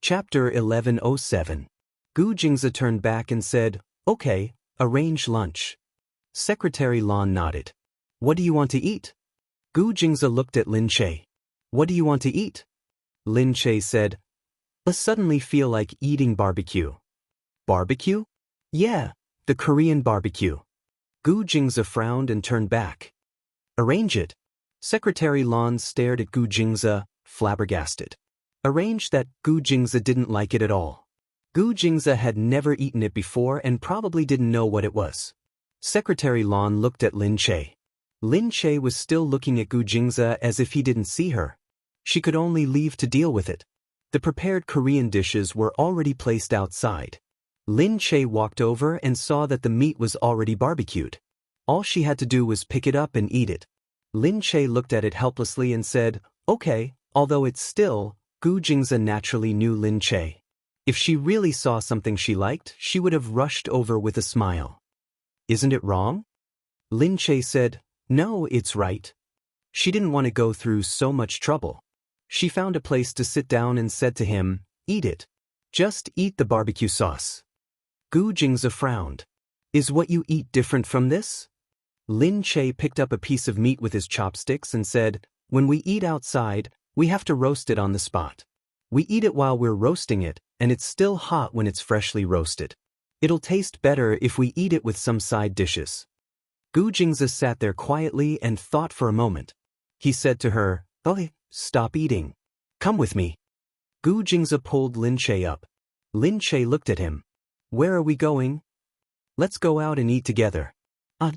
Chapter 1107. Gu Jingzi turned back and said, "Okay, arrange lunch." Secretary Lan nodded. "What do you want to eat?" Gu Jingzi looked at Lin Che. "What do you want to eat?" Lin Che said, "I suddenly feel like eating barbecue." "Barbecue?" "Yeah, the Korean barbecue." Gu Jingzi frowned and turned back. "Arrange it." Secretary Lan stared at Gu Jingzi, flabbergasted. Arrange that Gu Jingzi didn't like it at all. Gu Jingzi had never eaten it before and probably didn't know what it was. Secretary Lan looked at Lin Che. Lin Che was still looking at Gu Jingzi as if he didn't see her. She could only leave to deal with it. The prepared Korean dishes were already placed outside. Lin Che walked over and saw that the meat was already barbecued. All she had to do was pick it up and eat it. Lin Che looked at it helplessly and said, "Okay," although it's still, Gu Jingzi naturally knew Lin Che. If she really saw something she liked, she would have rushed over with a smile. "Isn't it wrong?" Lin Che said, "No, it's right." She didn't want to go through so much trouble. She found a place to sit down and said to him, "Eat it. Just eat the barbecue sauce." Gu Jingzi frowned. "Is what you eat different from this?" Lin Che picked up a piece of meat with his chopsticks and said, "When we eat outside, we have to roast it on the spot. We eat it while we're roasting it, and it's still hot when it's freshly roasted. It'll taste better if we eat it with some side dishes." Gu Jingzi sat there quietly and thought for a moment. He said to her, "Oh, stop eating. Come with me." Gu Jingzi pulled Lin Che up. Lin Che looked at him. "Where are we going?" "Let's go out and eat together."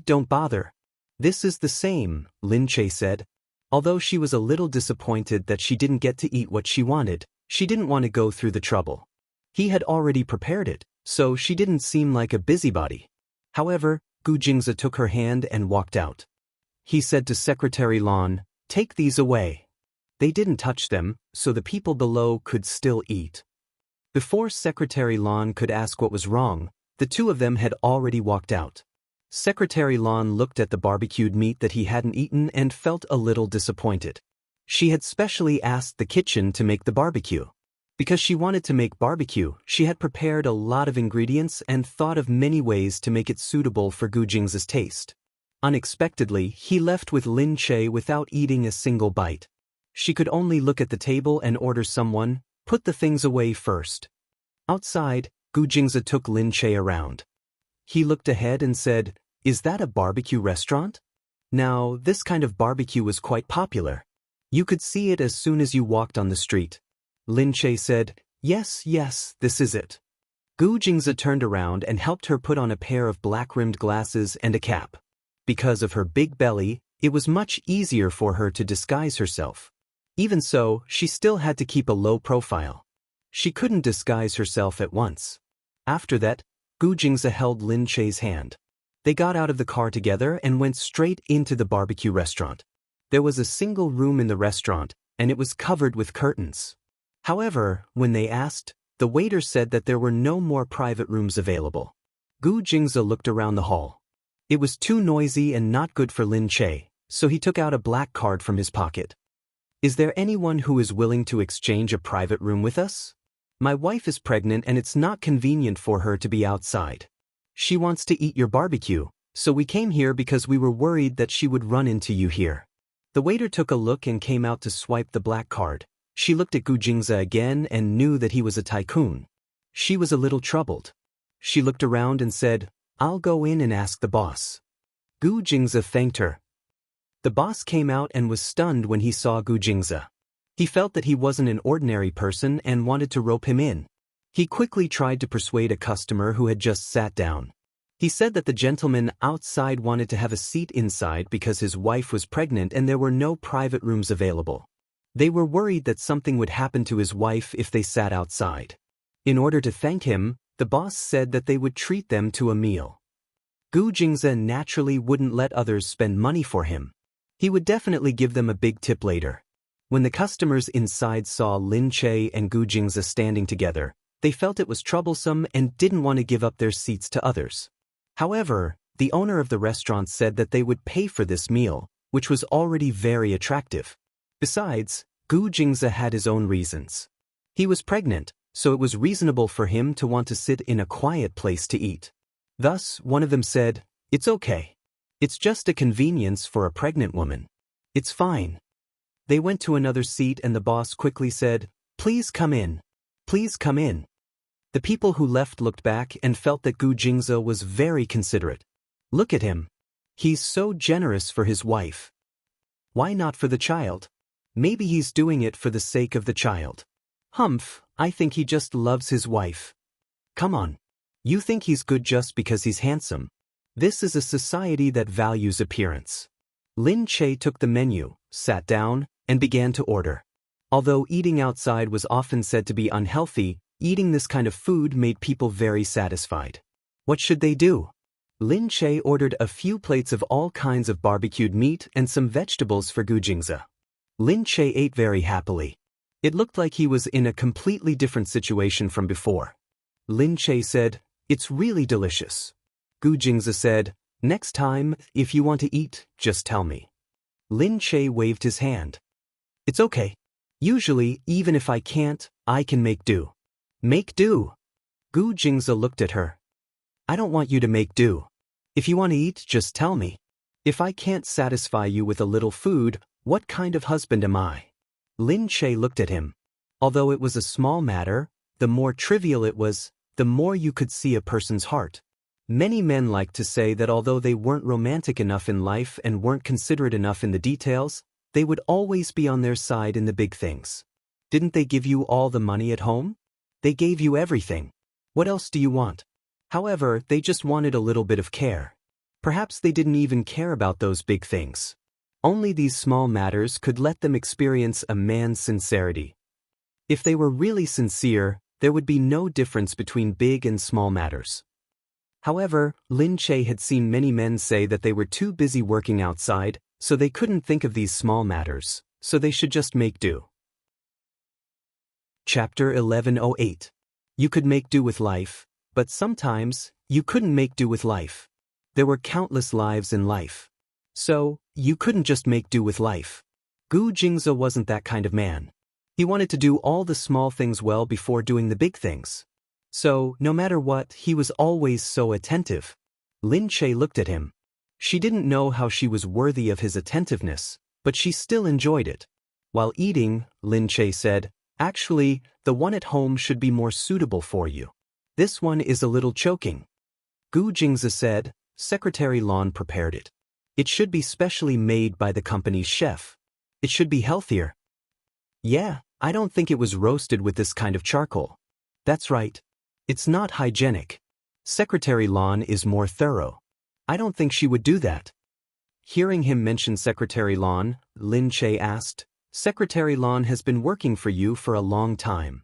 Don't bother. This is the same," Lin Che said. Although she was a little disappointed that she didn't get to eat what she wanted, she didn't want to go through the trouble. He had already prepared it, so she didn't seem like a busybody. However, Gu Jingzi took her hand and walked out. He said to Secretary Lan, "Take these away." They didn't touch them, so the people below could still eat. Before Secretary Lan could ask what was wrong, the two of them had already walked out. Secretary Lan looked at the barbecued meat that he hadn't eaten and felt a little disappointed. She had specially asked the kitchen to make the barbecue. Because she wanted to make barbecue, she had prepared a lot of ingredients and thought of many ways to make it suitable for Gu Jingzi's taste. Unexpectedly, he left with Lin Che without eating a single bite. She could only look at the table and order someone, "Put the things away first." Outside, Gu Jingzi took Lin Che around. He looked ahead and said, "Is that a barbecue restaurant?" Now, this kind of barbecue was quite popular. You could see it as soon as you walked on the street. Lin Che said, Yes, this is it." Gu Jingzi turned around and helped her put on a pair of black-rimmed glasses and a cap. Because of her big belly, it was much easier for her to disguise herself. Even so, she still had to keep a low profile. She couldn't disguise herself at once. After that, Gu Jingzi held Lin Che's hand. They got out of the car together and went straight into the barbecue restaurant. There was a single room in the restaurant, and it was covered with curtains. However, when they asked, the waiter said that there were no more private rooms available. Gu Jingzi looked around the hall. It was too noisy and not good for Lin Che, so he took out a black card from his pocket. "Is there anyone who is willing to exchange a private room with us? My wife is pregnant and it's not convenient for her to be outside. She wants to eat your barbecue, so we came here because we were worried that she would run into you here." The waiter took a look and came out to swipe the black card. She looked at Gu Jingzi again and knew that he was a tycoon. She was a little troubled. She looked around and said, "I'll go in and ask the boss." Gu Jingzi thanked her. The boss came out and was stunned when he saw Gu Jingzi. He felt that he wasn't an ordinary person and wanted to rope him in. He quickly tried to persuade a customer who had just sat down. He said that the gentleman outside wanted to have a seat inside because his wife was pregnant and there were no private rooms available. They were worried that something would happen to his wife if they sat outside. In order to thank him, the boss said that they would treat them to a meal. Gu Jingzi naturally wouldn't let others spend money for him. He would definitely give them a big tip later. When the customers inside saw Lin Che and Gu Jingzi standing together, they felt it was troublesome and didn't want to give up their seats to others. However, the owner of the restaurant said that they would pay for this meal, which was already very attractive. Besides, Gu Jingzi had his own reasons. He was pregnant, so it was reasonable for him to want to sit in a quiet place to eat. Thus, one of them said, "It's okay. It's just a convenience for a pregnant woman. It's fine." They went to another seat and the boss quickly said, "Please come in. Please come in." The people who left looked back and felt that Gu Jingze was very considerate. Look at him. He's so generous for his wife. Why not for the child? Maybe he's doing it for the sake of the child. Humph, I think he just loves his wife. Come on. You think he's good just because he's handsome. This is a society that values appearance. Lin Che took the menu, sat down, and began to order. Although eating outside was often said to be unhealthy, eating this kind of food made people very satisfied. What should they do? Lin Che ordered a few plates of all kinds of barbecued meat and some vegetables for Gu Jingze. Lin Che ate very happily. It looked like he was in a completely different situation from before. Lin Che said, "It's really delicious." Gu Jingze said, "Next time, if you want to eat, just tell me." Lin Che waved his hand. "It's okay. Usually, even if I can't, I can make do." Make do? Gu Jingze looked at her. "I don't want you to make do. If you want to eat, just tell me. If I can't satisfy you with a little food, what kind of husband am I?" Lin Che looked at him. Although it was a small matter, the more trivial it was, the more you could see a person's heart. Many men like to say that although they weren't romantic enough in life and weren't considerate enough in the details, they would always be on their side in the big things. Didn't they give you all the money at home? They gave you everything. What else do you want? However, they just wanted a little bit of care. Perhaps they didn't even care about those big things. Only these small matters could let them experience a man's sincerity. If they were really sincere, there would be no difference between big and small matters. However, Lin Che had seen many men say that they were too busy working outside, so they couldn't think of these small matters, so they should just make do. Chapter 1108. You could make do with life, but sometimes, you couldn't make do with life. There were countless lives in life. So, you couldn't just make do with life. Gu Jingze wasn't that kind of man. He wanted to do all the small things well before doing the big things. So, no matter what, he was always so attentive. Lin Che looked at him. She didn't know how she was worthy of his attentiveness, but she still enjoyed it. While eating, Lin Che said, "Actually, the one at home should be more suitable for you. This one is a little choking." Gu Jingze said, "Secretary Lon prepared it. It should be specially made by the company's chef. It should be healthier." "Yeah, I don't think it was roasted with this kind of charcoal." "That's right. It's not hygienic. Secretary Lon is more thorough. I don't think she would do that." Hearing him mention Secretary Lon, Lin Che asked, "Secretary Lon has been working for you for a long time."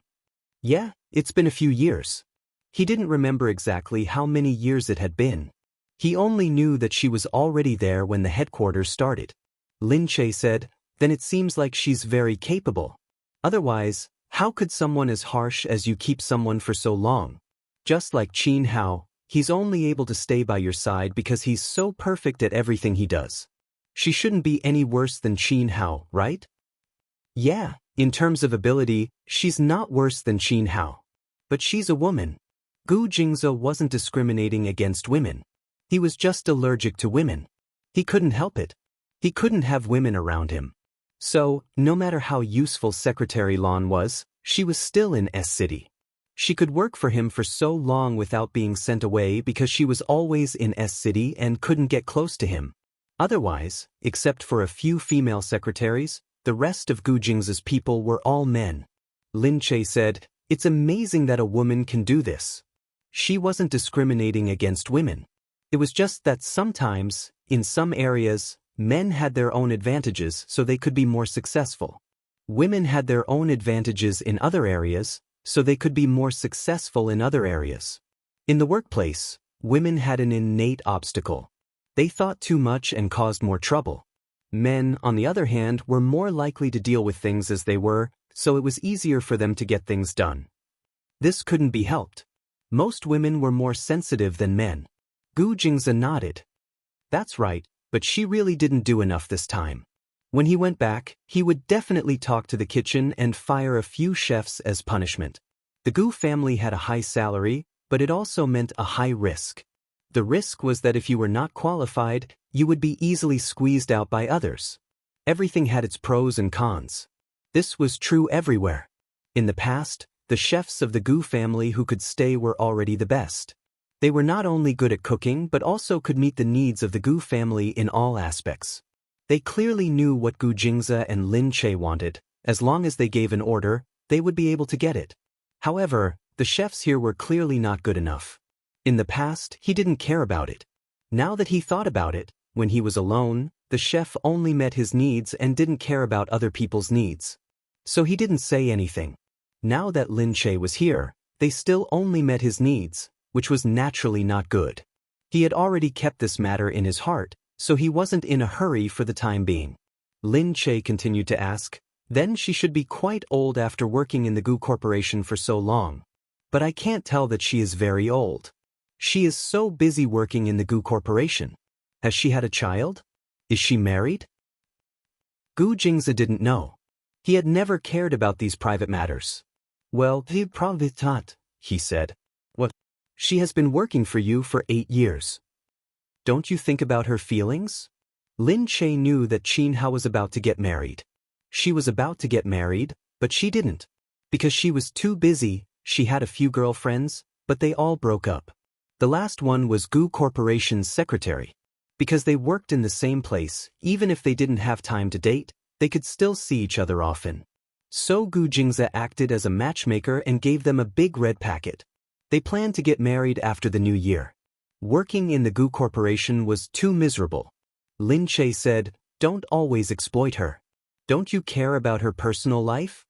"Yeah, it's been a few years." He didn't remember exactly how many years it had been. He only knew that she was already there when the headquarters started. Lin Che said, "Then it seems like she's very capable. Otherwise, how could someone as harsh as you keep someone for so long? Just like Qin Hao, he's only able to stay by your side because he's so perfect at everything he does. She shouldn't be any worse than Qin Hao, right?" "Yeah, in terms of ability, she's not worse than Qin Hao. But she's a woman." Gu Jingze wasn't discriminating against women. He was just allergic to women. He couldn't help it. He couldn't have women around him. So, no matter how useful Secretary Lon was, she was still in S City. She could work for him for so long without being sent away because she was always in S City and couldn't get close to him. Otherwise, except for a few female secretaries, the rest of Gu Jingze's people were all men. Lin Che said, "It's amazing that a woman can do this." She wasn't discriminating against women. It was just that sometimes, in some areas, men had their own advantages so they could be more successful. Women had their own advantages in other areas, so they could be more successful in other areas. In the workplace, women had an innate obstacle. They thought too much and caused more trouble. Men, on the other hand, were more likely to deal with things as they were, so it was easier for them to get things done. This couldn't be helped. Most women were more sensitive than men. Gu Jingze nodded. "That's right, but she really didn't do enough this time." When he went back, he would definitely talk to the kitchen and fire a few chefs as punishment. The Gu family had a high salary, but it also meant a high risk. The risk was that if you were not qualified, you would be easily squeezed out by others. Everything had its pros and cons. This was true everywhere. In the past, the chefs of the Gu family who could stay were already the best. They were not only good at cooking but also could meet the needs of the Gu family in all aspects. They clearly knew what Gu Jingze and Lin Che wanted. As long as they gave an order, they would be able to get it. However, the chefs here were clearly not good enough. In the past, he didn't care about it. Now that he thought about it, when he was alone, the chef only met his needs and didn't care about other people's needs. So he didn't say anything. Now that Lin Che was here, they still only met his needs, which was naturally not good. He had already kept this matter in his heart, so he wasn't in a hurry for the time being. Lin Che continued to ask, "Then she should be quite old after working in the Gu Corporation for so long. But I can't tell that she is very old. She is so busy working in the Gu Corporation. Has she had a child? Is she married?" Gu Jingze didn't know. He had never cared about these private matters. "Well, he probably not," he said. "What? She has been working for you for 8 years. Don't you think about her feelings?" Lin Che knew that Qin Hao was about to get married. She was about to get married, but she didn't. Because she was too busy, she had a few girlfriends, but they all broke up. The last one was Gu Corporation's secretary. Because they worked in the same place, even if they didn't have time to date, they could still see each other often. So Gu Jingze acted as a matchmaker and gave them a big red packet. They planned to get married after the new year. Working in the Gu Corporation was too miserable. Lin Che said, "Don't always exploit her. Don't you care about her personal life?"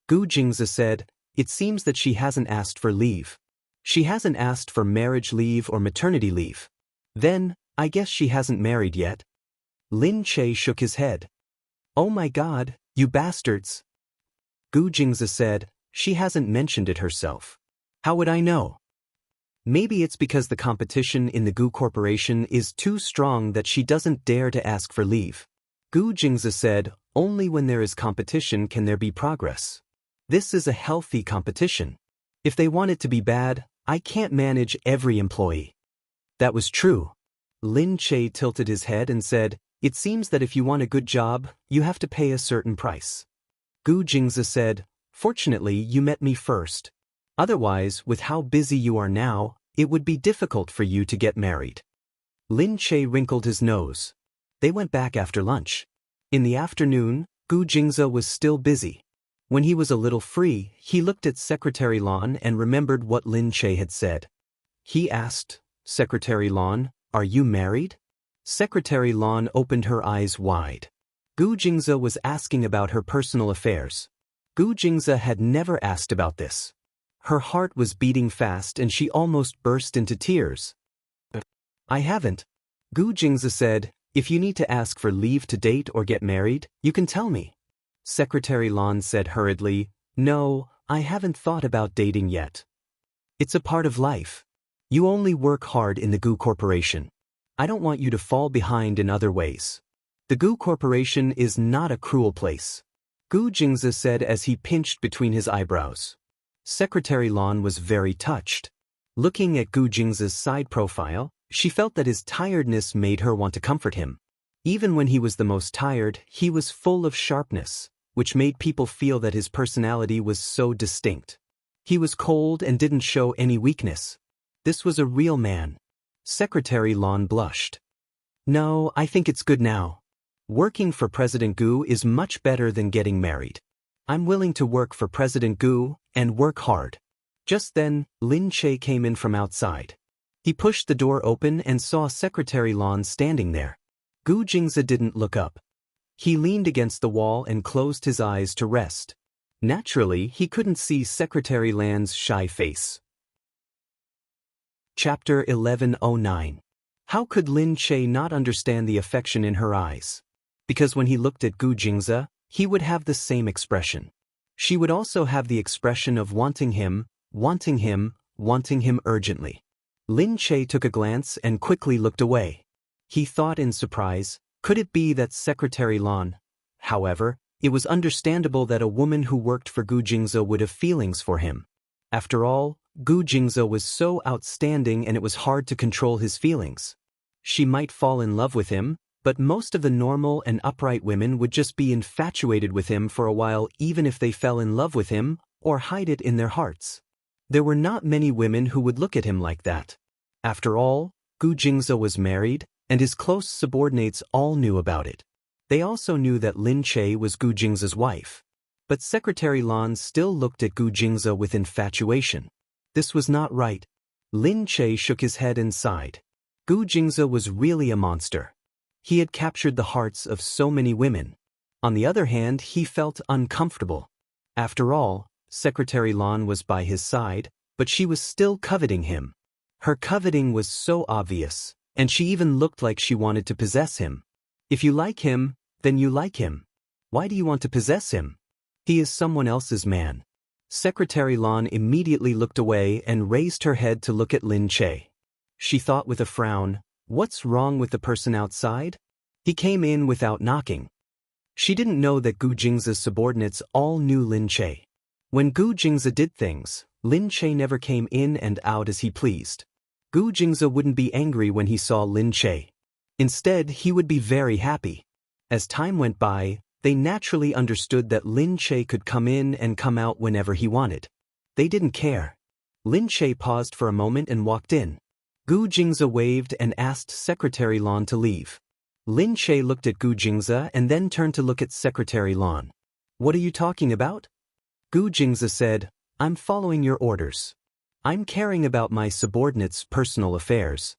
Gu Jingze said, "It seems that she hasn't asked for leave. She hasn't asked for marriage leave or maternity leave. Then, I guess she hasn't married yet." Lin Che shook his head. "Oh my God, you bastards." Gu Jingze said, "She hasn't mentioned it herself. How would I know? Maybe it's because the competition in the Gu Corporation is too strong that she doesn't dare to ask for leave." Gu Jingze said, "Only when there is competition can there be progress. This is a healthy competition. If they want it to be bad, I can't manage every employee." That was true. Lin Che tilted his head and said, "It seems that if you want a good job, you have to pay a certain price." Gu Jingze said, "Fortunately, you met me first. Otherwise, with how busy you are now, it would be difficult for you to get married." Lin Che wrinkled his nose. They went back after lunch. In the afternoon, Gu Jingze was still busy. When he was a little free, he looked at Secretary Lan and remembered what Lin Che had said. He asked, "Secretary Lan, are you married?" Secretary Lan opened her eyes wide. Gu Jingze was asking about her personal affairs. Gu Jingze had never asked about this. Her heart was beating fast and she almost burst into tears. "I haven't." Gu Jingze said, "If you need to ask for leave to date or get married, you can tell me." Secretary Lan said hurriedly, "No, I haven't thought about dating yet. It's a part of life. You only work hard in the Gu Corporation. I don't want you to fall behind in other ways. The Gu Corporation is not a cruel place." Gu Jingze said as he pinched between his eyebrows. Secretary Lan was very touched. Looking at Gu Jingze's side profile, she felt that his tiredness made her want to comfort him. Even when he was the most tired, he was full of sharpness, which made people feel that his personality was so distinct. He was cold and didn't show any weakness. This was a real man. Secretary Lan blushed. "No, I think it's good now. Working for President Gu is much better than getting married. I'm willing to work for President Gu and work hard." Just then, Lin Che came in from outside. He pushed the door open and saw Secretary Lan standing there. Gu Jingze didn't look up. He leaned against the wall and closed his eyes to rest. Naturally, he couldn't see Secretary Lan's shy face. Chapter 1109. How could Lin Che not understand the affection in her eyes? Because when he looked at Gu Jingze, he would have the same expression. She would also have the expression of wanting him urgently. Lin Che took a glance and quickly looked away. He thought in surprise, could it be that Secretary Lan? However, it was understandable that a woman who worked for Gu Jingze would have feelings for him. After all, Gu Jingze was so outstanding and it was hard to control his feelings. She might fall in love with him, but most of the normal and upright women would just be infatuated with him for a while even if they fell in love with him or hide it in their hearts. There were not many women who would look at him like that. After all, Gu Jingze was married, and his close subordinates all knew about it. They also knew that Lin Che was Gu Jingze's wife. But Secretary Lan still looked at Gu Jingze with infatuation. This was not right. Lin Che shook his head and sighed. Gu Jingze was really a monster. He had captured the hearts of so many women. On the other hand, he felt uncomfortable. After all, Secretary Lan was by his side, but she was still coveting him. Her coveting was so obvious, and she even looked like she wanted to possess him. If you like him, then you like him. Why do you want to possess him? He is someone else's man. Secretary Lan immediately looked away and raised her head to look at Lin Che. She thought with a frown, what's wrong with the person outside? He came in without knocking. She didn't know that Gu Jingze's subordinates all knew Lin Che. When Gu Jingze did things, Lin Che never came in and out as he pleased. Gu Jingze wouldn't be angry when he saw Lin Che. Instead, he would be very happy. As time went by, they naturally understood that Lin Che could come in and come out whenever he wanted. They didn't care. Lin Che paused for a moment and walked in. Gu Jingze waved and asked Secretary Lan to leave. Lin Che looked at Gu Jingze and then turned to look at Secretary Lan. What are you talking about? Gu Jingze said, I'm following your orders. I'm caring about my subordinates' personal affairs.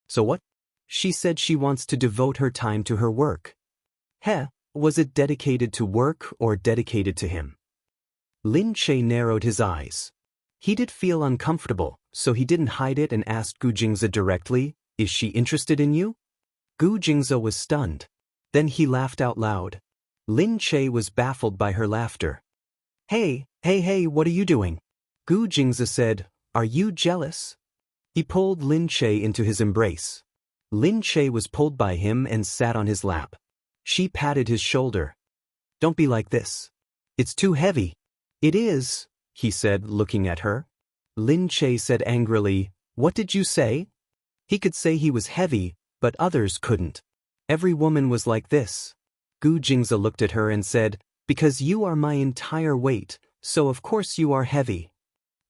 So what? She said she wants to devote her time to her work. Was it dedicated to work or dedicated to him? Lin Che narrowed his eyes. He did feel uncomfortable, so he didn't hide it and asked Gu Jingze directly, is she interested in you? Gu Jingze was stunned. Then he laughed out loud. Lin Che was baffled by her laughter. Hey, what are you doing? Gu Jingze said, are you jealous? He pulled Lin Che into his embrace. Lin Che was pulled by him and sat on his lap. She patted his shoulder. Don't be like this. It's too heavy. It is, he said, looking at her. Lin Che said angrily, what did you say? He could say he was heavy, but others couldn't. Every woman was like this. Gu Jingze looked at her and said, because you are my entire weight, so of course you are heavy.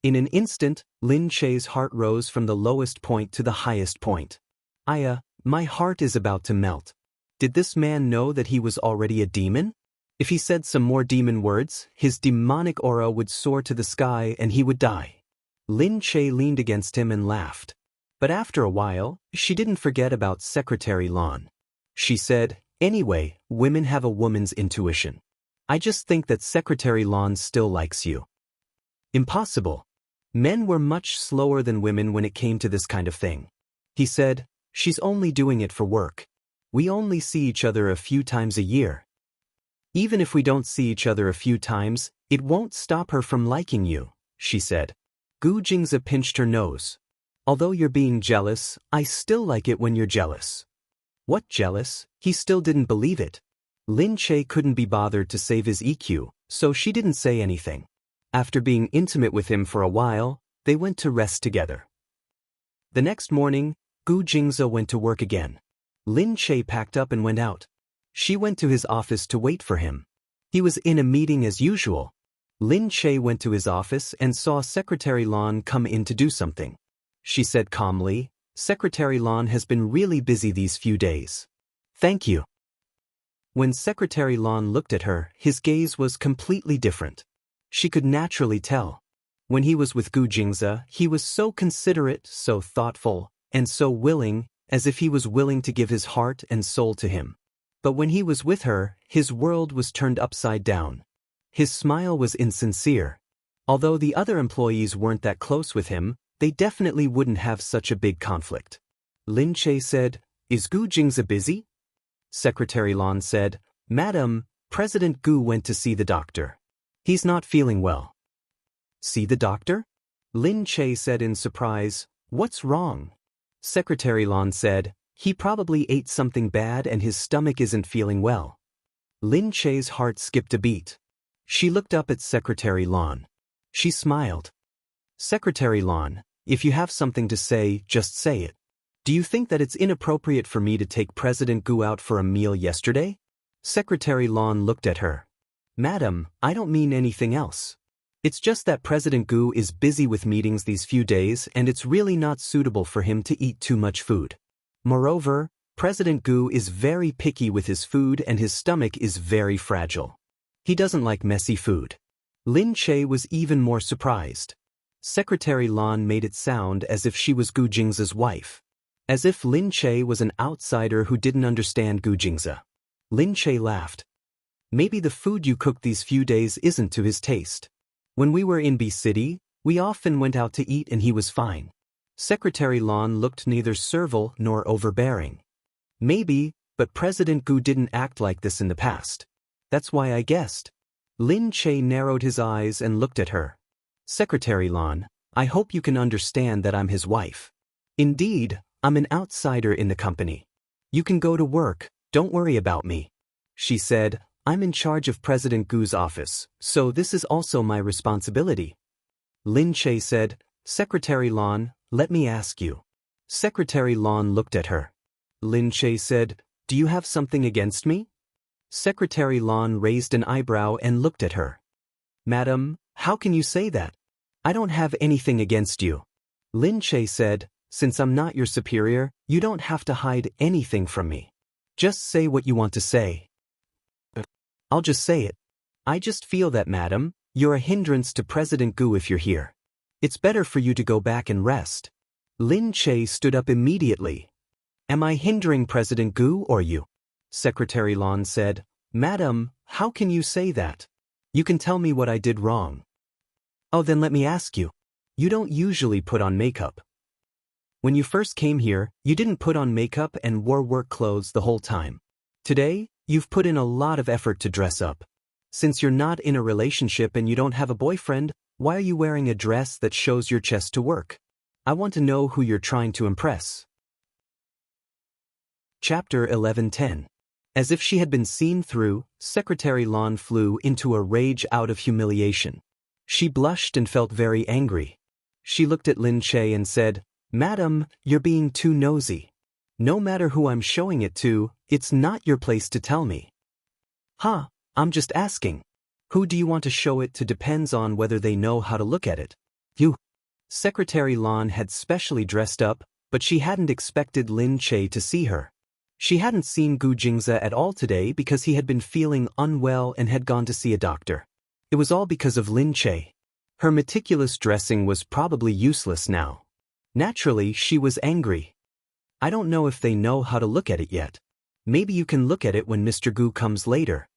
In an instant, Lin Che's heart rose from the lowest point to the highest point. My heart is about to melt. Did this man know that he was already a demon? If he said some more demon words, his demonic aura would soar to the sky and he would die. Lin Che leaned against him and laughed. But after a while, she didn't forget about Secretary Lan. She said, anyway, women have a woman's intuition. I just think that Secretary Lan still likes you. Impossible. Men were much slower than women when it came to this kind of thing. He said, she's only doing it for work. We only see each other a few times a year. Even if we don't see each other a few times, it won't stop her from liking you, she said. Gu Jingze pinched her nose. Although you're being jealous, I still like it when you're jealous. What jealous? He still didn't believe it. Lin Che couldn't be bothered to save his EQ, so she didn't say anything. After being intimate with him for a while, they went to rest together. The next morning, Gu Jingze went to work again. Lin Che packed up and went out. She went to his office to wait for him. He was in a meeting as usual. Lin Che went to his office and saw Secretary Lan come in to do something. She said calmly, Secretary Lan has been really busy these few days. Thank you. When Secretary Lan looked at her, his gaze was completely different. She could naturally tell. When he was with Gu Jingze, he was so considerate, so thoughtful, and so willing, as if he was willing to give his heart and soul to him. But when he was with her, his world was turned upside down. His smile was insincere. Although the other employees weren't that close with him, they definitely wouldn't have such a big conflict. Lin Che said, is Gu Jingze busy? Secretary Lan said, Madam, President Gu went to see the doctor. He's not feeling well. See the doctor? Lin Che said in surprise, what's wrong? Secretary Lan said, he probably ate something bad and his stomach isn't feeling well. Lin Che's heart skipped a beat. She looked up at Secretary Lan. She smiled. Secretary Lon, if you have something to say, just say it. Do you think that it's inappropriate for me to take President Gu out for a meal yesterday? Secretary Lon looked at her. Madam, I don't mean anything else. It's just that President Gu is busy with meetings these few days and it's really not suitable for him to eat too much food. Moreover, President Gu is very picky with his food and his stomach is very fragile. He doesn't like messy food. Lin Che was even more surprised. Secretary Lon made it sound as if she was Gu Jingza's wife. As if Lin Che was an outsider who didn't understand Gu Jingza. Lin Che laughed. Maybe the food you cooked these few days isn't to his taste. When we were in B City, we often went out to eat and he was fine. Secretary Lon looked neither servile nor overbearing. Maybe, but President Gu didn't act like this in the past. That's why I guessed. Lin Che narrowed his eyes and looked at her. Secretary Lon, I hope you can understand that I'm his wife. Indeed, I'm an outsider in the company. You can go to work, don't worry about me. She said, I'm in charge of President Gu's office, so this is also my responsibility. Lin Che said, Secretary Lon, let me ask you. Secretary Lon looked at her. Lin Che said, do you have something against me? Secretary Lon raised an eyebrow and looked at her. Madam, how can you say that? I don't have anything against you. Lin Che said, since I'm not your superior, you don't have to hide anything from me. Just say what you want to say. I'll just say it. I just feel that, madam, you're a hindrance to President Gu if you're here. It's better for you to go back and rest. Lin Che stood up immediately. Am I hindering President Gu or you? Secretary Lon said, Madam, how can you say that? You can tell me what I did wrong. Oh, then let me ask you. You don't usually put on makeup. When you first came here, you didn't put on makeup and wore work clothes the whole time. Today, you've put in a lot of effort to dress up. Since you're not in a relationship and you don't have a boyfriend, why are you wearing a dress that shows your chest to work? I want to know who you're trying to impress. Chapter 11:10. As if she had been seen through, Secretary Lon flew into a rage out of humiliation. She blushed and felt very angry. She looked at Lin Che and said, Madam, you're being too nosy. No matter who I'm showing it to, it's not your place to tell me. Huh, I'm just asking. Who do you want to show it to depends on whether they know how to look at it. You. Secretary Lon had specially dressed up, but she hadn't expected Lin Che to see her. She hadn't seen Gu Jingza at all today because he had been feeling unwell and had gone to see a doctor. It was all because of Lin Che. Her meticulous dressing was probably useless now. Naturally, she was angry. I don't know if they know how to look at it yet. Maybe you can look at it when Mr. Gu comes later.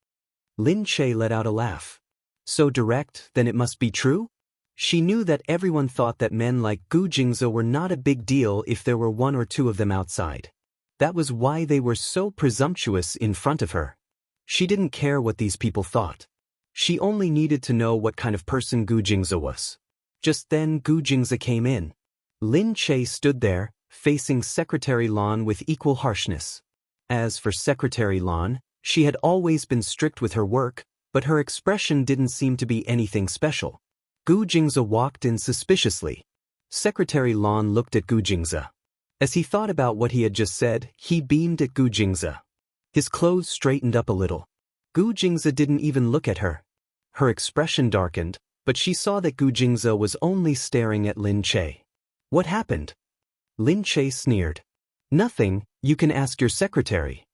Lin Che let out a laugh. So direct, then it must be true? She knew that everyone thought that men like Gu Jingza were not a big deal if there were one or two of them outside. That was why they were so presumptuous in front of her. She didn't care what these people thought. She only needed to know what kind of person Gu Jingza was. Just then Gu Jingza came in. Lin Che stood there, facing Secretary Lon with equal harshness. As for Secretary Lon, she had always been strict with her work, but her expression didn't seem to be anything special. Gu Jingza walked in suspiciously. Secretary Lon looked at Gu Jingza. As he thought about what he had just said, he beamed at Gu Jingza. His clothes straightened up a little. Gu Jingza didn't even look at her. Her expression darkened, but she saw that Gu Jingza was only staring at Lin Che. What happened? Lin Che sneered. Nothing, you can ask your secretary.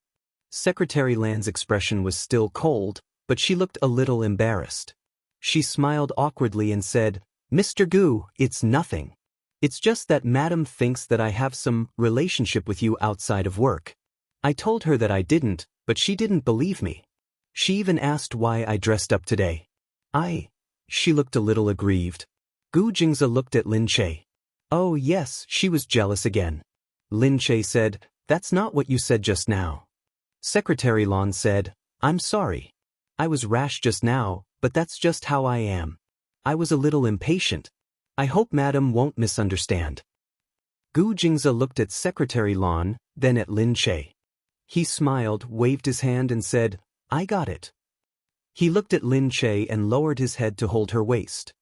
Secretary Lan's expression was still cold, but she looked a little embarrassed. She smiled awkwardly and said, Mr. Gu, it's nothing. It's just that Madam thinks that I have some relationship with you outside of work. I told her that I didn't, but she didn't believe me. She even asked why I dressed up today. She looked a little aggrieved. Gu Jingza looked at Lin Che. Oh yes, she was jealous again. Lin Che said, that's not what you said just now. Secretary Lon said, I'm sorry. I was rash just now, but that's just how I am. I was a little impatient. I hope Madam won't misunderstand. Gu Jingza looked at Secretary Lon, then at Lin Che. He smiled, waved his hand and said, I got it. He looked at Lin Che and lowered his head to hold her waist.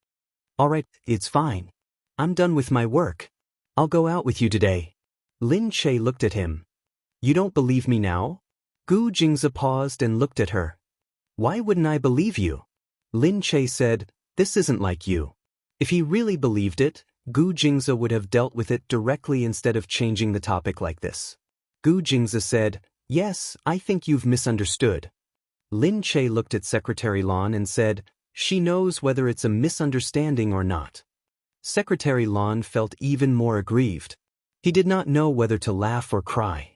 Alright, it's fine. I'm done with my work. I'll go out with you today. Lin Che looked at him. You don't believe me now? Gu Jingze paused and looked at her. Why wouldn't I believe you? Lin Che said, this isn't like you. If he really believed it, Gu Jingze would have dealt with it directly instead of changing the topic like this. Gu Jingze said, yes, I think you've misunderstood. Lin Che looked at Secretary Lan and said, she knows whether it's a misunderstanding or not. Secretary Lan felt even more aggrieved. He did not know whether to laugh or cry.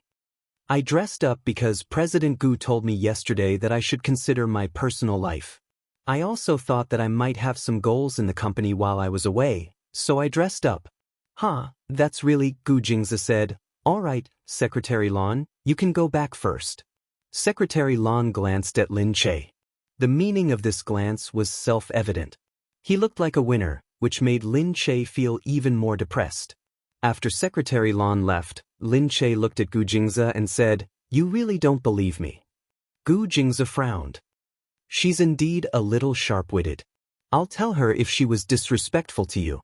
I dressed up because President Gu told me yesterday that I should consider my personal life. I also thought that I might have some goals in the company while I was away, so I dressed up. Huh, that's really, Gu Jingze said. All right, Secretary Lan, you can go back first. Secretary Lan glanced at Lin Che. The meaning of this glance was self-evident. He looked like a winner, which made Lin Che feel even more depressed. After Secretary Lan left, Lin Che looked at Gu Jingze and said, you really don't believe me. Gu Jingze frowned. She's indeed a little sharp-witted. I'll tell her if she was disrespectful to you.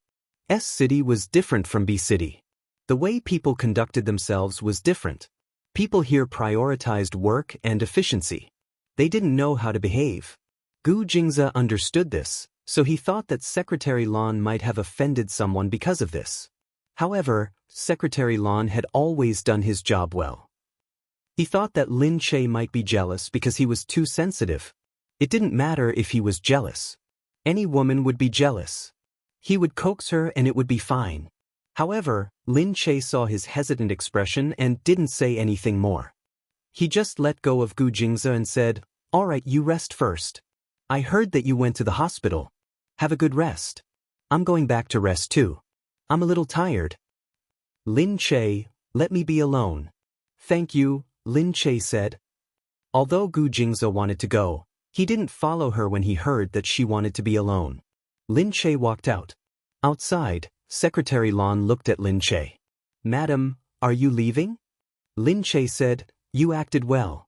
S City was different from B City. The way people conducted themselves was different. People here prioritized work and efficiency. They didn't know how to behave. Gu Jingze understood this, so he thought that Secretary Lan might have offended someone because of this. However, Secretary Lan had always done his job well. He thought that Lin Che might be jealous because he was too sensitive. It didn't matter if he was jealous. Any woman would be jealous. He would coax her and it would be fine. However, Lin Che saw his hesitant expression and didn't say anything more. He just let go of Gu Jingze and said, all right, you rest first. I heard that you went to the hospital. Have a good rest. I'm going back to rest too. I'm a little tired. Lin Che, let me be alone. Thank you, Lin Che said. Although Gu Jingze wanted to go, he didn't follow her when he heard that she wanted to be alone. Lin Che walked out. Outside, Secretary Lan looked at Lin Che. Madam, are you leaving? Lin Che said, you acted well.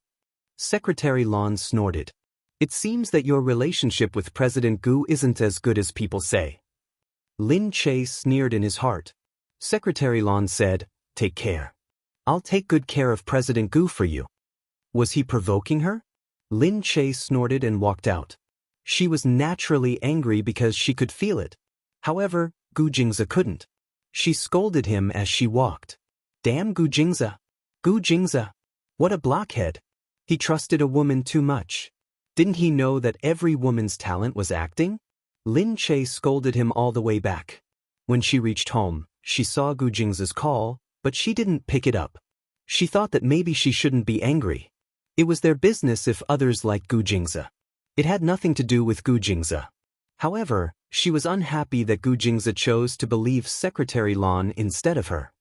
Secretary Lan snorted. It seems that your relationship with President Gu isn't as good as people say. Lin Che sneered in his heart. Secretary Lan said, take care. I'll take good care of President Gu for you. Was he provoking her? Lin Che snorted and walked out. She was naturally angry because she could feel it. However, Gu Jingze couldn't. She scolded him as she walked. Damn Gu Jingze. Gu Jingze. What a blockhead. He trusted a woman too much. Didn't he know that every woman's talent was acting? Lin Che scolded him all the way back. When she reached home, she saw Gu Jingze's call, but she didn't pick it up. She thought that maybe she shouldn't be angry. It was their business if others liked Gu Jingze. It had nothing to do with Gu Jingze. However, she was unhappy that Gu Jingze chose to believe Secretary Lan instead of her.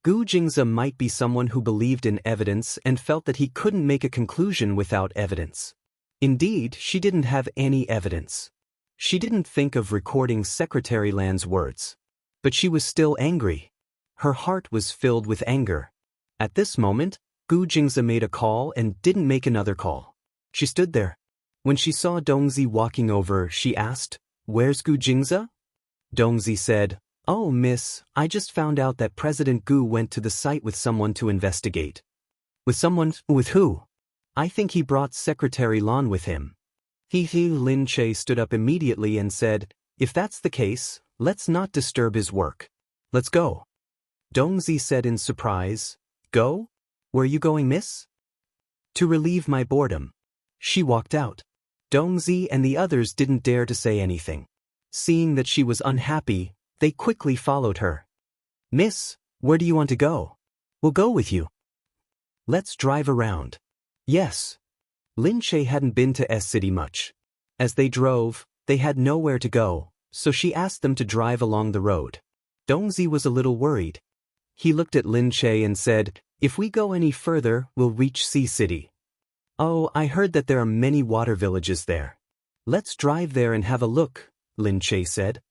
Gu Jingze might be someone who believed in evidence and felt that he couldn't make a conclusion without evidence. Indeed, she didn't have any evidence. She didn't think of recording Secretary Lan's words. But she was still angry. Her heart was filled with anger. At this moment, Gu Jingze made a call and didn't make another call. She stood there. When she saw Dongzi walking over, she asked, where's Gu Jingze? Dongzi said, oh miss, I just found out that President Gu went to the site with someone to investigate. With someone? With who? I think he brought Secretary Lan with him. Lin Che stood up immediately and said, if that's the case, let's not disturb his work. Let's go. Dongzi said in surprise, go? Where are you going, miss? To relieve my boredom. She walked out. Dongzi and the others didn't dare to say anything. Seeing that she was unhappy, they quickly followed her. Miss, where do you want to go? We'll go with you. Let's drive around. Yes. Lin Che hadn't been to S City much. As they drove, they had nowhere to go, so she asked them to drive along the road. Dongzi was a little worried. He looked at Lin Che and said, if we go any further, we'll reach Sea City. Oh, I heard that there are many water villages there. Let's drive there and have a look, Lin Che said.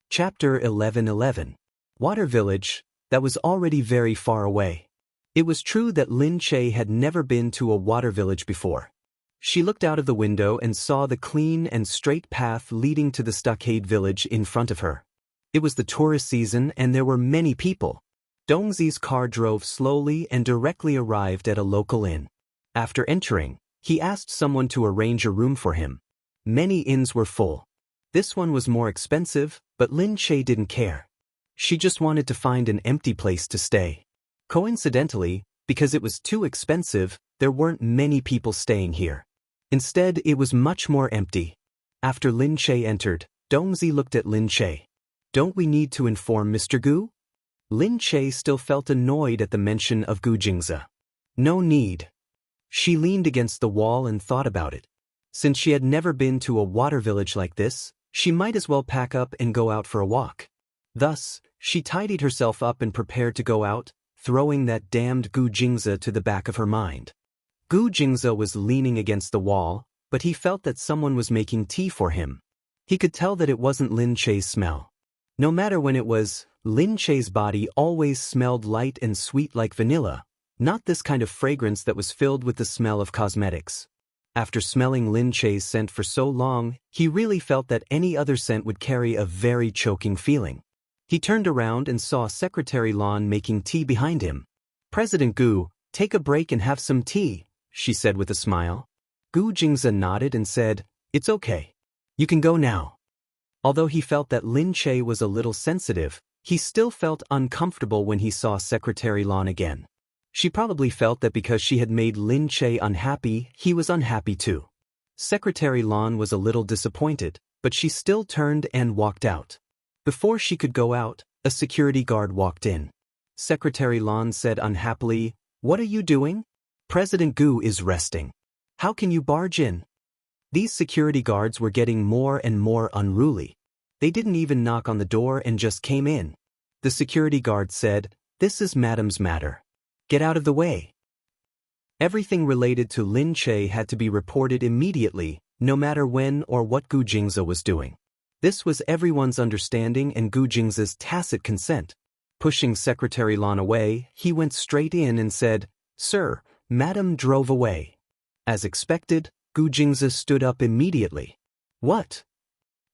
Chapter 11:11. Water Village, that was already very far away. It was true that Lin Che had never been to a water village before. She looked out of the window and saw the clean and straight path leading to the stockade village in front of her. It was the tourist season and there were many people. Dongzi's car drove slowly and directly arrived at a local inn. After entering, he asked someone to arrange a room for him. Many inns were full. This one was more expensive, but Lin Che didn't care. She just wanted to find an empty place to stay. Coincidentally, because it was too expensive, there weren't many people staying here. Instead, it was much more empty. After Lin Che entered, Dongzi looked at Lin Che. "Don't we need to inform Mr. Gu?" Lin Che still felt annoyed at the mention of Gu Jingze. No need. She leaned against the wall and thought about it. Since she had never been to a water village like this, she might as well pack up and go out for a walk. Thus, she tidied herself up and prepared to go out, throwing that damned Gu Jingze to the back of her mind. Gu Jingze was leaning against the wall, but he felt that someone was making tea for him. He could tell that it wasn't Lin Che's smell. No matter when it was, Lin Che's body always smelled light and sweet like vanilla, not this kind of fragrance that was filled with the smell of cosmetics. After smelling Lin Che's scent for so long, he really felt that any other scent would carry a very choking feeling. He turned around and saw Secretary Lan making tea behind him. "President Gu, take a break and have some tea," she said with a smile. Gu Jingze nodded and said, "It's okay. You can go now." Although he felt that Lin Che was a little sensitive, he still felt uncomfortable when he saw Secretary Lan again. She probably felt that because she had made Lin Che unhappy, he was unhappy too. Secretary Lan was a little disappointed, but she still turned and walked out. Before she could go out, a security guard walked in. Secretary Lan said unhappily, "What are you doing? President Gu is resting. How can you barge in?" These security guards were getting more and more unruly. They didn't even knock on the door and just came in. The security guard said, "This is Madam's matter. Get out of the way." Everything related to Lin Che had to be reported immediately, no matter when or what Gu Jingze was doing. This was everyone's understanding and Gu Jingze's tacit consent. Pushing Secretary Lan away, he went straight in and said, "Sir, Madam drove away." As expected, Gu Jingze stood up immediately. "What?"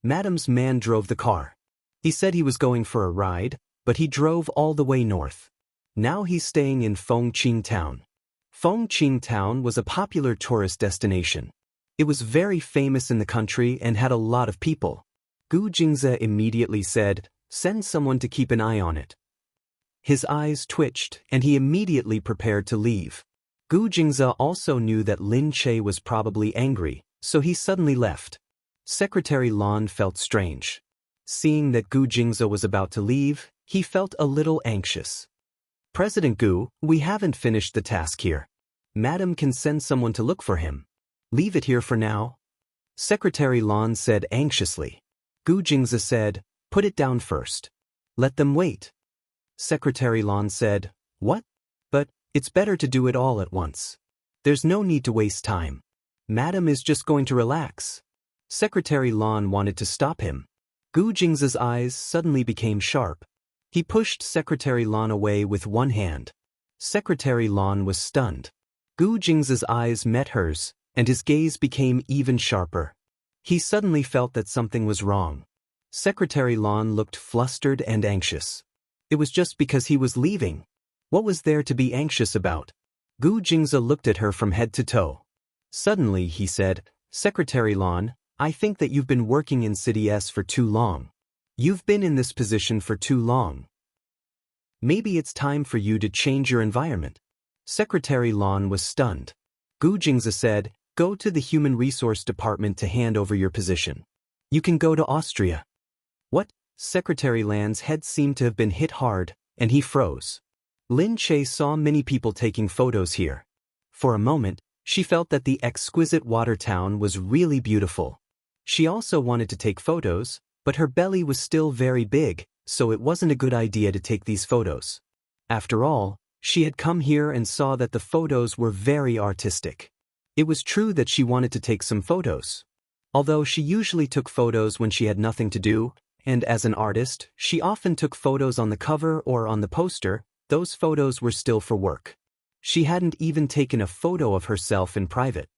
"Madam's man drove the car. He said he was going for a ride, but he drove all the way north. Now he's staying in Fengqing Town." Fengqing Town was a popular tourist destination. It was very famous in the country and had a lot of people. Gu Jingze immediately said, "Send someone to keep an eye on it." His eyes twitched and he immediately prepared to leave. Gu Jingze also knew that Lin Che was probably angry, so he suddenly left. Secretary Lan felt strange. Seeing that Gu Jingze was about to leave, he felt a little anxious. "President Gu, we haven't finished the task here. Madam can send someone to look for him. Leave it here for now." Secretary Lan said anxiously. Gu Jingze said, "Put it down first. Let them wait." Secretary Lan said, "What? But it's better to do it all at once. There's no need to waste time. Madam is just going to relax." Secretary Lan wanted to stop him. Gu Jingze's eyes suddenly became sharp. He pushed Secretary Lan away with one hand. Secretary Lan was stunned. Gu Jingze's eyes met hers, and his gaze became even sharper. He suddenly felt that something was wrong. Secretary Lan looked flustered and anxious. It was just because he was leaving. What was there to be anxious about? Gu Jingze looked at her from head to toe. Suddenly he said, "Secretary Lan, I think that you've been working in City S for too long. You've been in this position for too long. Maybe it's time for you to change your environment." Secretary Lan was stunned. Gu Jingze said, "Go to the Human Resource Department to hand over your position. You can go to Austria." "What?" Secretary Lan's head seemed to have been hit hard, and he froze. Lin Che saw many people taking photos here. For a moment, she felt that the exquisite water town was really beautiful. She also wanted to take photos, but her belly was still very big, so it wasn't a good idea to take these photos. After all, she had come here and saw that the photos were very artistic. It was true that she wanted to take some photos. Although she usually took photos when she had nothing to do, and as an artist, she often took photos on the cover or on the poster, those photos were still for work. She hadn't even taken a photo of herself in private.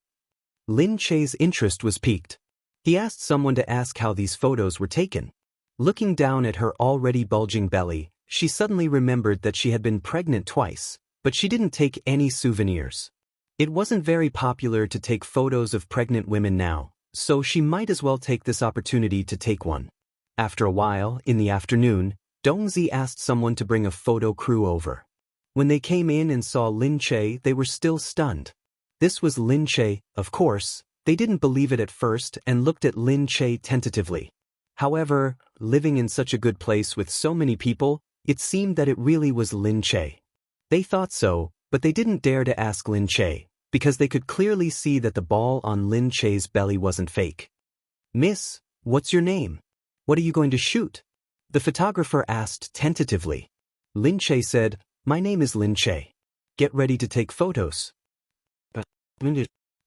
Lin Che's interest was piqued. He asked someone to ask how these photos were taken. Looking down at her already bulging belly, she suddenly remembered that she had been pregnant twice, but she didn't take any souvenirs. It wasn't very popular to take photos of pregnant women now, so she might as well take this opportunity to take one. After a while, in the afternoon, Dongzi asked someone to bring a photo crew over. When they came in and saw Lin Che, they were still stunned. This was Lin Che, of course. They didn't believe it at first and looked at Lin Che tentatively. However, living in such a good place with so many people, it seemed that it really was Lin Che. They thought so, but they didn't dare to ask Lin Che, because they could clearly see that the ball on Lin Che's belly wasn't fake. "Miss, what's your name? What are you going to shoot?" the photographer asked tentatively. Lin Che said, "My name is Lin Che. Get ready to take photos." "But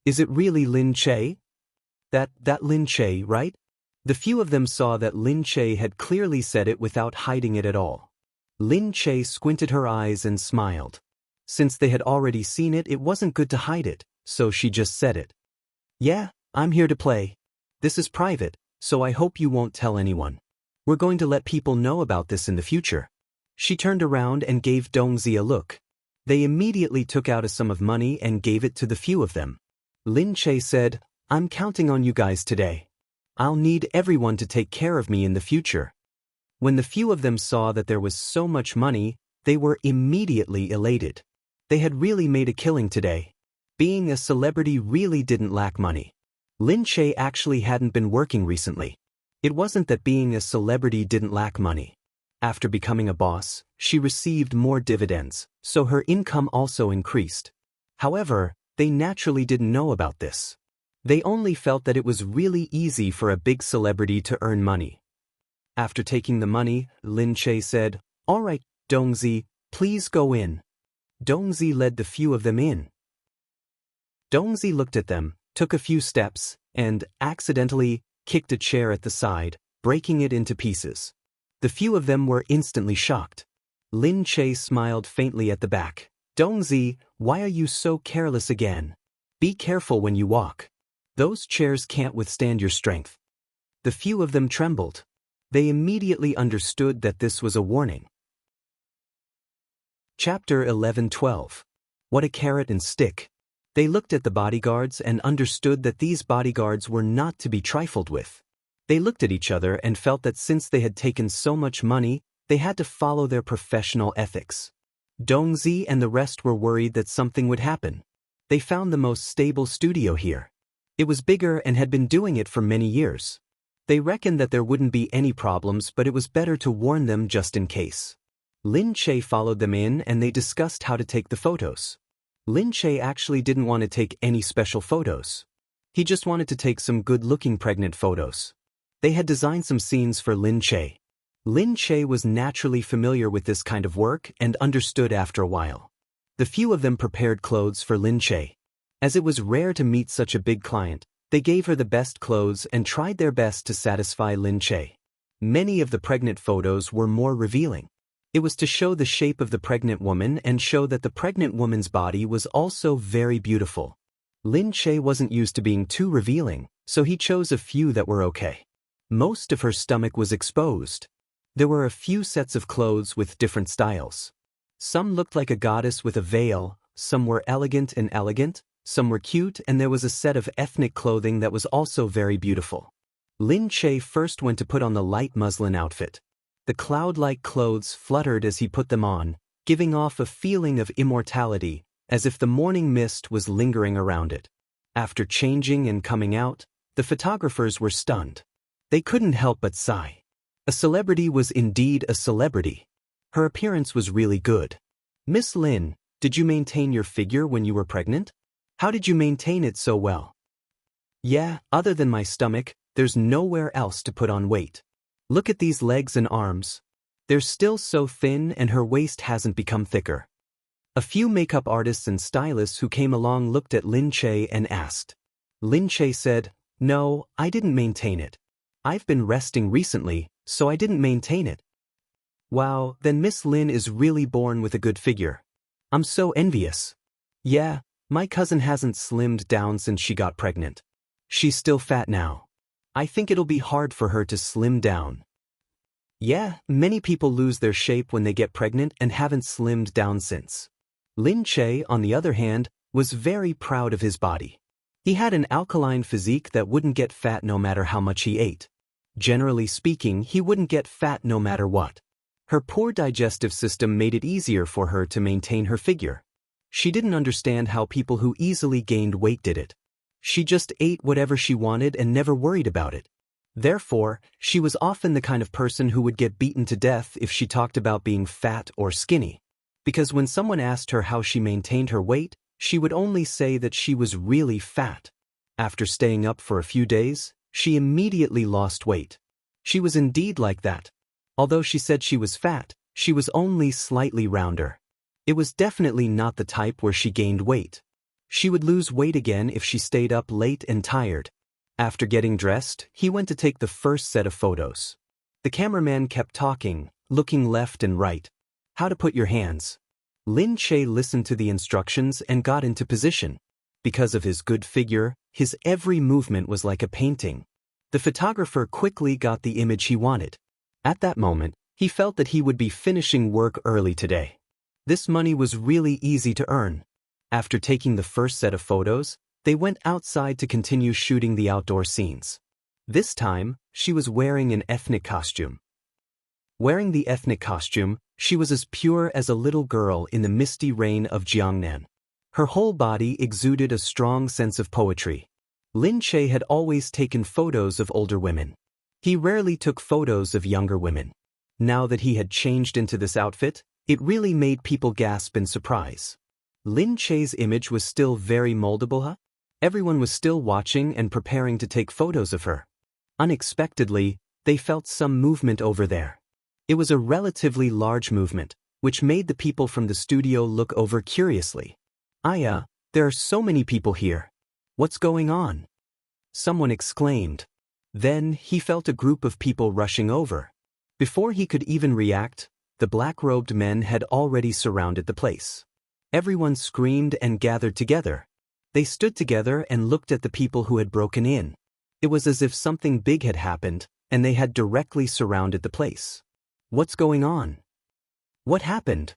is it really Lin Che? That Lin Che, right?" The few of them saw that Lin Che had clearly said it without hiding it at all. Lin Che squinted her eyes and smiled. Since they had already seen it, it wasn't good to hide it, so she just said it. "Yeah, I'm here to play. This is private, so I hope you won't tell anyone. We're going to let people know about this in the future." She turned around and gave Dongzi a look. They immediately took out a sum of money and gave it to the few of them. Lin Che said, "I'm counting on you guys today. I'll need everyone to take care of me in the future." When the few of them saw that there was so much money, they were immediately elated. They had really made a killing today. Being a celebrity really didn't lack money. Lin Che actually hadn't been working recently. It wasn't that being a celebrity didn't lack money. After becoming a boss, she received more dividends, so her income also increased. However, they naturally didn't know about this. They only felt that it was really easy for a big celebrity to earn money. After taking the money, Lin Che said, "All right, Dongzi, please go in." Dongzi led the few of them in. Dongzi looked at them, took a few steps, and, accidentally, kicked a chair at the side, breaking it into pieces. The few of them were instantly shocked. Lin Che smiled faintly at the back. "Dongzi, why are you so careless again? Be careful when you walk. Those chairs can't withstand your strength." The few of them trembled. They immediately understood that this was a warning. Chapter 11-12. What a carrot and stick. They looked at the bodyguards and understood that these bodyguards were not to be trifled with. They looked at each other and felt that since they had taken so much money, they had to follow their professional ethics. Dongzi and the rest were worried that something would happen. They found the most stable studio here. It was bigger and had been doing it for many years. They reckoned that there wouldn't be any problems, but it was better to warn them just in case. Lin Che followed them in and they discussed how to take the photos. Lin Che actually didn't want to take any special photos. He just wanted to take some good-looking pregnant photos. They had designed some scenes for Lin Che. Lin Che was naturally familiar with this kind of work and understood after a while. The few of them prepared clothes for Lin Che. As it was rare to meet such a big client, they gave her the best clothes and tried their best to satisfy Lin Che. Many of the pregnant photos were more revealing. It was to show the shape of the pregnant woman and show that the pregnant woman's body was also very beautiful. Lin Che wasn't used to being too revealing, so he chose a few that were okay. Most of her stomach was exposed. There were a few sets of clothes with different styles. Some looked like a goddess with a veil, some were elegant and elegant, some were cute, and there was a set of ethnic clothing that was also very beautiful. Lin Che first went to put on the light muslin outfit. The cloud-like clothes fluttered as he put them on, giving off a feeling of immortality, as if the morning mist was lingering around it. After changing and coming out, the photographers were stunned. They couldn't help but sigh. A celebrity was indeed a celebrity. Her appearance was really good. "Miss Lin, did you maintain your figure when you were pregnant? How did you maintain it so well?" "Yeah, other than my stomach, there's nowhere else to put on weight. Look at these legs and arms. They're still so thin and her waist hasn't become thicker." A few makeup artists and stylists who came along looked at Lin Che and asked. Lin Che said, "No, I didn't maintain it. I've been resting recently, so I didn't maintain it." "Wow, then Miss Lin is really born with a good figure. I'm so envious." "Yeah, My cousin hasn't slimmed down since she got pregnant. She's still fat now. I think it'll be hard for her to slim down. Yeah, many people lose their shape when they get pregnant and haven't slimmed down since. Lin Che, on the other hand, was very proud of his body. He had an alkaline physique that wouldn't get fat no matter how much he ate. Generally speaking, he wouldn't get fat no matter what. Her poor digestive system made it easier for her to maintain her figure. She didn't understand how people who easily gained weight did it. She just ate whatever she wanted and never worried about it. Therefore, she was often the kind of person who would get beaten to death if she talked about being fat or skinny. Because when someone asked her how she maintained her weight, she would only say that she was really fat. After staying up for a few days, she immediately lost weight. She was indeed like that. Although she said she was fat, she was only slightly rounder. It was definitely not the type where she gained weight. She would lose weight again if she stayed up late and tired. After getting dressed, he went to take the first set of photos. The cameraman kept talking, looking left and right. How to put your hands. Lin Che listened to the instructions and got into position. Because of his good figure, his every movement was like a painting. The photographer quickly got the image he wanted. At that moment, he felt that he would be finishing work early today. This money was really easy to earn. After taking the first set of photos, they went outside to continue shooting the outdoor scenes. This time, she was wearing an ethnic costume. Wearing the ethnic costume, she was as pure as a little girl in the misty rain of Jiangnan. Her whole body exuded a strong sense of poetry. Lin Che had always taken photos of older women. He rarely took photos of younger women. Now that he had changed into this outfit, it really made people gasp in surprise. Lin Che's image was still very moldable, huh? Everyone was still watching and preparing to take photos of her. Unexpectedly, they felt some movement over there. It was a relatively large movement, which made the people from the studio look over curiously. Aya, there are so many people here. What's going on? Someone exclaimed. Then he felt a group of people rushing over. Before he could even react, the black-robed men had already surrounded the place. Everyone screamed and gathered together. They stood together and looked at the people who had broken in. It was as if something big had happened, and they had directly surrounded the place. What's going on? What happened?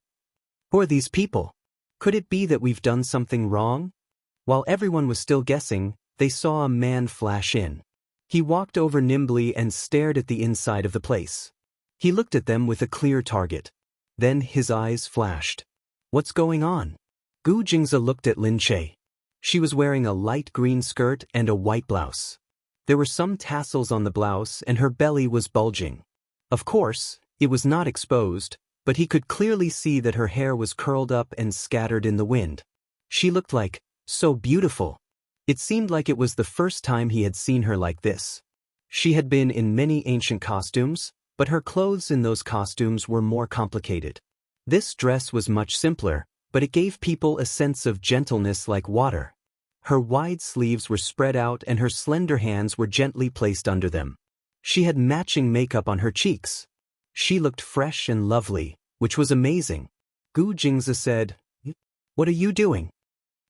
Who are these people? Could it be that we've done something wrong? While everyone was still guessing, they saw a man flash in. He walked over nimbly and stared at the inside of the place. He looked at them with a clear target. Then his eyes flashed. What's going on? Gu Jingze looked at Lin Che. She was wearing a light green skirt and a white blouse. There were some tassels on the blouse and her belly was bulging. Of course, it was not exposed, but he could clearly see that her hair was curled up and scattered in the wind. She looked like, so beautiful. It seemed like it was the first time he had seen her like this. She had been in many ancient costumes, but her clothes in those costumes were more complicated. This dress was much simpler, but it gave people a sense of gentleness like water. Her wide sleeves were spread out and her slender hands were gently placed under them. She had matching makeup on her cheeks. She looked fresh and lovely, which was amazing. Gu Jingze said, "What are you doing?"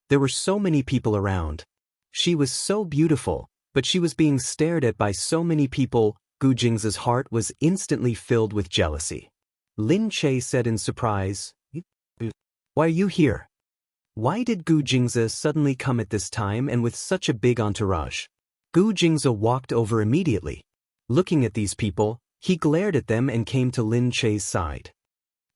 There were so many people around. She was so beautiful, but she was being stared at by so many people. Gu Jingze's heart was instantly filled with jealousy. Lin Che said in surprise, "Why are you here?" Why did Gu Jingze suddenly come at this time and with such a big entourage? Gu Jingze walked over immediately. Looking at these people, he glared at them and came to Lin Che's side.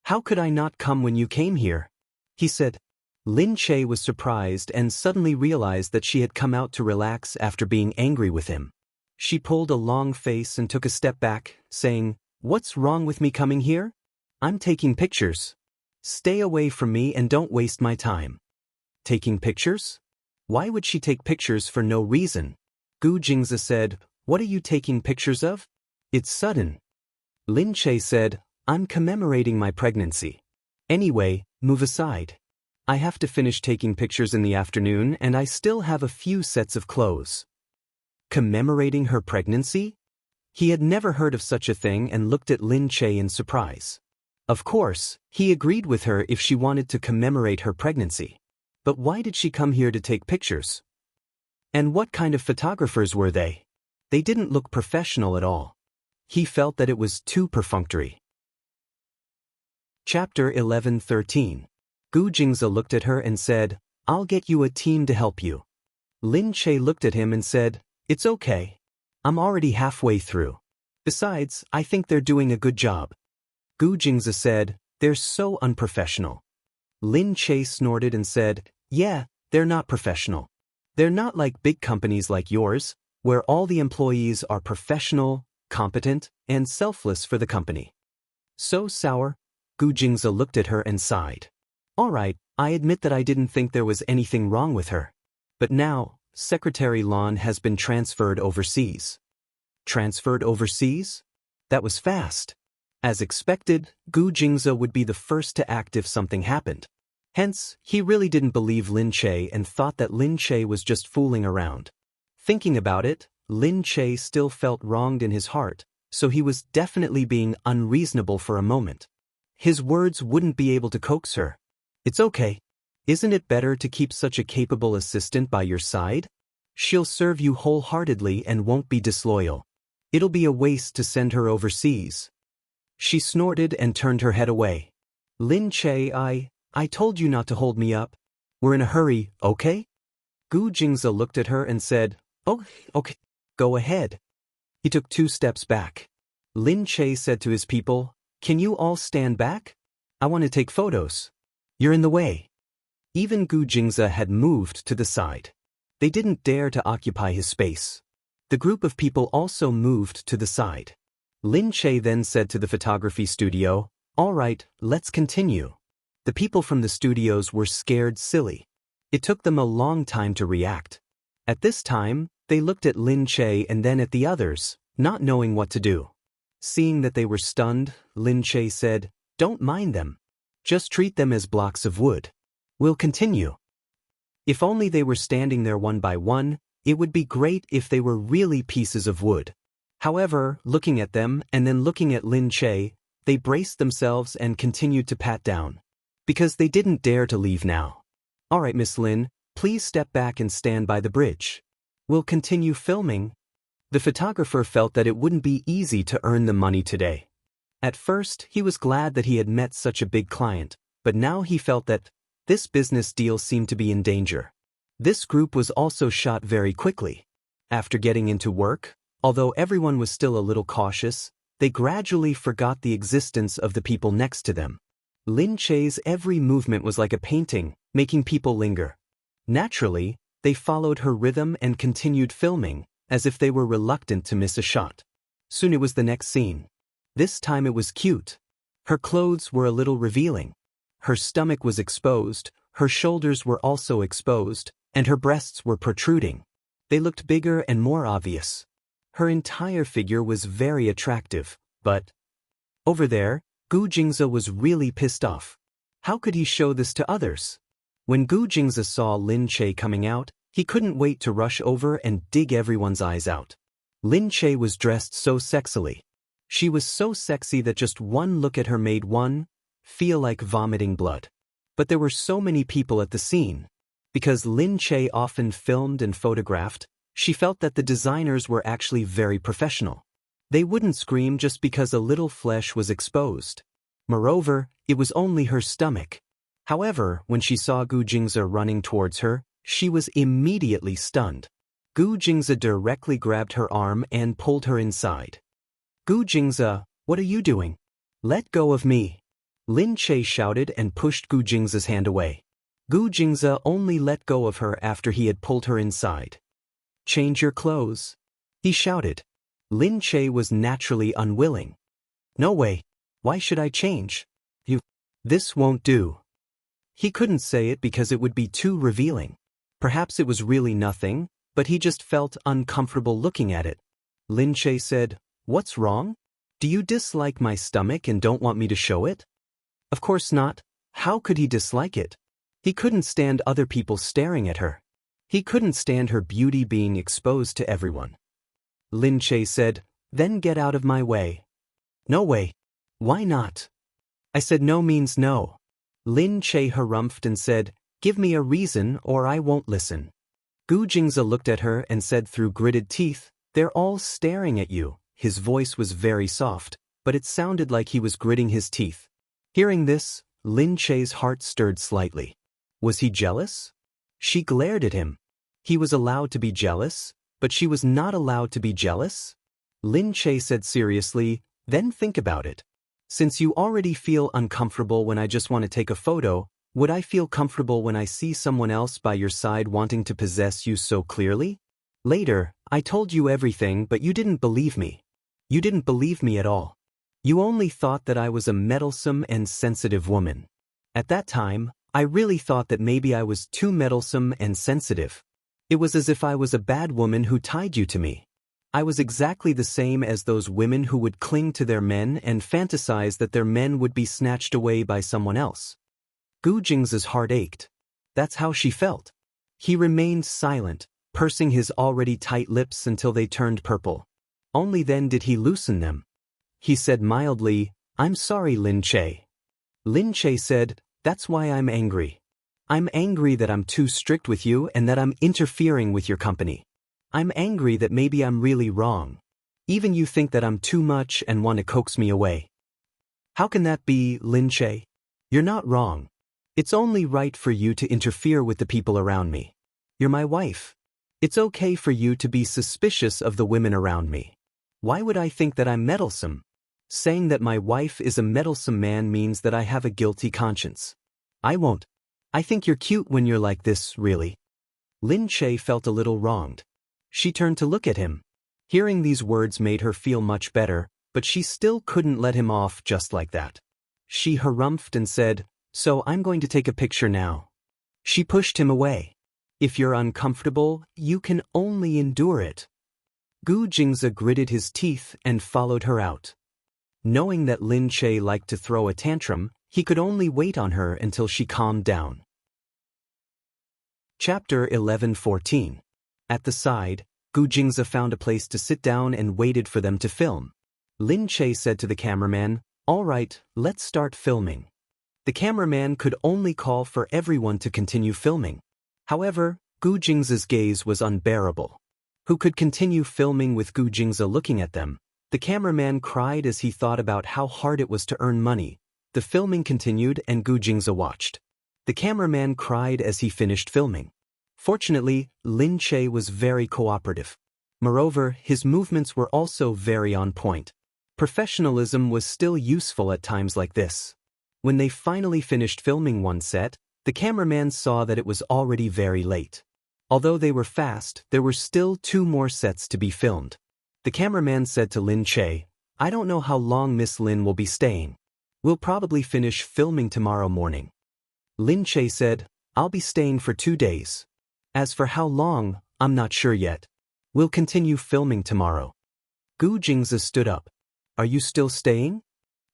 "How could I not come when you came here?" he said. Lin Che was surprised and suddenly realized that she had come out to relax after being angry with him. She pulled a long face and took a step back, saying, "What's wrong with me coming here? I'm taking pictures. Stay away from me and don't waste my time." Taking pictures? Why would she take pictures for no reason? Gu Jingze said, "What are you taking pictures of?" "It's sudden." Lin Che said, "I'm commemorating my pregnancy. Anyway, move aside. I have to finish taking pictures in the afternoon and I still have a few sets of clothes." Commemorating her pregnancy? He had never heard of such a thing and looked at Lin Che in surprise. Of course, he agreed with her if she wanted to commemorate her pregnancy. But why did she come here to take pictures? And what kind of photographers were they? They didn't look professional at all. He felt that it was too perfunctory. Chapter 11:13. Gu Jingze looked at her and said, I'll get you a team to help you. Lin Che looked at him and said, It's okay. I'm already halfway through. Besides, I think they're doing a good job. Gu Jingze said, They're so unprofessional. Lin Che snorted and said, Yeah, they're not professional. They're not like big companies like yours, where all the employees are professional, competent, and selfless for the company. So sour, Gu Jingze looked at her and sighed. All right, I admit that I didn't think there was anything wrong with her. But now, Secretary Lan has been transferred overseas. Transferred overseas? That was fast. As expected, Gu Jingze would be the first to act if something happened. Hence, he really didn't believe Lin Che and thought that Lin Che was just fooling around. Thinking about it, Lin Che still felt wronged in his heart, so he was definitely being unreasonable for a moment. His words wouldn't be able to coax her. It's okay. Isn't it better to keep such a capable assistant by your side? She'll serve you wholeheartedly and won't be disloyal. It'll be a waste to send her overseas. She snorted and turned her head away. Lin Che, I told you not to hold me up. We're in a hurry, okay? Gu Jingze looked at her and said, Oh, okay, go ahead. He took 2 steps back. Lin Che said to his people, Can you all stand back? I want to take photos. You're in the way. Even Gu Jingze had moved to the side. They didn't dare to occupy his space. The group of people also moved to the side. Lin Che then said to the photography studio, All right, let's continue. The people from the studios were scared silly. It took them a long time to react. At this time, they looked at Lin Che and then at the others, not knowing what to do. Seeing that they were stunned, Lin Che said, Don't mind them. Just treat them as blocks of wood. We'll continue. If only they were standing there one by one, it would be great if they were really pieces of wood. However, looking at them and then looking at Lin Che, they braced themselves and continued to pat down. Because they didn't dare to leave now. All right, Miss Lin, please step back and stand by the bridge. We'll continue filming. The photographer felt that it wouldn't be easy to earn the money today. At first, he was glad that he had met such a big client, but now he felt that this business deal seemed to be in danger. This group was also shot very quickly. After getting into work, although everyone was still a little cautious, they gradually forgot the existence of the people next to them. Lin Che's every movement was like a painting, making people linger. Naturally, they followed her rhythm and continued filming, as if they were reluctant to miss a shot. Soon it was the next scene. This time it was cute. Her clothes were a little revealing. Her stomach was exposed, her shoulders were also exposed, and her breasts were protruding. They looked bigger and more obvious. Her entire figure was very attractive, but over there, Gu Jingze was really pissed off. How could he show this to others? When Gu Jingze saw Lin Che coming out, he couldn't wait to rush over and dig everyone's eyes out. Lin Che was dressed so sexily. She was so sexy that just one look at her made one feel like vomiting blood. But there were so many people at the scene. Because Lin Che often filmed and photographed, she felt that the designers were actually very professional. They wouldn't scream just because a little flesh was exposed. Moreover, it was only her stomach. However, when she saw Gu Jingze running towards her, she was immediately stunned. Gu Jingze directly grabbed her arm and pulled her inside. Gu Jingze, what are you doing? Let go of me. Lin Che shouted and pushed Gu Jingze's hand away. Gu Jingze only let go of her after he had pulled her inside. Change your clothes, he shouted. Lin Che was naturally unwilling. No way. Why should I change? This won't do. He couldn't say it because it would be too revealing. Perhaps it was really nothing, but he just felt uncomfortable looking at it. Lin Che said, What's wrong? Do you dislike my stomach and don't want me to show it? Of course not. How could he dislike it? He couldn't stand other people staring at her. He couldn't stand her beauty being exposed to everyone. Lin Che said, Then get out of my way. No way. Why not? I said no means no. Lin Che harumphed and said, Give me a reason or I won't listen. Gu Jingze looked at her and said through gritted teeth, "They're all staring at you." His voice was very soft, but it sounded like he was gritting his teeth. Hearing this, Lin Che's heart stirred slightly. Was he jealous? She glared at him. He was allowed to be jealous, but she was not allowed to be jealous? Lin Che said seriously, "Then think about it. Since you already feel uncomfortable when I just want to take a photo, would I feel comfortable when I see someone else by your side wanting to possess you so clearly? Later, I told you everything, but you didn't believe me. You didn't believe me at all. You only thought that I was a meddlesome and sensitive woman. At that time, I really thought that maybe I was too meddlesome and sensitive. It was as if I was a bad woman who tied you to me. I was exactly the same as those women who would cling to their men and fantasize that their men would be snatched away by someone else." Gu Jingze's heart ached. That's how she felt. He remained silent, pursing his already tight lips until they turned purple. Only then did he loosen them. He said mildly, "I'm sorry, Lin Che." Lin Che said, "That's why I'm angry. I'm angry that I'm too strict with you and that I'm interfering with your company. I'm angry that maybe I'm really wrong. Even you think that I'm too much and want to coax me away. How can that be, Lin Che? You're not wrong. It's only right for you to interfere with the people around me. You're my wife. It's okay for you to be suspicious of the women around me. Why would I think that I'm meddlesome? Saying that my wife is a meddlesome man means that I have a guilty conscience. I won't. I think you're cute when you're like this, really." Lin Che felt a little wronged. She turned to look at him. Hearing these words made her feel much better, but she still couldn't let him off just like that. She harumphed and said, "So I'm going to take a picture now." She pushed him away. "If you're uncomfortable, you can only endure it." Gu Jingze gritted his teeth and followed her out. Knowing that Lin Che liked to throw a tantrum, he could only wait on her until she calmed down. Chapter 11:14. At the side, Gu Jingze found a place to sit down and waited for them to film. Lin Che said to the cameraman, "All right, let's start filming." The cameraman could only call for everyone to continue filming. However, Gu Jingze's gaze was unbearable. Who could continue filming with Gu Jingze looking at them? The cameraman cried as he thought about how hard it was to earn money. The filming continued and Gu Jingze watched. The cameraman cried as he finished filming. Fortunately, Lin Che was very cooperative. Moreover, his movements were also very on point. Professionalism was still useful at times like this. When they finally finished filming one set, the cameraman saw that it was already very late. Although they were fast, there were still 2 more sets to be filmed. The cameraman said to Lin Che, "I don't know how long Miss Lin will be staying. We'll probably finish filming tomorrow morning." Lin Che said, "I'll be staying for 2 days. As for how long, I'm not sure yet. We'll continue filming tomorrow." Gu Jingze stood up. "Are you still staying?"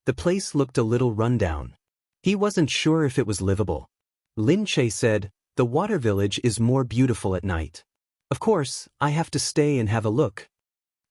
The place looked a little rundown. He wasn't sure if it was livable. Lin Che said, "The water village is more beautiful at night. Of course, I have to stay and have a look."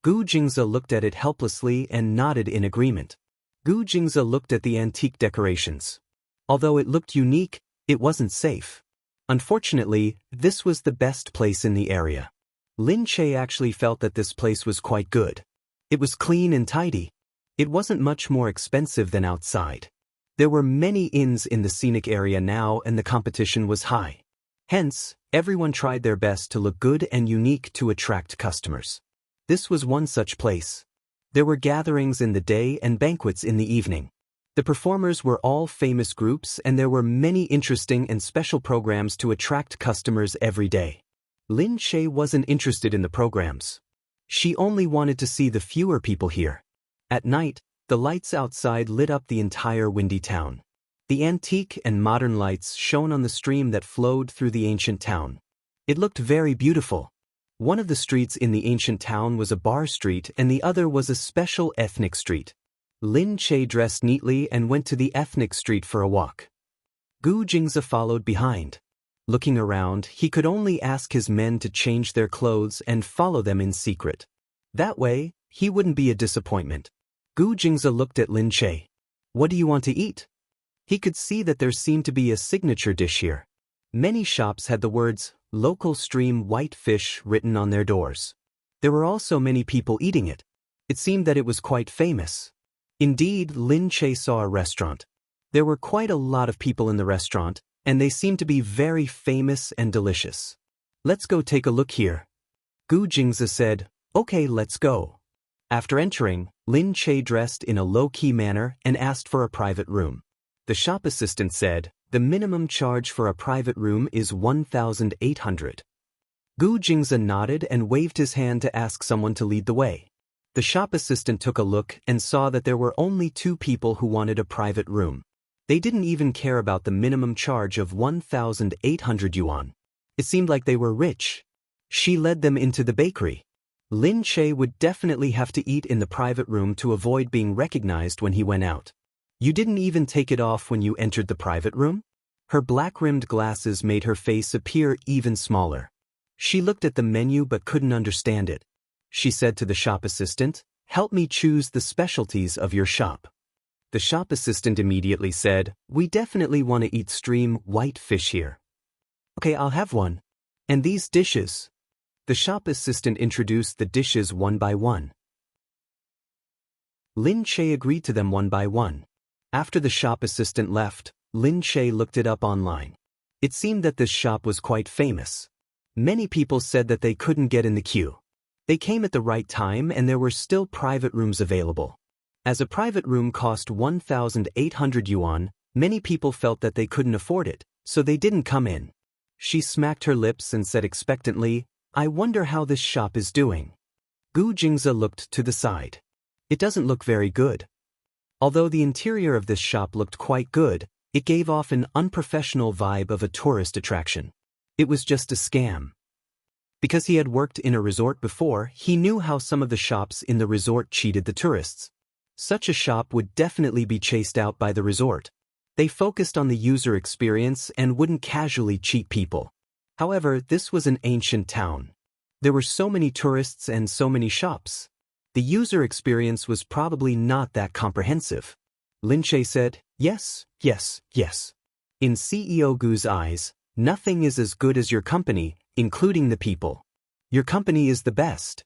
Gu Jingze looked at it helplessly and nodded in agreement. Gu Jingze looked at the antique decorations. Although it looked unique, it wasn't safe. Unfortunately, this was the best place in the area. Lin Che actually felt that this place was quite good. It was clean and tidy. It wasn't much more expensive than outside. There were many inns in the scenic area now and the competition was high. Hence, everyone tried their best to look good and unique to attract customers. This was one such place. There were gatherings in the day and banquets in the evening. The performers were all famous groups and there were many interesting and special programs to attract customers every day. Lin Che wasn't interested in the programs. She only wanted to see the fewer people here. At night, the lights outside lit up the entire windy town. The antique and modern lights shone on the stream that flowed through the ancient town. It looked very beautiful. One of the streets in the ancient town was a bar street and the other was a special ethnic street. Lin Che dressed neatly and went to the ethnic street for a walk. Gu Jingze followed behind. Looking around, he could only ask his men to change their clothes and follow them in secret. That way, he wouldn't be a disappointment. Gu Jingze looked at Lin Che. "What do you want to eat?" He could see that there seemed to be a signature dish here. Many shops had the words, "Local stream white fish" written on their doors. There were also many people eating it. It seemed that it was quite famous. Indeed, Lin Che saw a restaurant. There were quite a lot of people in the restaurant, and they seemed to be very famous and delicious. "Let's go take a look here." Gu Jingzi said, "Okay, let's go." After entering, Lin Che dressed in a low-key manner and asked for a private room. The shop assistant said, "The minimum charge for a private room is 1,800. Gu Jingzi nodded and waved his hand to ask someone to lead the way. The shop assistant took a look and saw that there were only 2 people who wanted a private room. They didn't even care about the minimum charge of 1,800 yuan. It seemed like they were rich. She led them into the bakery. Lin Che would definitely have to eat in the private room to avoid being recognized when he went out. "You didn't even take it off when you entered the private room?" Her black-rimmed glasses made her face appear even smaller. She looked at the menu but couldn't understand it. She said to the shop assistant, "Help me choose the specialties of your shop." The shop assistant immediately said, "We definitely want to eat stream white fish here." "Okay, I'll have one. And these dishes." The shop assistant introduced the dishes one by one. Lin Che agreed to them one by one. After the shop assistant left, Lin Che looked it up online. It seemed that this shop was quite famous. Many people said that they couldn't get in the queue. They came at the right time and there were still private rooms available. As a private room cost 1,800 yuan, many people felt that they couldn't afford it, so they didn't come in. She smacked her lips and said expectantly, "I wonder how this shop is doing." Gu Jingzi looked to the side. It doesn't look very good. Although the interior of this shop looked quite good, it gave off an unprofessional vibe of a tourist attraction. It was just a scam. Because he had worked in a resort before, he knew how some of the shops in the resort cheated the tourists. Such a shop would definitely be chased out by the resort. They focused on the user experience and wouldn't casually cheat people. However, this was an ancient town. There were so many tourists and so many shops. The user experience was probably not that comprehensive. Lin Che said, "Yes, yes, yes." In CEO Gu's eyes, nothing is as good as your company, including the people. Your company is the best.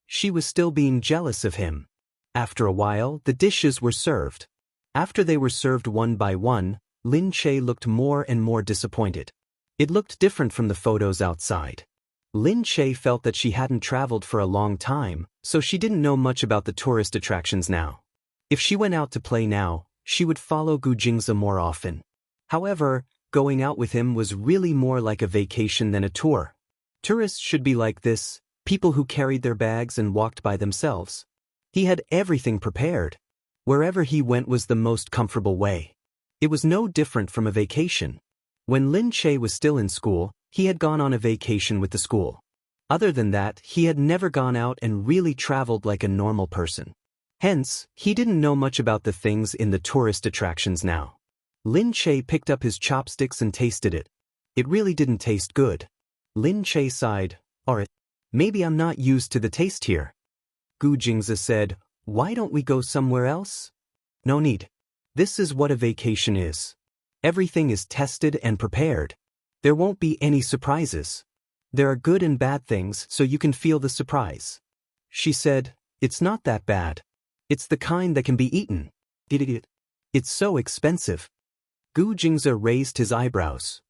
She was still being jealous of him. After a while, the dishes were served. After they were served one by one, Lin Che looked more and more disappointed. It looked different from the photos outside. Lin Che felt that she hadn't traveled for a long time, so she didn't know much about the tourist attractions now. If she went out to play now, she would follow Gu Jingzi more often. However, going out with him was really more like a vacation than a tour. Tourists should be like this, people who carried their bags and walked by themselves. He had everything prepared. Wherever he went was the most comfortable way. It was no different from a vacation. When Lin Che was still in school, he had gone on a vacation with the school. Other than that, he had never gone out and really traveled like a normal person. Hence, he didn't know much about the things in the tourist attractions now. Lin Che picked up his chopsticks and tasted it. It really didn't taste good. Lin Che sighed, "Alright, maybe I'm not used to the taste here." Gu Jingzi said, "Why don't we go somewhere else?" "No need. This is what a vacation is. Everything is tested and prepared. There won't be any surprises. There are good and bad things, so you can feel the surprise." She said, "It's not that bad. It's the kind that can be eaten. It's so expensive." Gu Jingzi raised his eyebrows.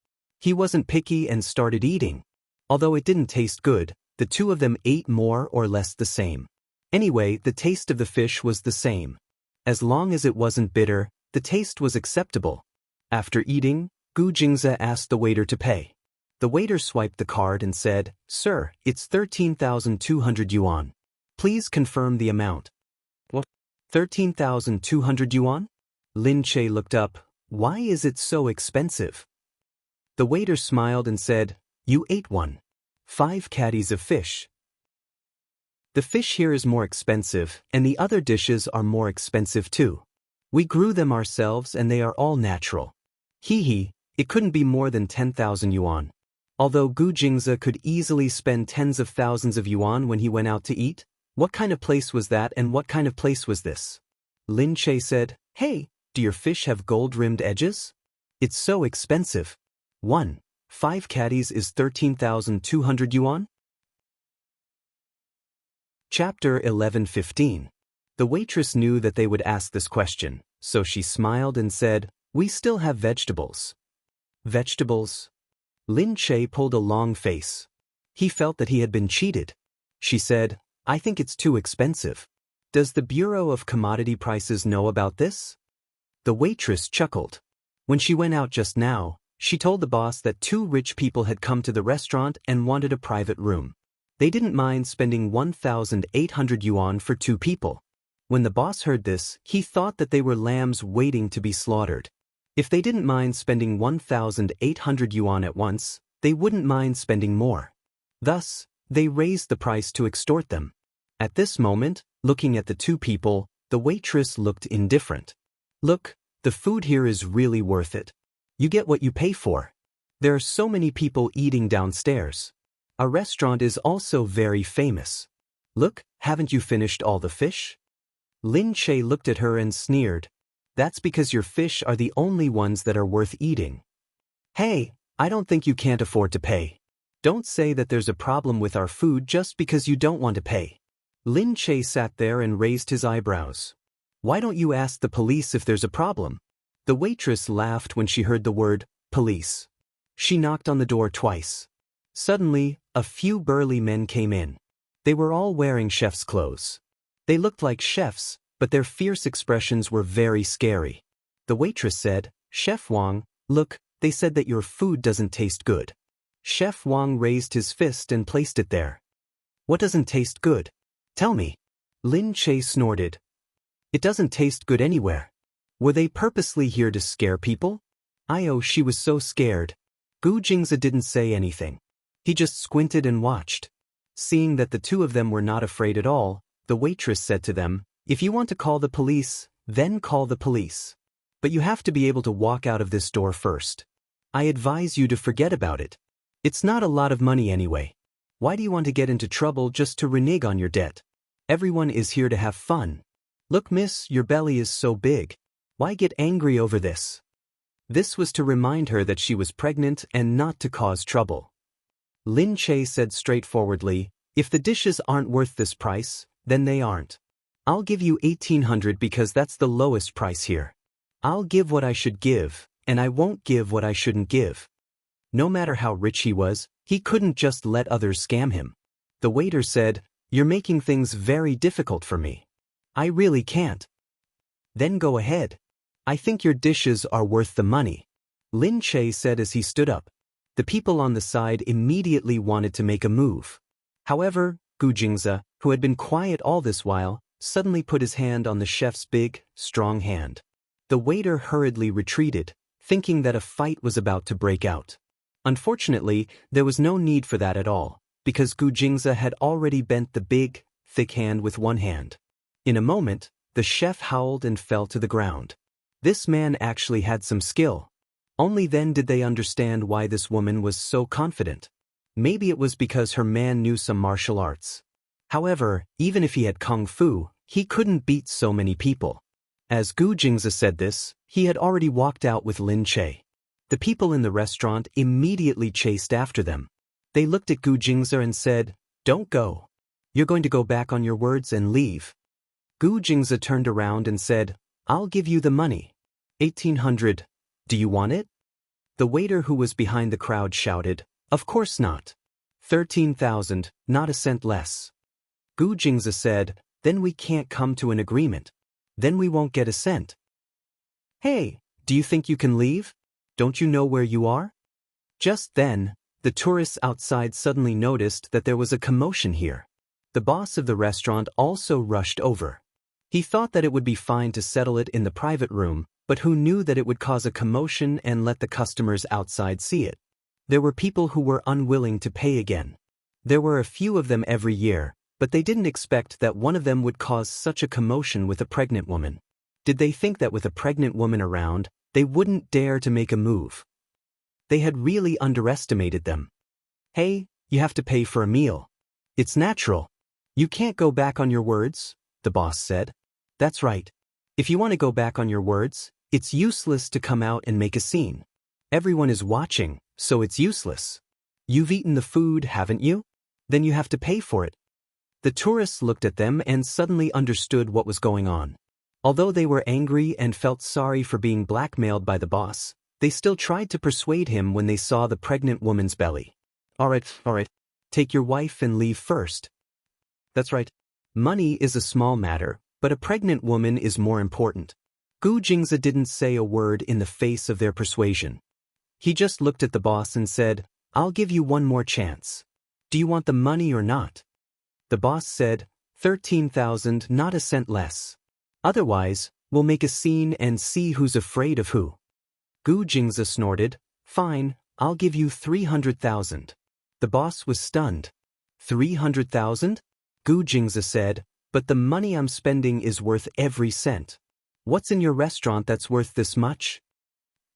He wasn't picky and started eating. Although it didn't taste good, the two of them ate more or less the same. Anyway, the taste of the fish was the same. As long as it wasn't bitter, the taste was acceptable. After eating, Gu Jingzi asked the waiter to pay. The waiter swiped the card and said, "Sir, it's 13,200 yuan. Please confirm the amount." "What? 13,200 yuan?" Lin Che looked up. "Why is it so expensive?" The waiter smiled and said, "You ate one. 5 caddies of fish. The fish here is more expensive, and the other dishes are more expensive too. We grew them ourselves and they are all natural. Hee, it couldn't be more than 10,000 yuan. Although Gu Jingzi could easily spend tens of thousands of yuan when he went out to eat, what kind of place was that and what kind of place was this? Lin Che said, "Hey, do your fish have gold-rimmed edges? It's so expensive." 1. 5 caddies is 13,200 yuan? Chapter 11:15. The waitress knew that they would ask this question, so she smiled and said, "We still have vegetables." Vegetables? Lin Che pulled a long face. He felt that he had been cheated. She said, "I think it's too expensive. Does the Bureau of Commodity Prices know about this?" The waitress chuckled. When she went out just now, she told the boss that 2 rich people had come to the restaurant and wanted a private room. They didn't mind spending 1,800 yuan for 2 people. When the boss heard this, he thought that they were lambs waiting to be slaughtered. If they didn't mind spending 1,800 yuan at once, they wouldn't mind spending more. Thus, they raised the price to extort them. At this moment, looking at the 2 people, the waitress looked indifferent. "Look, the food here is really worth it. You get what you pay for. There are so many people eating downstairs. Our restaurant is also very famous. Look, haven't you finished all the fish?" Lin Che looked at her and sneered. "That's because your fish are the only ones that are worth eating. Hey, I don't think you can't afford to pay. Don't say that there's a problem with our food just because you don't want to pay." Lin Che sat there and raised his eyebrows. "Why don't you ask the police if there's a problem?" The waitress laughed when she heard the word, police. She knocked on the door twice. Suddenly, a few burly men came in. They were all wearing chef's clothes. They looked like chefs, but their fierce expressions were very scary. The waitress said, "Chef Wang, look, they said that your food doesn't taste good." Chef Wang raised his fist and placed it there. "What doesn't taste good? Tell me." Lin Che snorted. "It doesn't taste good anywhere. Were they purposely here to scare people?" She was so scared. Gu Jingze didn't say anything. He just squinted and watched. Seeing that the 2 of them were not afraid at all, the waitress said to them, "If you want to call the police, then call the police. But you have to be able to walk out of this door first. I advise you to forget about it. It's not a lot of money anyway. Why do you want to get into trouble just to renege on your debt? Everyone is here to have fun. Look, miss, your belly is so big. Why get angry over this?" This was to remind her that she was pregnant and not to cause trouble. Lin Che said straightforwardly, "If the dishes aren't worth this price, then they aren't. I'll give you 1,800 because that's the lowest price here. I'll give what I should give, and I won't give what I shouldn't give." No matter how rich he was, he couldn't just let others scam him. The waiter said, "You're making things very difficult for me. I really can't." "Then go ahead. I think your dishes are worth the money," Lin Che said as he stood up. The people on the side immediately wanted to make a move. However, Gu Jingze, who had been quiet all this while, suddenly put his hand on the chef's big, strong hand. The waiter hurriedly retreated, thinking that a fight was about to break out. Unfortunately, there was no need for that at all, because Gu Jingze had already bent the big, thick hand with one hand. In a moment, the chef howled and fell to the ground. This man actually had some skill. Only then did they understand why this woman was so confident. Maybe it was because her man knew some martial arts. However, even if he had kung fu, he couldn't beat so many people. As Gu Jingze said this, he had already walked out with Lin Che. The people in the restaurant immediately chased after them. They looked at Gu Jingze and said, "Don't go. You're going to go back on your words and leave." Gu Jingze turned around and said, "I'll give you the money. 1,800. Do you want it?" The waiter who was behind the crowd shouted, "Of course not. 13,000, not a cent less." Gu Jingze said, "Then we can't come to an agreement. Then we won't get a cent." "Hey, do you think you can leave? Don't you know where you are?" Just then, the tourists outside suddenly noticed that there was a commotion here. The boss of the restaurant also rushed over. He thought that it would be fine to settle it in the private room, but who knew that it would cause a commotion and let the customers outside see it? There were people who were unwilling to pay again. There were a few of them every year, but they didn't expect that one of them would cause such a commotion with a pregnant woman. Did they think that with a pregnant woman around, they wouldn't dare to make a move? They had really underestimated them. "Hey, you have to pay for a meal. It's natural. You can't go back on your words," the boss said. "That's right. If you want to go back on your words, it's useless to come out and make a scene. Everyone is watching, so it's useless. You've eaten the food, haven't you? Then you have to pay for it. The tourists looked at them and suddenly understood what was going on. Although they were angry and felt sorry for being blackmailed by the boss, they still tried to persuade him when they saw the pregnant woman's belly. Alright. Take your wife and leave first. That's right. Money is a small matter, but a pregnant woman is more important. Gu Jingzi didn't say a word in the face of their persuasion. He just looked at the boss and said, I'll give you one more chance. Do you want the money or not? The boss said, 13,000, not a cent less. Otherwise, we'll make a scene and see who's afraid of who. Gu Jingzi snorted, fine, I'll give you 300,000. The boss was stunned. 300,000? Gu Jingzi said, but the money I'm spending is worth every cent. What's in your restaurant that's worth this much?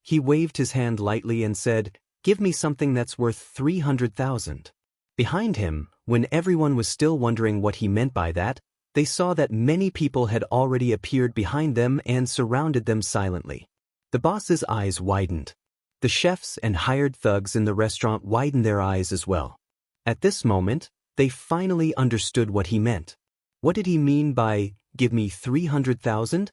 He waved his hand lightly and said, give me something that's worth 300,000. Behind him, when everyone was still wondering what he meant by that, they saw that many people had already appeared behind them and surrounded them silently. The boss's eyes widened. The chefs and hired thugs in the restaurant widened their eyes as well. At this moment, they finally understood what he meant. What did he mean by, give me 300,000?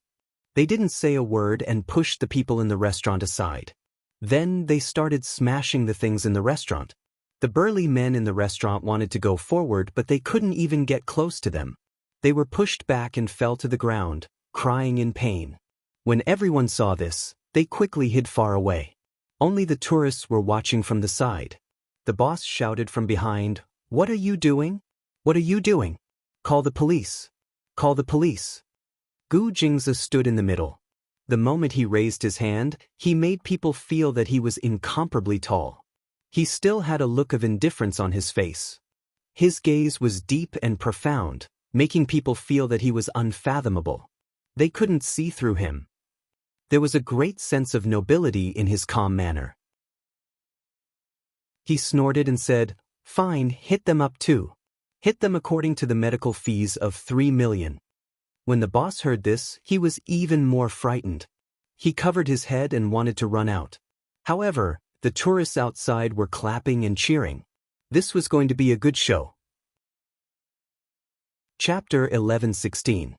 They didn't say a word and pushed the people in the restaurant aside. Then they started smashing the things in the restaurant. The burly men in the restaurant wanted to go forward, but they couldn't even get close to them. They were pushed back and fell to the ground, crying in pain. When everyone saw this, they quickly hid far away. Only the tourists were watching from the side. The boss shouted from behind, what are you doing? What are you doing? Call the police. Call the police. Gu Jingzi stood in the middle. The moment he raised his hand, he made people feel that he was incomparably tall. He still had a look of indifference on his face. His gaze was deep and profound, making people feel that he was unfathomable. They couldn't see through him. There was a great sense of nobility in his calm manner. He snorted and said, fine, hit them up too. Hit them according to the medical fees of 3 million. When the boss heard this, he was even more frightened. He covered his head and wanted to run out. However, the tourists outside were clapping and cheering. This was going to be a good show. Chapter 11:16.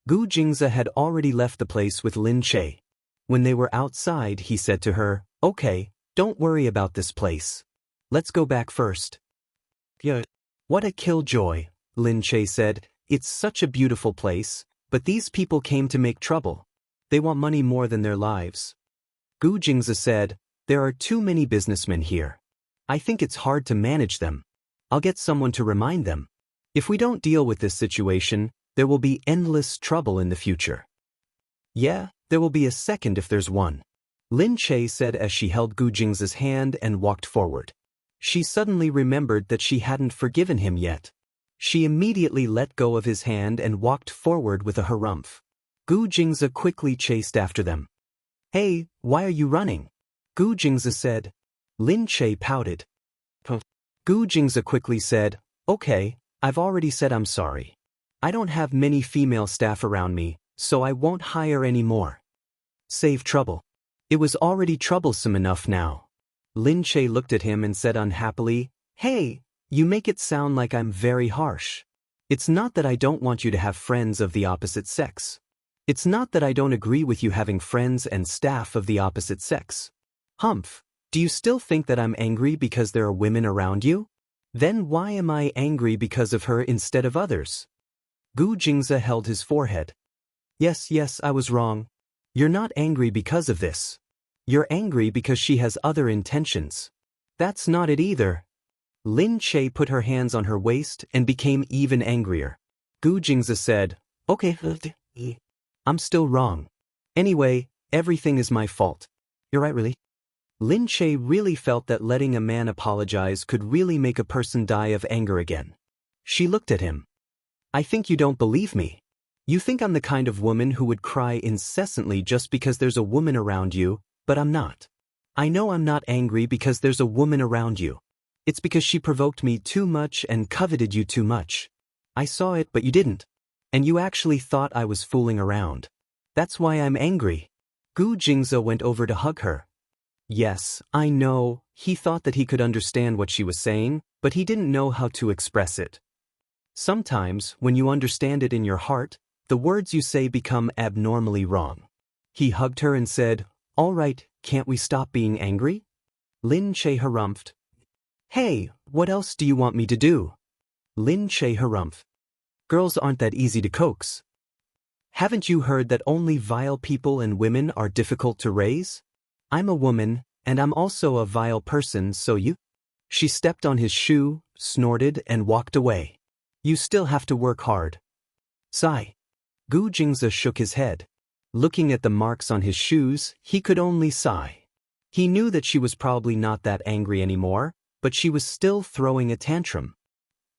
Gu Jingzi had already left the place with Lin Che. When they were outside, he said to her, okay, don't worry about this place. Let's go back first. Yeah. What a killjoy, Lin Che said. It's such a beautiful place, but these people came to make trouble. They want money more than their lives. Gu Jingzi said, there are too many businessmen here. I think it's hard to manage them. I'll get someone to remind them. If we don't deal with this situation, there will be endless trouble in the future. Yeah, there will be a second if there's one. Lin Che said as she held Gu Jingzi's hand and walked forward. She suddenly remembered that she hadn't forgiven him yet. She immediately let go of his hand and walked forward with a harumph. Gu Jingzi quickly chased after them. Hey, why are you running? Gu Jingzi said. Lin Che pouted. Gu Jingzi quickly said, okay, I've already said I'm sorry. I don't have many female staff around me, so I won't hire any more. Save trouble. It was already troublesome enough now. Lin Che looked at him and said unhappily, hey, you make it sound like I'm very harsh. It's not that I don't want you to have friends of the opposite sex. It's not that I don't agree with you having friends and staff of the opposite sex. Humph, do you still think that I'm angry because there are women around you? Then why am I angry because of her instead of others? Gu Jingzi held his forehead. Yes, I was wrong. You're not angry because of this. You're angry because she has other intentions. That's not it either. Lin Che put her hands on her waist and became even angrier. Gu Jingzi said, okay, I'm still wrong. Anyway, everything is my fault. You're right, really? Lin Che really felt that letting a man apologize could really make a person die of anger again. She looked at him. I think you don't believe me. You think I'm the kind of woman who would cry incessantly just because there's a woman around you, but I'm not. I know I'm not angry because there's a woman around you. It's because she provoked me too much and coveted you too much. I saw it, but you didn't. And you actually thought I was fooling around. That's why I'm angry. Gu Jingzi went over to hug her. Yes, I know, he thought that he could understand what she was saying, but he didn't know how to express it. Sometimes, when you understand it in your heart, the words you say become abnormally wrong. He hugged her and said, "All right, can't we stop being angry?" Lin Che harumphed. "Hey, what else do you want me to do?" Lin Che harumphed. "Girls aren't that easy to coax. Haven't you heard that only vile people and women are difficult to raise? I'm a woman, and I'm also a vile person, so you—" She stepped on his shoe, snorted, and walked away. "You still have to work hard." Sigh. Gu Jingze shook his head. Looking at the marks on his shoes, he could only sigh. He knew that she was probably not that angry anymore, but she was still throwing a tantrum.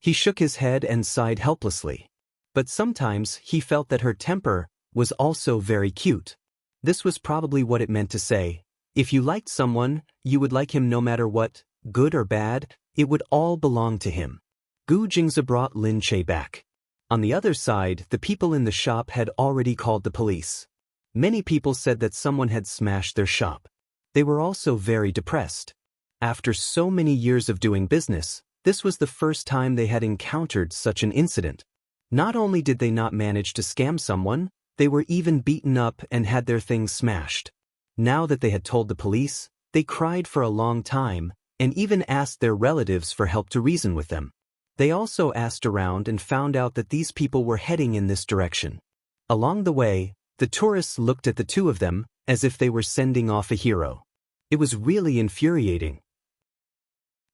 He shook his head and sighed helplessly. But sometimes he felt that her temper was also very cute. This was probably what it meant to say, if you liked someone, you would like him no matter what, good or bad, it would all belong to him. Gu Jingze brought Lin Che back. On the other side, the people in the shop had already called the police. Many people said that someone had smashed their shop. They were also very depressed. After so many years of doing business, this was the first time they had encountered such an incident. Not only did they not manage to scam someone, they were even beaten up and had their things smashed. Now that they had told the police, they cried for a long time, and even asked their relatives for help to reason with them. They also asked around and found out that these people were heading in this direction. Along the way, the tourists looked at the two of them, as if they were sending off a hero. It was really infuriating.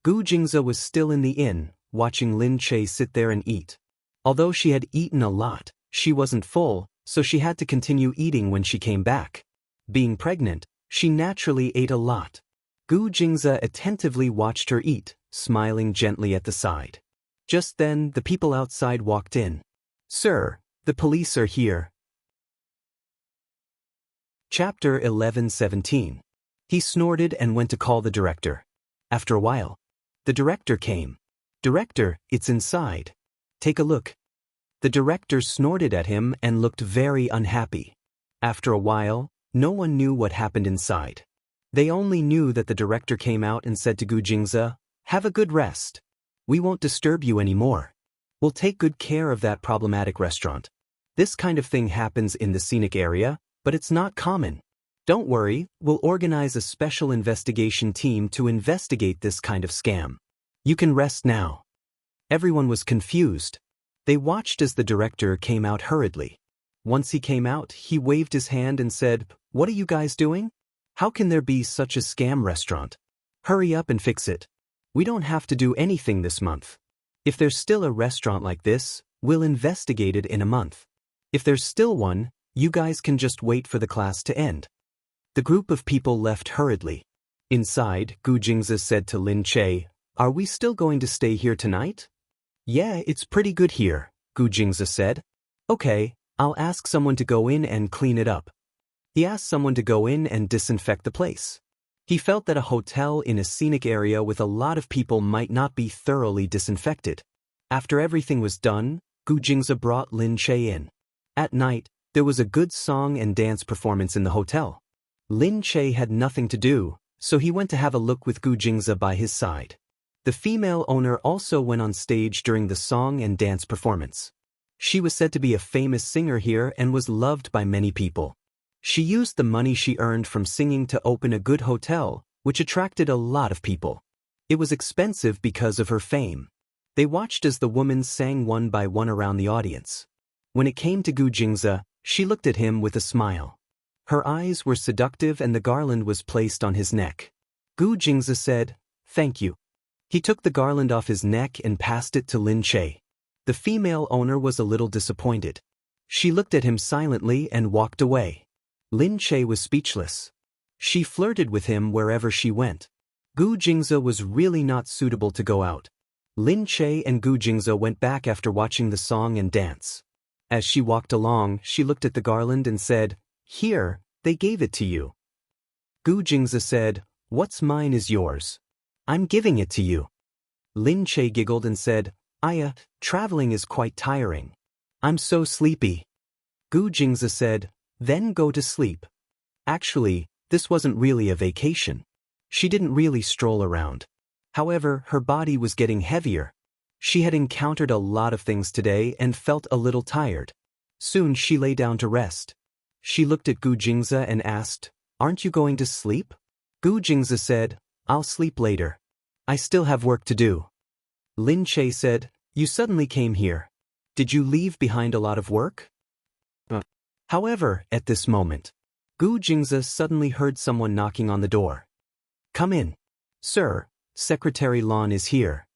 Gu Jingze was still in the inn, watching Lin Che sit there and eat. Although she had eaten a lot, she wasn't full, so she had to continue eating when she came back. Being pregnant, she naturally ate a lot. Gu Jingze attentively watched her eat, smiling gently at the side. Just then, the people outside walked in. "Sir, the police are here." Chapter 11:17. He snorted and went to call the director. After a while, the director came. "Director, it's inside. Take a look." The director snorted at him and looked very unhappy. After a while, no one knew what happened inside. They only knew that the director came out and said to Gu Jingze, "Have a good rest. We won't disturb you anymore. We'll take good care of that problematic restaurant. This kind of thing happens in the scenic area, but it's not common. Don't worry, we'll organize a special investigation team to investigate this kind of scam. You can rest now." Everyone was confused. They watched as the director came out hurriedly. Once he came out, he waved his hand and said, "What are you guys doing? How can there be such a scam restaurant? Hurry up and fix it. We don't have to do anything this month. If there's still a restaurant like this, we'll investigate it in a month. If there's still one, you guys can just wait for the class to end." The group of people left hurriedly. Inside, Gu Jingze said to Lin Che, "Are we still going to stay here tonight?" "Yeah, it's pretty good here," Gu Jingze said. "Okay, I'll ask someone to go in and clean it up." He asked someone to go in and disinfect the place. He felt that a hotel in a scenic area with a lot of people might not be thoroughly disinfected. After everything was done, Gu Jingze brought Lin Che in. At night, there was a good song and dance performance in the hotel. Lin Che had nothing to do, so he went to have a look with Gu Jingze by his side. The female owner also went on stage during the song and dance performance. She was said to be a famous singer here and was loved by many people. She used the money she earned from singing to open a good hotel, which attracted a lot of people. It was expensive because of her fame. They watched as the women sang one by one around the audience. When it came to Gu Jingze, she looked at him with a smile. Her eyes were seductive and the garland was placed on his neck. Gu Jingze said, "Thank you." He took the garland off his neck and passed it to Lin Che. The female owner was a little disappointed. She looked at him silently and walked away. Lin Che was speechless. She flirted with him wherever she went. Gu Jingze was really not suitable to go out. Lin Che and Gu Jingze went back after watching the song and dance. As she walked along, she looked at the garland and said, "Here, they gave it to you." Gu Jingze said, "What's mine is yours. I'm giving it to you." Lin Che giggled and said, Traveling is quite tiring. I'm so sleepy." Gu Jingze said, "Then go to sleep." Actually, this wasn't really a vacation. She didn't really stroll around. However, her body was getting heavier. She had encountered a lot of things today and felt a little tired. Soon she lay down to rest. She looked at Gu Jingze and asked, "Aren't you going to sleep?" Gu Jingze said, "I'll sleep later. I still have work to do." Lin Che said, "You suddenly came here. Did you leave behind a lot of work?" However, at this moment, Gu Jingze suddenly heard someone knocking on the door. "Come in. Sir, Secretary Lan is here."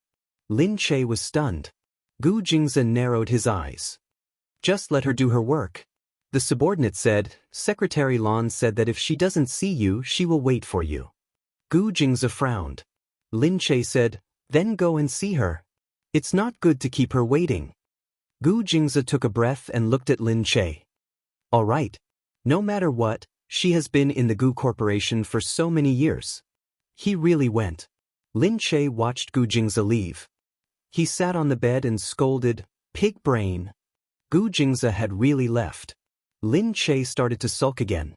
Lin Che was stunned. Gu Jingze narrowed his eyes. "Just let her do her work." The subordinate said, "Secretary Lan said that if she doesn't see you, she will wait for you." Gu Jingze frowned. Lin Che said, "Then go and see her. It's not good to keep her waiting." Gu Jingze took a breath and looked at Lin Che. "All right. No matter what, she has been in the Gu Corporation for so many years." He really went. Lin Che watched Gu Jingze leave. He sat on the bed and scolded, "Pig brain." Gu Jingze had really left. Lin Che started to sulk again.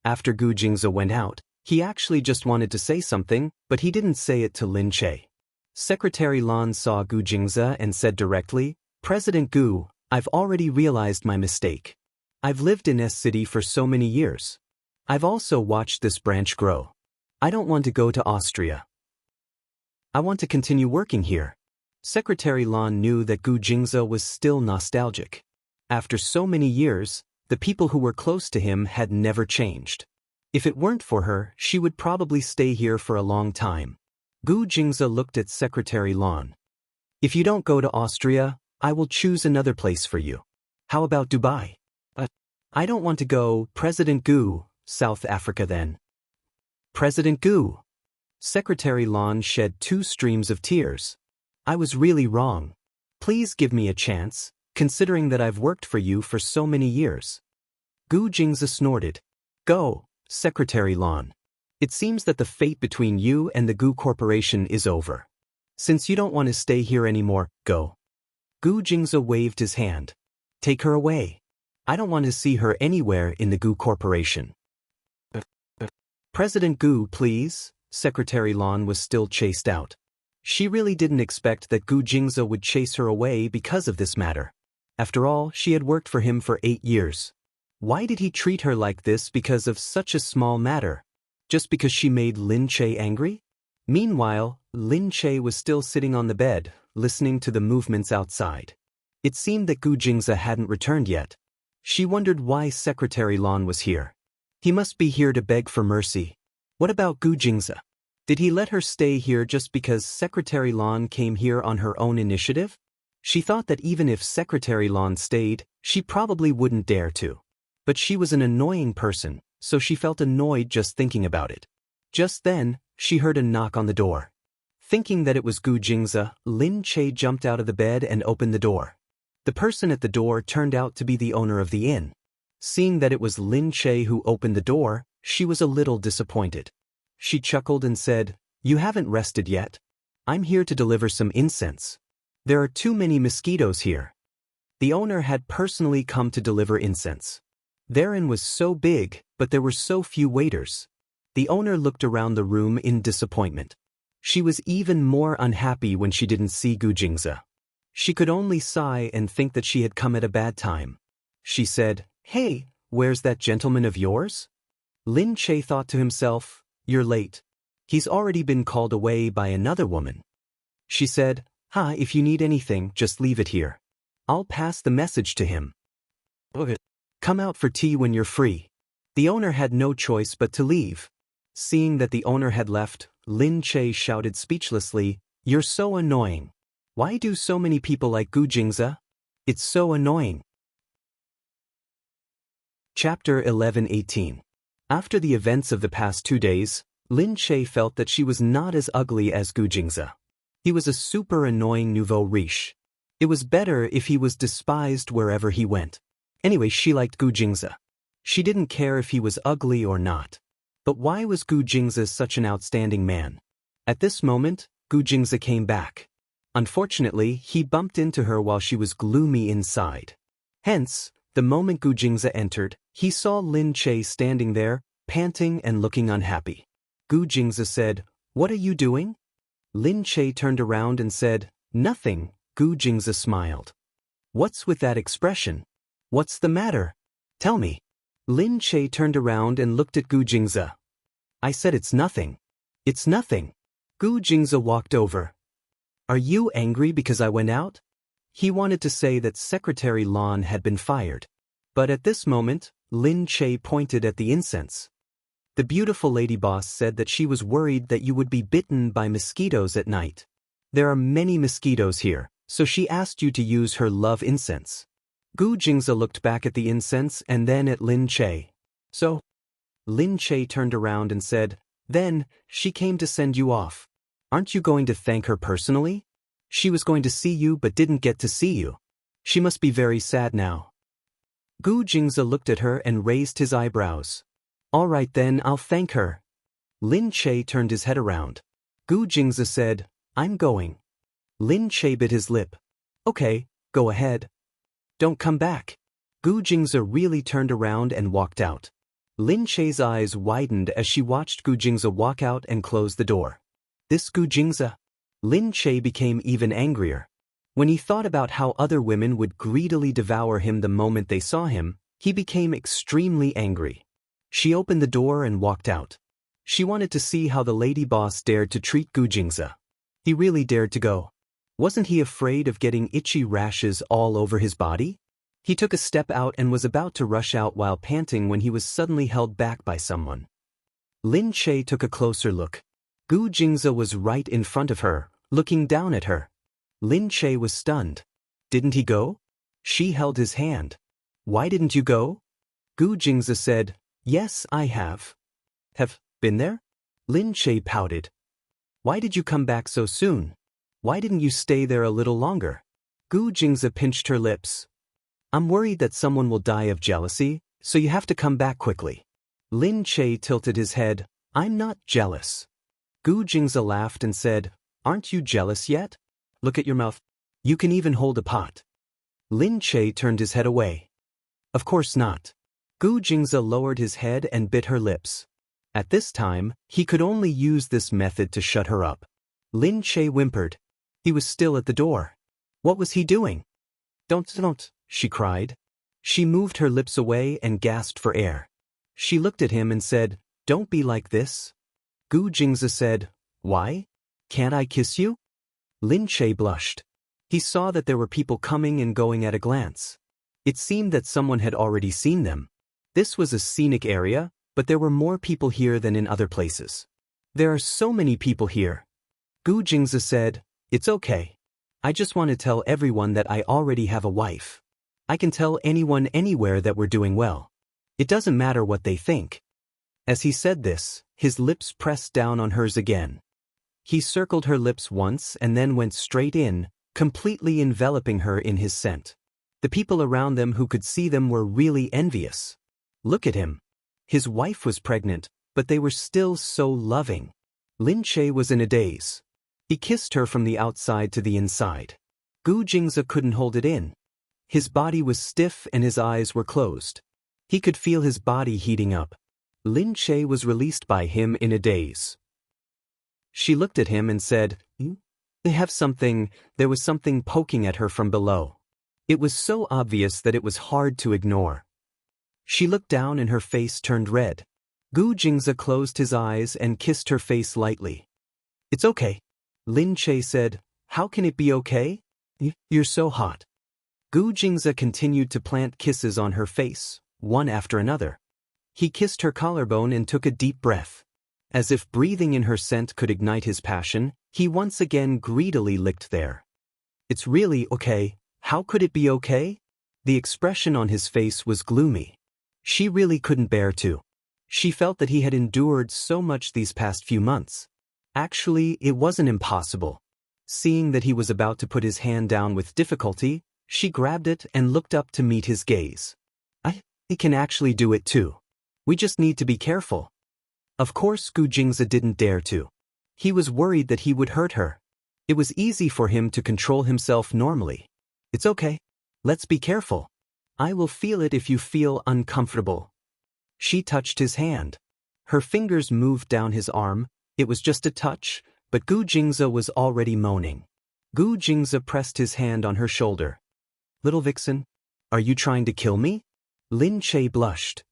After Gu Jingze went out, he actually just wanted to say something, but he didn't say it to Lin Che. Secretary Lan saw Gu Jingze and said directly, "President Gu, I've already realized my mistake. I've lived in S City for so many years. I've also watched this branch grow. I don't want to go to Austria. I want to continue working here." Secretary Lan knew that Gu Jingze was still nostalgic. After so many years, the people who were close to him had never changed. If it weren't for her, she would probably stay here for a long time. Gu Jingze looked at Secretary Lan. "If you don't go to Austria, I will choose another place for you. How about Dubai?" "I don't want to go, President Gu, South Africa then." "President Gu." Secretary Lan shed 2 streams of tears. "I was really wrong. Please give me a chance, considering that I've worked for you for so many years." Gu Jingze snorted. "Go, Secretary Lan. It seems that the fate between you and the Gu Corporation is over. Since you don't want to stay here anymore, go." Gu Jingze waved his hand. "Take her away. I don't want to see her anywhere in the Gu Corporation." "President Gu, please." Secretary Lan was still chased out. She really didn't expect that Gu Jingze would chase her away because of this matter. After all, she had worked for him for 8 years. Why did he treat her like this because of such a small matter? Just because she made Lin Che angry? Meanwhile, Lin Che was still sitting on the bed, listening to the movements outside. It seemed that Gu Jingze hadn't returned yet. She wondered why Secretary Lan was here. He must be here to beg for mercy. What about Gu Jingze? Did he let her stay here just because Secretary Lan came here on her own initiative? She thought that even if Secretary Lan stayed, she probably wouldn't dare to. But she was an annoying person, so she felt annoyed just thinking about it. Just then, she heard a knock on the door. Thinking that it was Gu Jingze, Lin Che jumped out of the bed and opened the door. The person at the door turned out to be the owner of the inn. Seeing that it was Lin Che who opened the door, she was a little disappointed. She chuckled and said, "You haven't rested yet? I'm here to deliver some incense. There are too many mosquitoes here." The owner had personally come to deliver incense. Their inn was so big, but there were so few waiters. The owner looked around the room in disappointment. She was even more unhappy when she didn't see Gu Jingze. She could only sigh and think that she had come at a bad time. She said, "Hey, where's that gentleman of yours?" Lin Che thought to himself, "You're late. He's already been called away by another woman." She said, If you need anything, just leave it here. I'll pass the message to him. Okay. Come out for tea when you're free." The owner had no choice but to leave. Seeing that the owner had left, Lin Che shouted speechlessly, "You're so annoying. Why do so many people like Gu Jingze? It's so annoying." Chapter 11:18. After the events of the past 2 days, Lin Che felt that she was not as ugly as Gu Jingze. He was a super annoying nouveau riche. It was better if he was despised wherever he went. Anyway, she liked Gu Jingze. She didn't care if he was ugly or not. But why was Gu Jingze such an outstanding man? At this moment, Gu Jingze came back. Unfortunately, he bumped into her while she was gloomy inside. Hence, the moment Gu Jingze entered, he saw Lin Che standing there, panting and looking unhappy. Gu Jingzi said, "What are you doing?" Lin Che turned around and said, "Nothing." Gu Jingzi smiled. "What's with that expression? What's the matter? Tell me." Lin Che turned around and looked at Gu Jingzi. "I said it's nothing. It's nothing." Gu Jingzi walked over. "Are you angry because I went out?" He wanted to say that Secretary Lan had been fired. But at this moment, Lin Che pointed at the incense. "The beautiful lady boss said that she was worried that you would be bitten by mosquitoes at night. There are many mosquitoes here, so she asked you to use her love incense." Gu Jingzi looked back at the incense and then at Lin Che. "So?" Lin Che turned around and said, "Then, she came to send you off. Aren't you going to thank her personally? She was going to see you but didn't get to see you. She must be very sad now." Gu Jingzi looked at her and raised his eyebrows. "All right then, I'll thank her." Lin Che turned his head around. Gu Jingzi said, "I'm going." Lin Che bit his lip. "Okay, go ahead. Don't come back." Gu Jingzi really turned around and walked out. Lin Che's eyes widened as she watched Gu Jingzi walk out and close the door. This Gu Jingzi? Lin Che became even angrier. When he thought about how other women would greedily devour him the moment they saw him, he became extremely angry. She opened the door and walked out. She wanted to see how the lady boss dared to treat Gu Jingzi. He really dared to go. Wasn't he afraid of getting itchy rashes all over his body? He took a step out and was about to rush out while panting when he was suddenly held back by someone. Lin Che took a closer look. Gu Jingzi was right in front of her, looking down at her. Lin Che was stunned. Didn't he go? She held his hand. Why didn't you go? Gu Jingzi said, "Yes, I have." "Have been there?" Lin Che pouted. "Why did you come back so soon? Why didn't you stay there a little longer?" Gu Jingzi pinched her lips. "I'm worried that someone will die of jealousy, so you have to come back quickly." Lin Che tilted his head. "I'm not jealous." Gu Jingzi laughed and said, "Aren't you jealous yet? Look at your mouth. You can even hold a pot." Lin Che turned his head away. "Of course not." Gu Jingzi lowered his head and bit her lips. At this time, he could only use this method to shut her up. Lin Che whimpered. He was still at the door. What was he doing? Don't, she cried. She moved her lips away and gasped for air. She looked at him and said, "Don't be like this." Gu Jingzi said, "Why? Can't I kiss you?" Lin Che blushed. He saw that there were people coming and going at a glance. It seemed that someone had already seen them. This was a scenic area, but there were more people here than in other places. "There are so many people here." Gu Jingzi said, "It's okay. I just want to tell everyone that I already have a wife. I can tell anyone anywhere that we're doing well. It doesn't matter what they think." As he said this, his lips pressed down on hers again. He circled her lips once and then went straight in, completely enveloping her in his scent. The people around them who could see them were really envious. Look at him. His wife was pregnant, but they were still so loving. Lin Che was in a daze. He kissed her from the outside to the inside. Gu Jingzi couldn't hold it in. His body was stiff and his eyes were closed. He could feel his body heating up. Lin Che was released by him in a daze. She looked at him and said, "They have something." There was something poking at her from below. It was so obvious that it was hard to ignore. She looked down and her face turned red. Gu Jingzi closed his eyes and kissed her face lightly. "It's okay." Lin Che said, "How can it be okay? You're so hot." Gu Jingzi continued to plant kisses on her face, one after another. He kissed her collarbone and took a deep breath. As if breathing in her scent could ignite his passion, he once again greedily licked there. "It's really okay. How could it be okay?" The expression on his face was gloomy. She really couldn't bear to. She felt that he had endured so much these past few months. Actually, it wasn't impossible. Seeing that he was about to put his hand down with difficulty, she grabbed it and looked up to meet his gaze. I can actually do it too. We just need to be careful." Of course Gu Jingzi didn't dare to. He was worried that he would hurt her. It was easy for him to control himself normally. "It's okay. Let's be careful. I will feel it if you feel uncomfortable." She touched his hand. Her fingers moved down his arm. It was just a touch, but Gu Jingze was already moaning. Gu Jingze pressed his hand on her shoulder. "Little vixen, are you trying to kill me?" Lin Che blushed.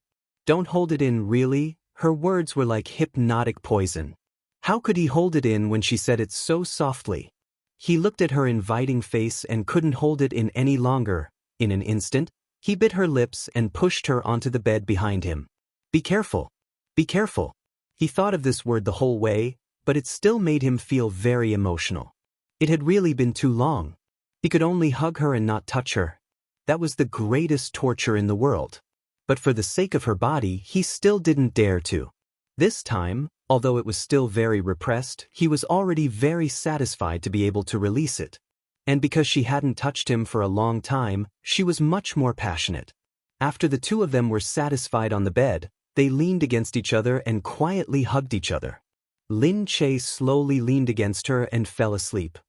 "Don't hold it in, really?" Her words were like hypnotic poison. How could he hold it in when she said it so softly? He looked at her inviting face and couldn't hold it in any longer. In an instant, he bit her lips and pushed her onto the bed behind him. "Be careful. Be careful." He thought of this word the whole way, but it still made him feel very emotional. It had really been too long. He could only hug her and not touch her. That was the greatest torture in the world. But for the sake of her body, he still didn't dare to. This time, although it was still very repressed, he was already very satisfied to be able to release it. And because she hadn't touched him for a long time, she was much more passionate. After the two of them were satisfied on the bed, they leaned against each other and quietly hugged each other. Lin Che slowly leaned against her and fell asleep.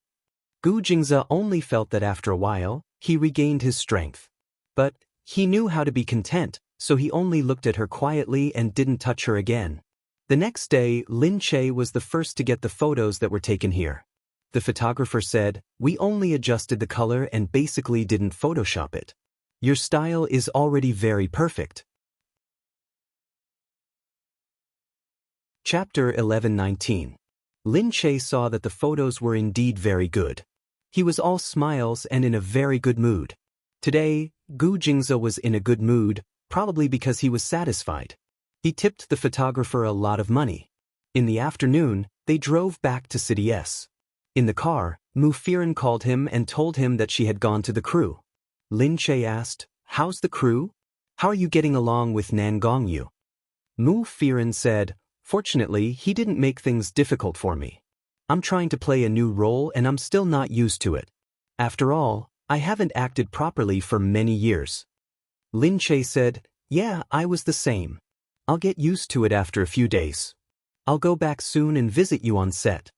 Gu Jingze only felt that after a while, he regained his strength. But he knew how to be content, so he only looked at her quietly and didn't touch her again. The next day, Lin Che was the first to get the photos that were taken here. The photographer said, "We only adjusted the color and basically didn't Photoshop it. Your style is already very perfect." Chapter 11:19. Lin Che saw that the photos were indeed very good. He was all smiles and in a very good mood. Today, Gu Jingze was in a good mood, probably because he was satisfied. He tipped the photographer a lot of money. In the afternoon, they drove back to City S. In the car, Mu Firen called him and told him that she had gone to the crew. Lin Che asked, "How's the crew? How are you getting along with Nan Gongyu?" Mu Firen said, "Fortunately, he didn't make things difficult for me. I'm trying to play a new role and I'm still not used to it. After all, I haven't acted properly for many years." Lin Che said, "Yeah, I was the same. I'll get used to it after a few days. I'll go back soon and visit you on set."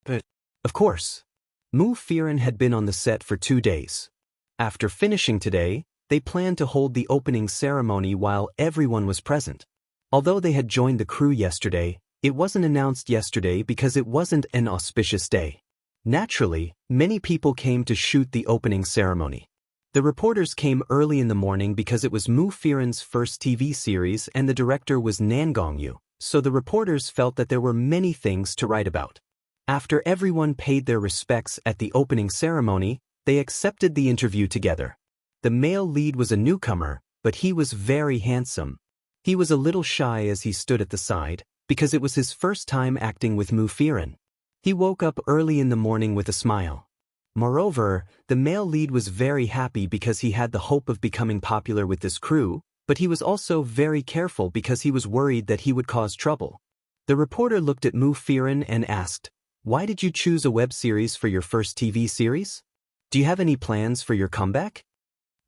"But, of course." Mu Firen had been on the set for 2 days. After finishing today, they planned to hold the opening ceremony while everyone was present. Although they had joined the crew yesterday, it wasn't announced yesterday because it wasn't an auspicious day. Naturally, many people came to shoot the opening ceremony. The reporters came early in the morning because it was Mu Firen's first TV series and the director was Nan Gongyu, so the reporters felt that there were many things to write about. After everyone paid their respects at the opening ceremony, they accepted the interview together. The male lead was a newcomer, but he was very handsome. He was a little shy as he stood at the side, because it was his first time acting with Mu Firen. He woke up early in the morning with a smile. Moreover, the male lead was very happy because he had the hope of becoming popular with this crew, but he was also very careful because he was worried that he would cause trouble. The reporter looked at Mu Firen and asked, "Why did you choose a web series for your first TV series? Do you have any plans for your comeback?"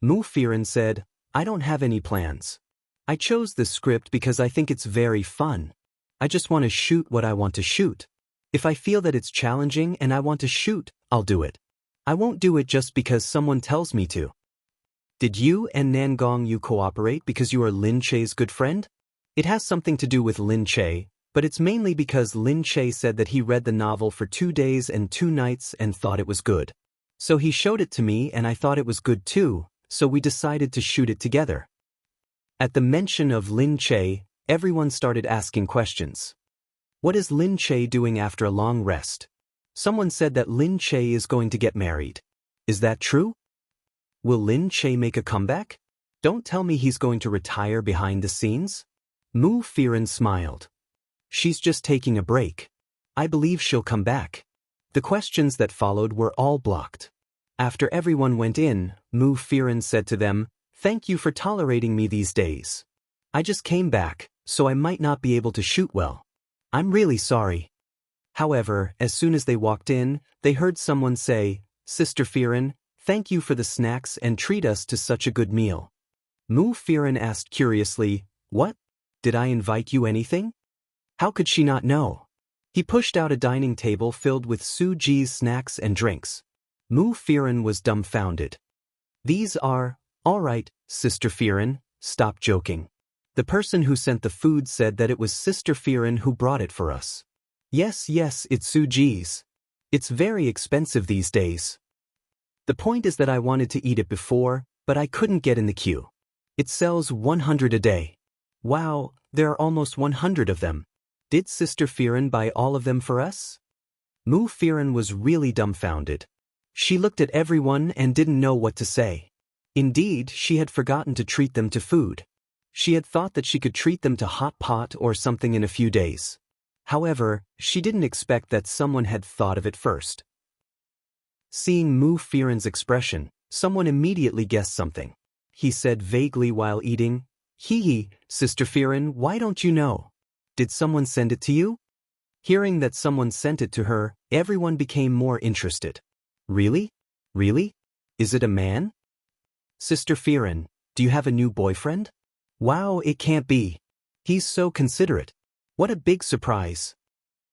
Mu Firen said, "I don't have any plans. I chose this script because I think it's very fun. I just want to shoot what I want to shoot. If I feel that it's challenging and I want to shoot, I'll do it. I won't do it just because someone tells me to." "Did you and Nan Gongyu cooperate because you are Lin Che's good friend?" It has something to do with Lin Che, but it's mainly because Lin Che said that he read the novel for 2 days and 2 nights and thought it was good. So he showed it to me and I thought it was good too, so we decided to shoot it together. At the mention of Lin Che, everyone started asking questions. What is Lin Che doing after a long rest? Someone said that Lin Che is going to get married. Is that true? Will Lin Che make a comeback? Don't tell me he's going to retire behind the scenes? Mu Firen smiled. She's just taking a break. I believe she'll come back. The questions that followed were all blocked. After everyone went in, Mu Firen said to them, "Thank you for tolerating me these days. I just came back, so I might not be able to shoot well. I'm really sorry." However, as soon as they walked in, they heard someone say, "Sister Firen, thank you for the snacks and treat us to such a good meal." Mu Firen asked curiously, "What? Did I invite you anything?" How could she not know? He pushed out a dining table filled with Su Ji's snacks and drinks. Mu Firen was dumbfounded. "These are, all right, Sister Firen, stop joking. The person who sent the food said that it was Sister Firen who brought it for us. Yes, it's Suji's. It's very expensive these days. The point is that I wanted to eat it before, but I couldn't get in the queue. It sells 100 a day. Wow, there are almost 100 of them. Did Sister Firen buy all of them for us? Mu Firen was really dumbfounded. She looked at everyone and didn't know what to say. Indeed, she had forgotten to treat them to food. She had thought that she could treat them to hot pot or something in a few days. However, she didn't expect that someone had thought of it first. Seeing Mu Firen's expression, someone immediately guessed something. He said vaguely while eating, "Hee, Sister Firen, why don't you know? Did someone send it to you?" Hearing that someone sent it to her, everyone became more interested. Really? Really? Is it a man? Sister Firen, do you have a new boyfriend? Wow, it can't be. He's so considerate. What a big surprise.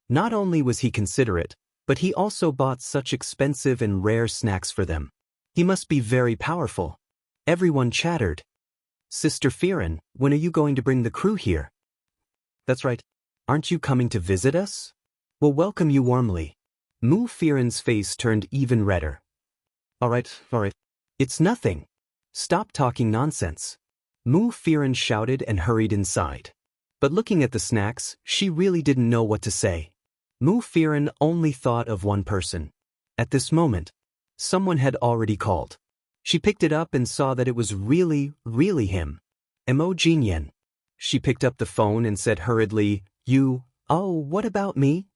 Not only was he considerate, but he also bought such expensive and rare snacks for them. He must be very powerful. Everyone chattered. Sister Firen, when are you going to bring the crew here? That's right. Aren't you coming to visit us? We'll welcome you warmly. Mu Firen's face turned even redder. All right. It's nothing. Stop talking nonsense. Mu Firen shouted and hurried inside. But looking at the snacks, she really didn't know what to say. Mu Firen only thought of one person. At this moment, someone had already called. She picked it up and saw that it was really him. Immerse. She picked up the phone and said hurriedly, "Oh, what about me?"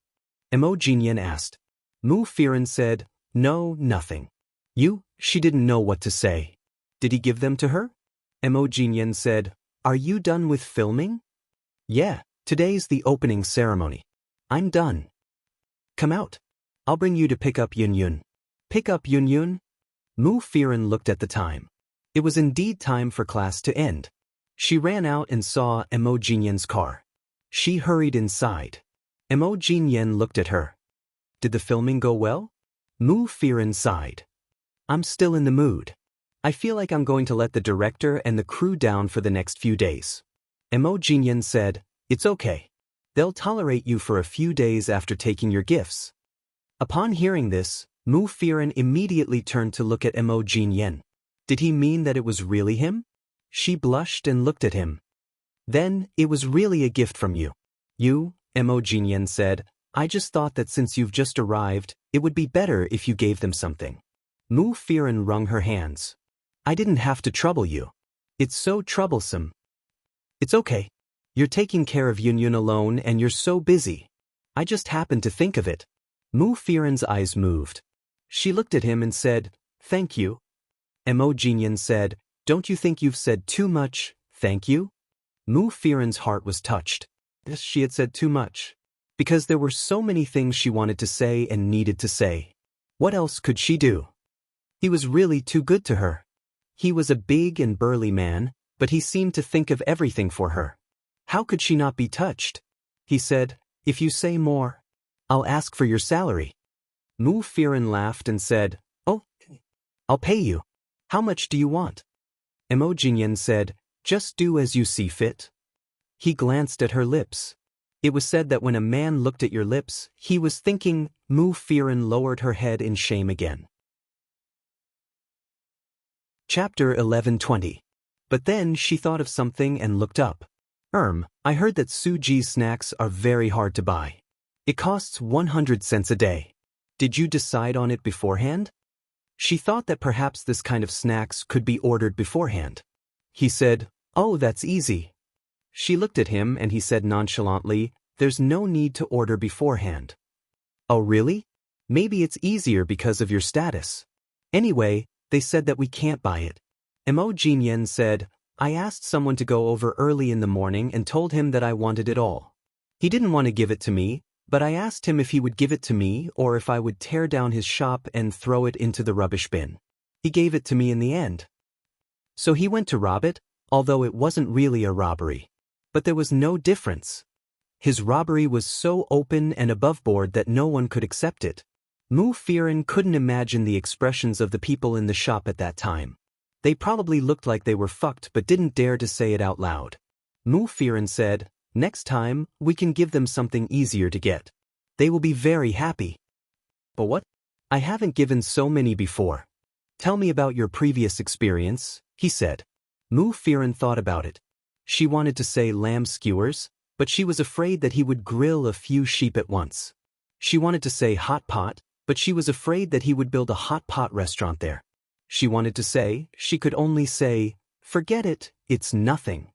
Immerse asked. Mu Firen said, "No, nothing." She didn't know what to say. Did he give them to her? Immerse said, "Are you done with filming?" Yeah, today's the opening ceremony. I'm done. Come out. I'll bring you to pick up Yun. Pick up Yun? Mu Firen looked at the time. It was indeed time for class to end. She ran out and saw Immerse's car. She hurried inside. Immerse looked at her. Did the filming go well? Mu Firen sighed. I'm still in the mood. I feel like I'm going to let the director and the crew down for the next few days. Immerse said, It's okay. They'll tolerate you for a few days after taking your gifts. Upon hearing this, Mu Firen immediately turned to look at Immerse. Did he mean that it was really him? She blushed and looked at him. Then, it was really a gift from you. Immerse said, I just thought that since you've just arrived, it would be better if you gave them something. Mu Firen wrung her hands. I didn't have to trouble you. It's so troublesome. It's okay. You're taking care of Yun alone and you're so busy. I just happened to think of it. Mu Firen's eyes moved. She looked at him and said, Thank you. Immerse said, Don't you think you've said too much, thank you? Mu Firen's heart was touched. She had said too much. Because there were so many things she wanted to say and needed to say. What else could she do? He was really too good to her. He was a big and burly man, but he seemed to think of everything for her. How could she not be touched? He said, If you say more, I'll ask for your salary. Mu Firen laughed and said, Oh, I'll pay you. How much do you want? Immerse said, Just do as you see fit. He glanced at her lips. It was said that when a man looked at your lips, he was thinking. Mu Firen lowered her head in shame again. Chapter 11:20. But then she thought of something and looked up. I heard that Suji's snacks are very hard to buy. It costs 100 cents a day. Did you decide on it beforehand? She thought that perhaps this kind of snacks could be ordered beforehand. He said, Oh, that's easy. She looked at him and he said nonchalantly, There's no need to order beforehand. Oh, really? Maybe it's easier because of your status. Anyway, they said that we can't buy it. Immerse said, I asked someone to go over early in the morning and told him that I wanted it all. He didn't want to give it to me, but I asked him if he would give it to me or if I would tear down his shop and throw it into the rubbish bin. He gave it to me in the end. So he went to rob it, although it wasn't really a robbery. But there was no difference. His robbery was so open and aboveboard that no one could accept it. Mu Firen couldn't imagine the expressions of the people in the shop at that time. They probably looked like they were fucked but didn't dare to say it out loud. Mu Firen said, next time, we can give them something easier to get. They will be very happy. But what? I haven't given so many before. Tell me about your previous experience, he said. Mu Firen thought about it. She wanted to say lamb skewers, but she was afraid that he would grill a few sheep at once. She wanted to say hot pot, but she was afraid that he would build a hot pot restaurant there. She wanted to say, she could only say, forget it, it's nothing.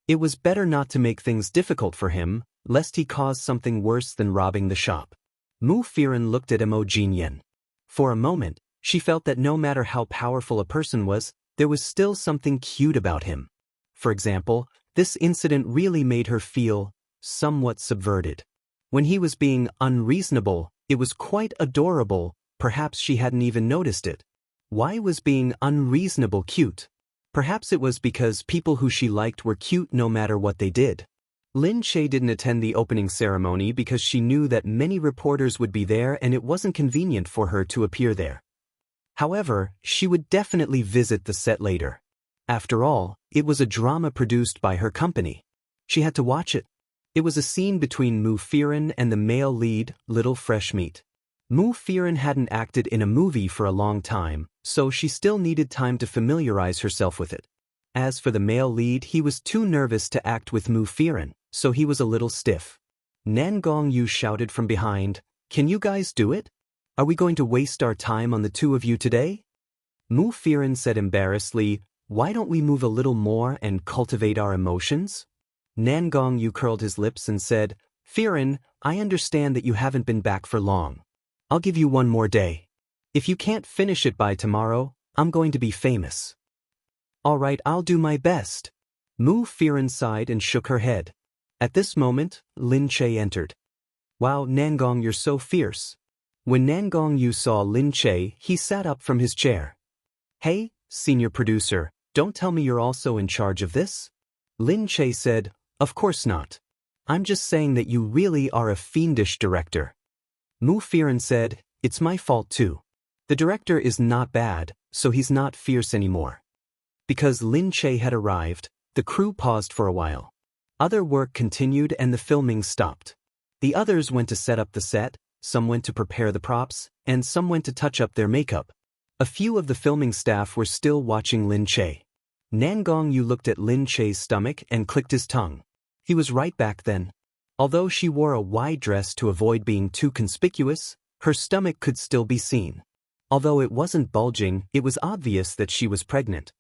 It was better not to make things difficult for him, lest he cause something worse than robbing the shop. Mu Firen looked at Imogen Yen. For a moment, she felt that no matter how powerful a person was, there was still something cute about him. For example, this incident really made her feel somewhat subverted. When he was being unreasonable, it was quite adorable, perhaps she hadn't even noticed it. Why was being unreasonable cute? Perhaps it was because people who she liked were cute no matter what they did. Lin Che didn't attend the opening ceremony because she knew that many reporters would be there and it wasn't convenient for her to appear there. However, she would definitely visit the set later. After all, it was a drama produced by her company. She had to watch it. It was a scene between Mu Firen and the male lead, Little Fresh Meat. Mu Firen hadn't acted in a movie for a long time, so she still needed time to familiarize herself with it. As for the male lead, he was too nervous to act with Mu Firen, so he was a little stiff. Nan Gongyu shouted from behind, "Can you guys do it? Are we going to waste our time on the two of you today?" Mu Firen said embarrassedly, "Why don't we move a little more and cultivate our emotions?" Nan Gongyu curled his lips and said, "Firen, I understand that you haven't been back for long. I'll give you one more day. If you can't finish it by tomorrow, I'm going to be famous." "All right, I'll do my best." Mu Firen sighed and shook her head. At this moment, Lin Che entered. "Wow, Nangong, you're so fierce." When Nangongyu saw Lin Che, he sat up from his chair. "Hey, senior producer, don't tell me you're also in charge of this?" Lin Che said, "Of course not. I'm just saying that you really are a fiendish director." Mu Firen said, "It's my fault too. The director is not bad, so he's not fierce anymore." Because Lin Che had arrived, the crew paused for a while. Other work continued and the filming stopped. The others went to set up the set, some went to prepare the props, and some went to touch up their makeup. A few of the filming staff were still watching Lin Che. Nangongyu looked at Lin Che's stomach and clicked his tongue. He was right back then. Although she wore a wide dress to avoid being too conspicuous, her stomach could still be seen. Although it wasn't bulging, it was obvious that she was pregnant.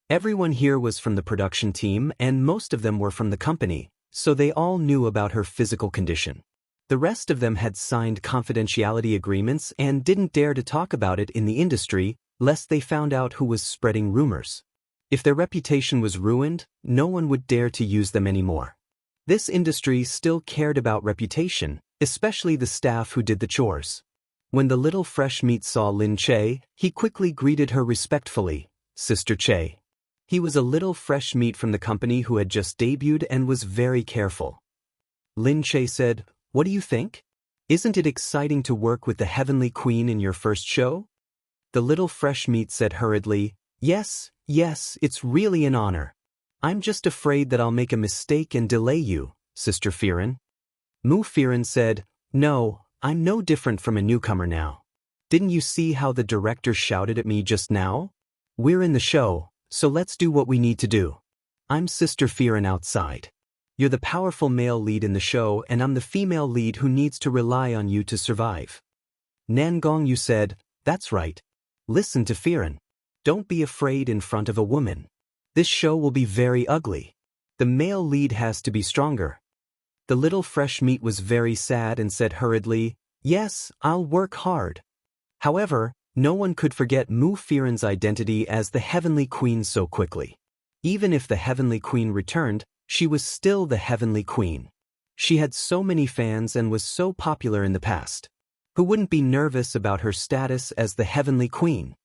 Everyone here was from the production team and most of them were from the company, so they all knew about her physical condition. The rest of them had signed confidentiality agreements and didn't dare to talk about it in the industry, lest they found out who was spreading rumors. If their reputation was ruined, no one would dare to use them anymore. This industry still cared about reputation, especially the staff who did the chores. When the Little Fresh Meat saw Lin Che, he quickly greeted her respectfully, "Sister Che." He was a Little Fresh Meat from the company who had just debuted and was very careful. Lin Che said, "What do you think? Isn't it exciting to work with the Heavenly Queen in your first show?" The Little Fresh Meat said hurriedly, Yes, it's really an honor. I'm just afraid that I'll make a mistake and delay you, Sister Firen." Mu Firen said, "No, I'm no different from a newcomer now. Didn't you see how the director shouted at me just now? We're in the show, so let's do what we need to do. I'm Sister Firen outside. You're the powerful male lead in the show and I'm the female lead who needs to rely on you to survive." Nangongyu said, "That's right. Listen to Firen. Don't be afraid in front of a woman. This show will be very ugly. The male lead has to be stronger." The Little Fresh Meat was very sad and said hurriedly, "Yes, I'll work hard." However, no one could forget Mu Firen's identity as the Heavenly Queen so quickly. Even if the Heavenly Queen returned, she was still the Heavenly Queen. She had so many fans and was so popular in the past. Who wouldn't be nervous about her status as the Heavenly Queen?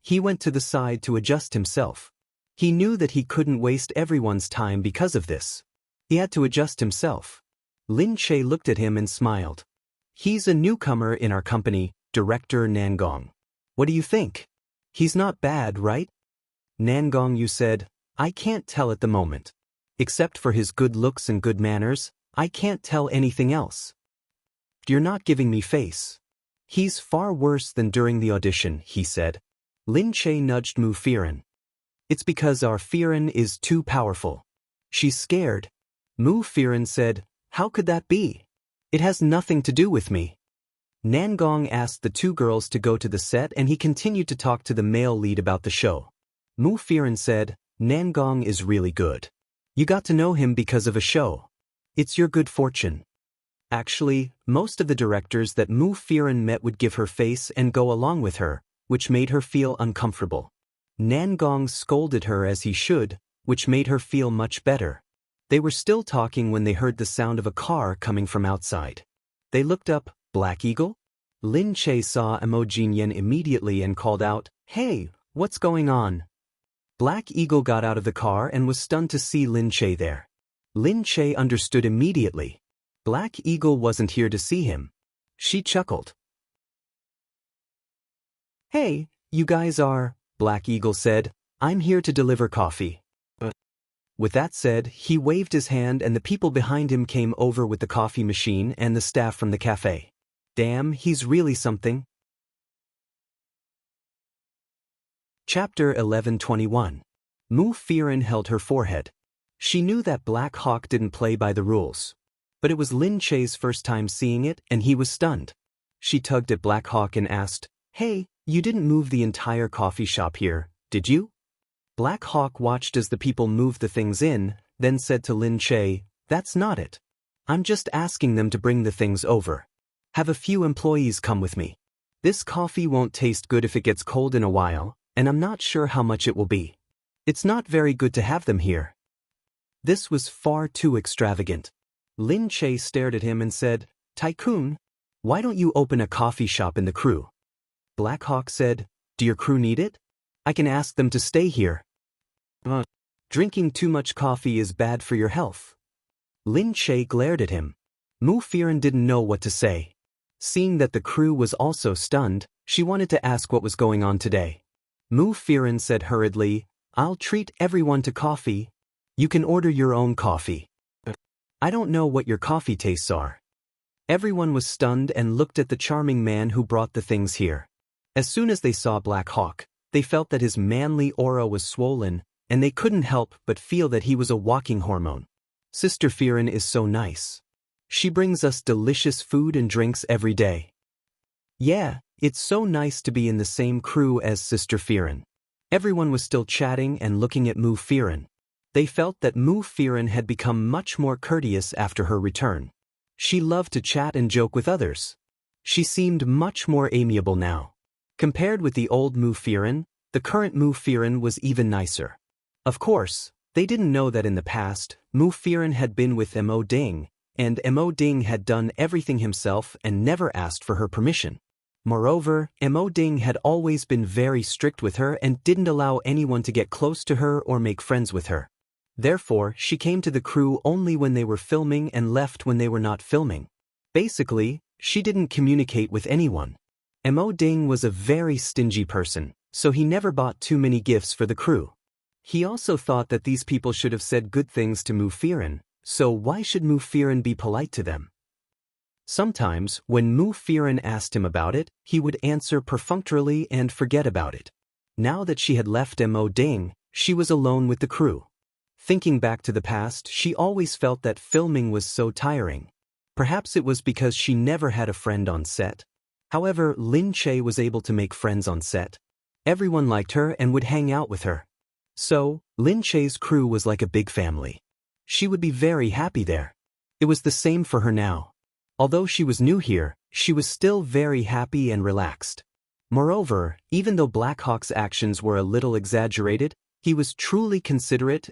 He went to the side to adjust himself. He knew that he couldn't waste everyone's time because of this. He had to adjust himself. Lin Che looked at him and smiled. "He's a newcomer in our company, Director Nangong. What do you think? He's not bad, right?" Nangongyu said, I can't tell at the moment. Except for his good looks and good manners, I can't tell anything else. You're not giving me face. He's far worse than during the audition, he said. Lin Che nudged Mu Firen. It's because our Firen is too powerful. She's scared. Mu Firen said, how could that be? It has nothing to do with me. Nangong asked the two girls to go to the set and he continued to talk to the male lead about the show. Mu Firen said, Nangong is really good. You got to know him because of a show. It's your good fortune. Actually, most of the directors that Mu Firen met would give her face and go along with her, which made her feel uncomfortable. Nangong scolded her as he should, which made her feel much better. They were still talking when they heard the sound of a car coming from outside. They looked up. Black Eagle? Lin Che saw Emojinyen immediately and called out, Hey, what's going on? Black Eagle got out of the car and was stunned to see Lin Che there. Lin Che understood immediately. Black Eagle wasn't here to see him. She chuckled. Hey, you guys are, Black Eagle said, I'm here to deliver coffee. With that said, he waved his hand and the people behind him came over with the coffee machine and the staff from the cafe. Damn, he's really something. Chapter 11:21. Mu Firen held her forehead. She knew that Black Hawk didn't play by the rules. But it was Lin Che's first time seeing it and he was stunned. She tugged at Black Hawk and asked, Hey, you didn't move the entire coffee shop here, did you? Black Hawk watched as the people moved the things in, then said to Lin Che, That's not it. I'm just asking them to bring the things over. Have a few employees come with me. This coffee won't taste good if it gets cold in a while, and I'm not sure how much it will be. It's not very good to have them here. This was far too extravagant. Lin Che stared at him and said, Tycoon, why don't you open a coffee shop in the crew? Black Hawk said, Do your crew need it? I can ask them to stay here. Drinking too much coffee is bad for your health. Lin Che glared at him. Mu Firen didn't know what to say. Seeing that the crew was also stunned, she wanted to ask what was going on today. Mu Firen said hurriedly, I'll treat everyone to coffee. You can order your own coffee. I don't know what your coffee tastes are. Everyone was stunned and looked at the charming man who brought the things here. As soon as they saw Black Hawk, they felt that his manly aura was swollen, and they couldn't help but feel that he was a walking hormone. Sister Firen is so nice. She brings us delicious food and drinks every day. Yeah, it's so nice to be in the same crew as Sister Firen. Everyone was still chatting and looking at Mu Firen. They felt that Mu Firen had become much more courteous after her return. She loved to chat and joke with others. She seemed much more amiable now. Compared with the old Mu Firen, the current Mu Firen was even nicer. Of course, they didn't know that in the past, Mu Firen had been with Mo Ding, and Mo Ding had done everything himself and never asked for her permission. Moreover, Mo Ding had always been very strict with her and didn't allow anyone to get close to her or make friends with her. Therefore, she came to the crew only when they were filming and left when they were not filming. Basically, she didn't communicate with anyone. Mo Ding was a very stingy person, so he never bought too many gifts for the crew. He also thought that these people should have said good things to Mu Firen, so why should Mu Firen be polite to them? Sometimes, when Mu Firen asked him about it, he would answer perfunctorily and forget about it. Now that she had left Mo Ding, she was alone with the crew. Thinking back to the past, she always felt that filming was so tiring. Perhaps it was because she never had a friend on set. However, Lin Che was able to make friends on set. Everyone liked her and would hang out with her. So, Lin Che's crew was like a big family. She would be very happy there. It was the same for her now. Although she was new here, she was still very happy and relaxed. Moreover, even though Black Hawk's actions were a little exaggerated, he was truly considerate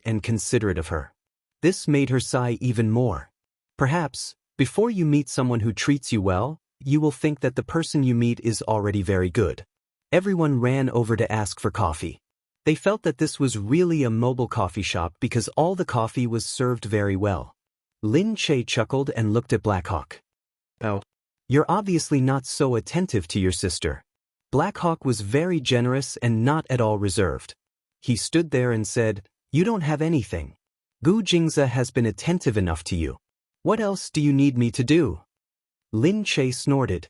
of her. This made her sigh even more. Perhaps, before you meet someone who treats you well, you will think that the person you meet is already very good. Everyone ran over to ask for coffee. They felt that this was really a mobile coffee shop because all the coffee was served very well. Lin Che chuckled and looked at Black Hawk. Oh, you're obviously not so attentive to your sister. Black Hawk was very generous and not at all reserved. He stood there and said, You don't have anything. Gu Jingze has been attentive enough to you. What else do you need me to do? Lin Che snorted.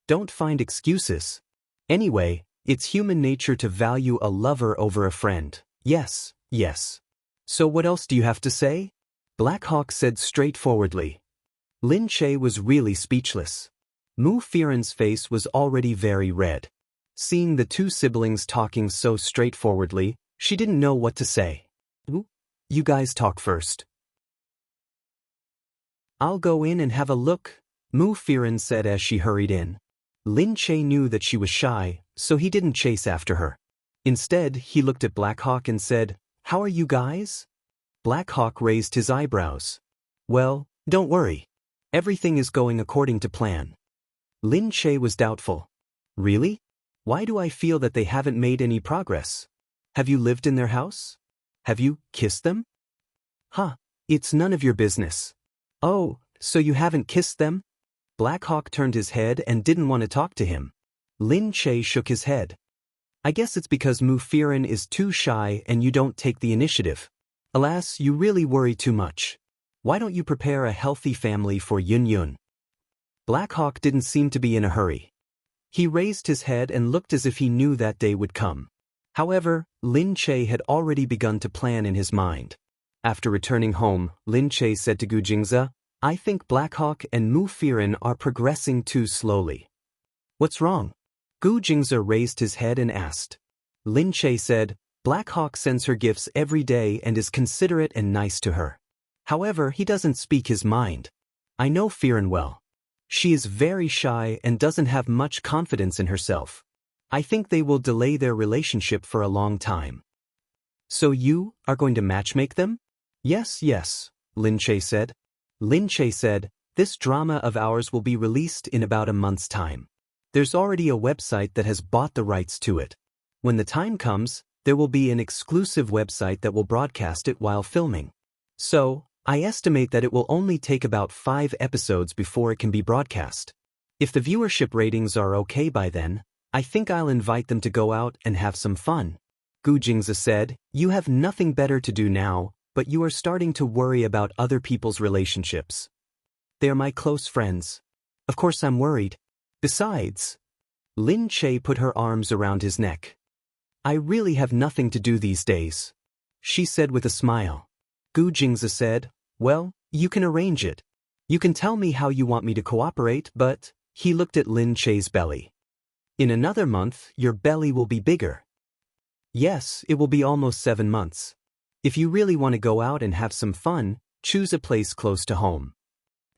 Don't find excuses. Anyway, it's human nature to value a lover over a friend. Yes, yes. So what else do you have to say? Black Hawk said straightforwardly. Lin Che was really speechless. Mu Firen's face was already very red. Seeing the two siblings talking so straightforwardly, she didn't know what to say. You guys talk first. I'll go in and have a look, Mu Firen said as she hurried in. Lin Che knew that she was shy, so he didn't chase after her. Instead, he looked at Black Hawk and said, "How are you guys?" Black Hawk raised his eyebrows. "Well, don't worry. Everything is going according to plan." Lin Che was doubtful. "Really? Why do I feel that they haven't made any progress? Have you lived in their house? Have you kissed them?" "Huh, it's none of your business." "Oh, so you haven't kissed them?" Black Hawk turned his head and didn't want to talk to him. Lin Che shook his head. "I guess it's because Mu Firen is too shy and you don't take the initiative. Alas, you really worry too much. Why don't you prepare a healthy family for Yun Yun?" Black Hawk didn't seem to be in a hurry. He raised his head and looked as if he knew that day would come. However, Lin Che had already begun to plan in his mind. After returning home, Lin Che said to Gu Jingze, "I think Black Hawk and Mu Firen are progressing too slowly." "What's wrong?" Gu Jingze raised his head and asked. Lin Che said, "Black Hawk sends her gifts every day and is considerate and nice to her. However, he doesn't speak his mind. I know Firen well. She is very shy and doesn't have much confidence in herself. I think they will delay their relationship for a long time." "So you are going to matchmake them?" Yes, Lin Che said. Lin Che said, "This drama of ours will be released in about a month's time. There's already a website that has bought the rights to it. When the time comes, there will be an exclusive website that will broadcast it while filming. So, I estimate that it will only take about 5 episodes before it can be broadcast. If the viewership ratings are okay by then, I think I'll invite them to go out and have some fun." Gu Jingze said, "You have nothing better to do now, but you are starting to worry about other people's relationships. They are my close friends. Of course I'm worried. Besides..." Lin Che put her arms around his neck. "I really have nothing to do these days," she said with a smile. Gu Jingze said, "Well, you can arrange it. You can tell me how you want me to cooperate, but..." He looked at Lin Che's belly. "In another month, your belly will be bigger." "Yes, it will be almost 7 months. If you really want to go out and have some fun, choose a place close to home."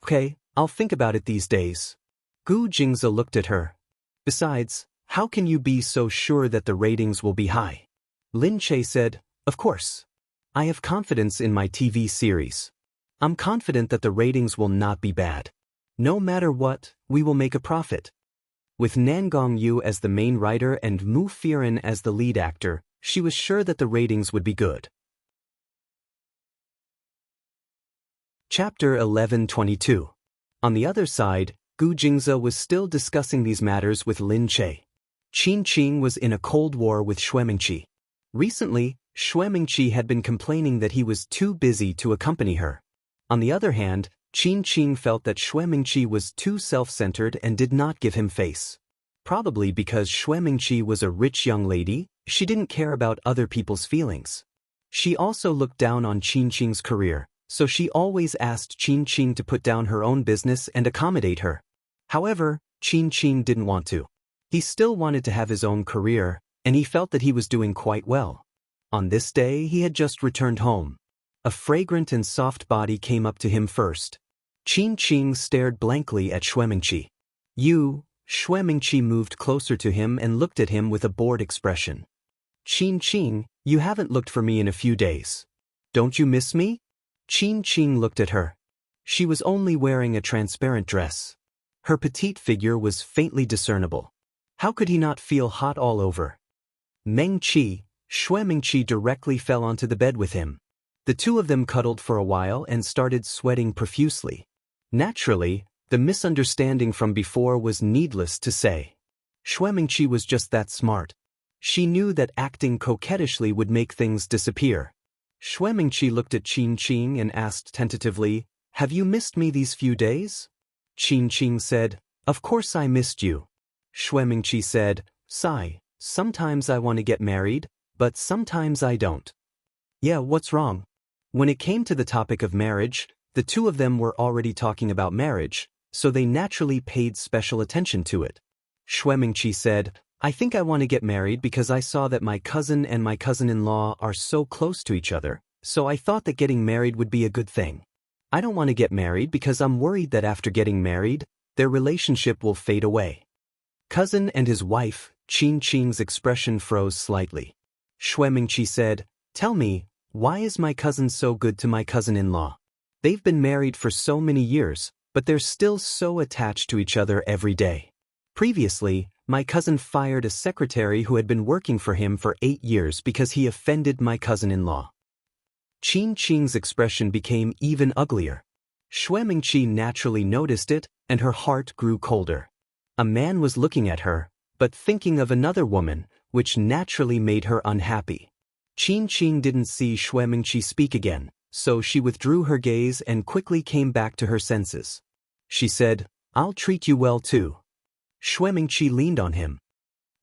"Okay, I'll think about it these days." Gu Jingze looked at her. "Besides, how can you be so sure that the ratings will be high?" Lin Che said, "Of course. I have confidence in my TV series. I'm confident that the ratings will not be bad. No matter what, we will make a profit." With Nan Gongyu as the main writer and Mu Firen as the lead actor, she was sure that the ratings would be good. Chapter 11:22. On the other side, Gu Jingze was still discussing these matters with Lin Che. Qin Qing was in a cold war with Xuemingqi. Recently, Xuemingqi had been complaining that he was too busy to accompany her. On the other hand, Qin Qing felt that Xuemingqi was too self-centered and did not give him face. Probably because Xuemingqi was a rich young lady, she didn't care about other people's feelings. She also looked down on Qin Qing's career, so she always asked Qin Qing to put down her own business and accommodate her. However, Qin Qing didn't want to. He still wanted to have his own career, and he felt that he was doing quite well. On this day, he had just returned home. A fragrant and soft body came up to him first. Qin Qing stared blankly at Xuemingqi. Xuemingqi moved closer to him and looked at him with a bored expression. "Qin Qing, you haven't looked for me in a few days. Don't you miss me?" Qin Qing looked at her. She was only wearing a transparent dress. Her petite figure was faintly discernible. How could he not feel hot all over? Meng Qi, Xuemingqi directly fell onto the bed with him. The two of them cuddled for a while and started sweating profusely. Naturally, the misunderstanding from before was needless to say. Xuemingqi was just that smart. She knew that acting coquettishly would make things disappear. Shui Mingqi looked at Qin Qing and asked tentatively, "Have you missed me these few days?" Qin Qing said, "Of course I missed you." Shui Mingqi said, "Sigh, sometimes I want to get married, but sometimes I don't." "Yeah, what's wrong?" When it came to the topic of marriage, the two of them were already talking about marriage, so they naturally paid special attention to it. Shui Mingqi said, "I think I want to get married because I saw that my cousin and my cousin-in-law are so close to each other, so I thought that getting married would be a good thing. I don't want to get married because I'm worried that after getting married, their relationship will fade away." Cousin and his wife, Qin Qing's expression froze slightly. Shui Mingqi said, "Tell me, why is my cousin so good to my cousin-in-law? They've been married for so many years, but they're still so attached to each other every day. Previously, my cousin fired a secretary who had been working for him for 8 years because he offended my cousin-in-law." Qin Qing's expression became even uglier. Shui Mingqi naturally noticed it, and her heart grew colder. A man was looking at her, but thinking of another woman, which naturally made her unhappy. Qin Qing didn't see Shui Mingqi speak again, so she withdrew her gaze and quickly came back to her senses. She said, "I'll treat you well too." Shui Mingqi leaned on him.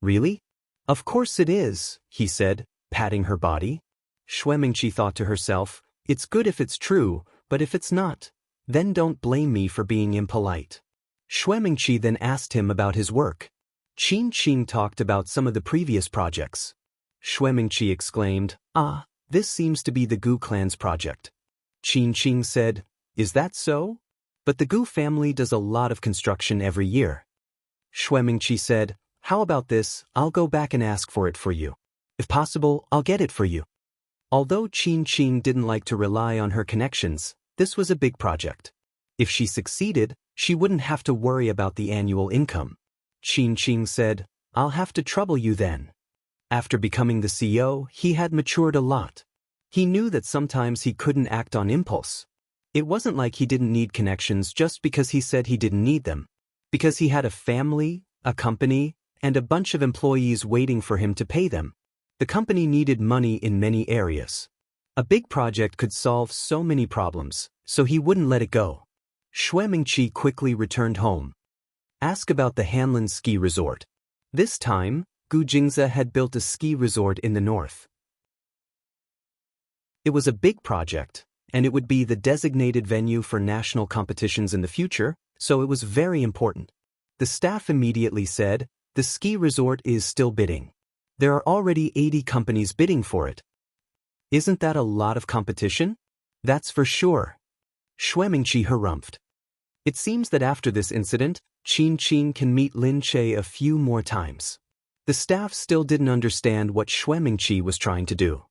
"Really?" "Of course it is," he said, patting her body. Shui Mingqi thought to herself, "It's good if it's true, but if it's not, then don't blame me for being impolite." Shui Mingqi then asked him about his work. Qin Qing talked about some of the previous projects. Shui Mingqi exclaimed, "Ah, this seems to be the Gu clan's project." Qin Qing said, "Is that so? But the Gu family does a lot of construction every year." Shui Mingqi said, "How about this, I'll go back and ask for it for you. If possible, I'll get it for you." Although Qin Qing didn't like to rely on her connections, this was a big project. If she succeeded, she wouldn't have to worry about the annual income. Qin Qing said, "I'll have to trouble you then." After becoming the CEO, he had matured a lot. He knew that sometimes he couldn't act on impulse. It wasn't like he didn't need connections just because he said he didn't need them. Because he had a family, a company, and a bunch of employees waiting for him to pay them. The company needed money in many areas. A big project could solve so many problems, so he wouldn't let it go. Shui Mingqi quickly returned home. Ask about the Hanlin ski resort. This time, Gu Jingze had built a ski resort in the north. It was a big project, and it would be the designated venue for national competitions in the future, so it was very important. The staff immediately said, "The ski resort is still bidding. There are already 80 companies bidding for it." "Isn't that a lot of competition?" "That's for sure." Shui Mingqi harumphed. It seems that after this incident, Qin Qing can meet Lin Che a few more times. The staff still didn't understand what Shui Mingqi was trying to do.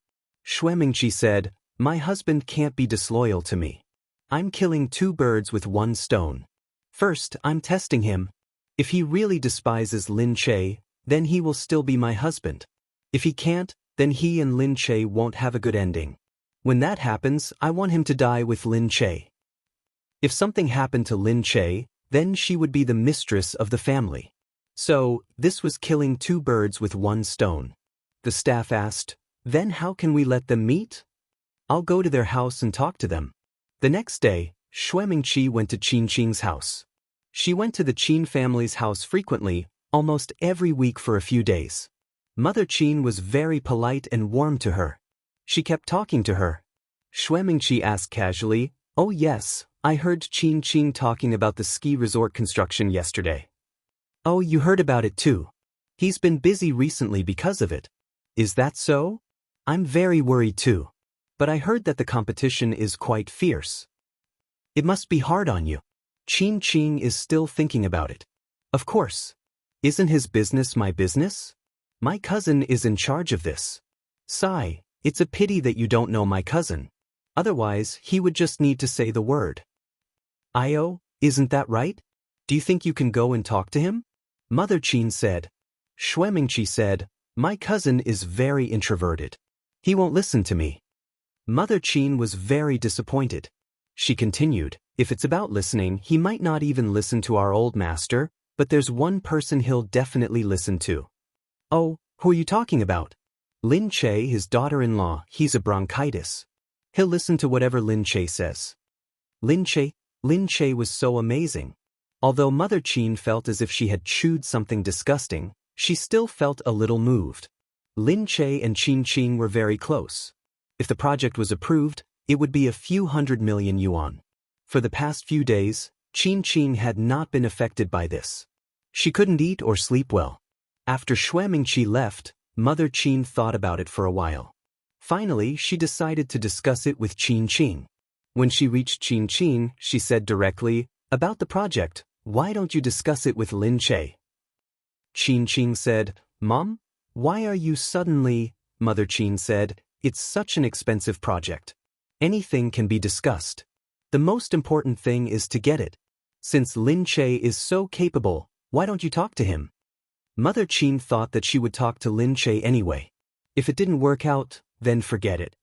Shui Mingqi said, "My husband can't be disloyal to me. I'm killing 2 birds with 1 stone. First, I'm testing him. If he really despises Lin Che, then he will still be my husband. If he can't, then he and Lin Che won't have a good ending. When that happens, I want him to die with Lin Che. If something happened to Lin Che, then she would be the mistress of the family." So, this was killing 2 birds with 1 stone. The staff asked, "Then how can we let them meet?" "I'll go to their house and talk to them." The next day, Shui Mingqi went to Qin Qing's house. She went to the Qin family's house frequently, almost every week for a few days. Mother Qin was very polite and warm to her. She kept talking to her. Shui Mingqi asked casually, "Oh yes, I heard Qin Qing talking about the ski resort construction yesterday." "Oh, you heard about it too. He's been busy recently because of it." "Is that so? I'm very worried too. But I heard that the competition is quite fierce. It must be hard on you." Qin Qing is still thinking about it. "Of course. Isn't his business my business? My cousin is in charge of this. Sigh, it's a pity that you don't know my cousin. Otherwise, he would just need to say the word." "Io, isn't that right? Do you think you can go and talk to him?" Mother Qin said. Shui Mingqi said, "My cousin is very introverted. He won't listen to me." Mother Qin was very disappointed. She continued, "If it's about listening, he might not even listen to our old master, but there's one person he'll definitely listen to." "Oh, who are you talking about?" "Lin Che, his daughter-in-law, he's a bronchitis. He'll listen to whatever Lin Che says. Lin Che was so amazing. Although Mother Qin felt as if she had chewed something disgusting, she still felt a little moved. Lin Che and Qin were very close. If the project was approved, it would be a few 100 million yuan. For the past few days, Qin had not been affected by this. She couldn't eat or sleep well. After Xue Mingqi left, Mother Qin thought about it for a while. Finally, she decided to discuss it with Qin. When she reached Qin, she said directly, "About the project, why don't you discuss it with Lin Che?" Qin said, "Mom, why are you suddenly?" Mother Qin said, "It's such an expensive project. Anything can be discussed. The most important thing is to get it. Since Lin Che is so capable, why don't you talk to him?" Mother Qin thought that she would talk to Lin Che anyway. If it didn't work out, then forget it.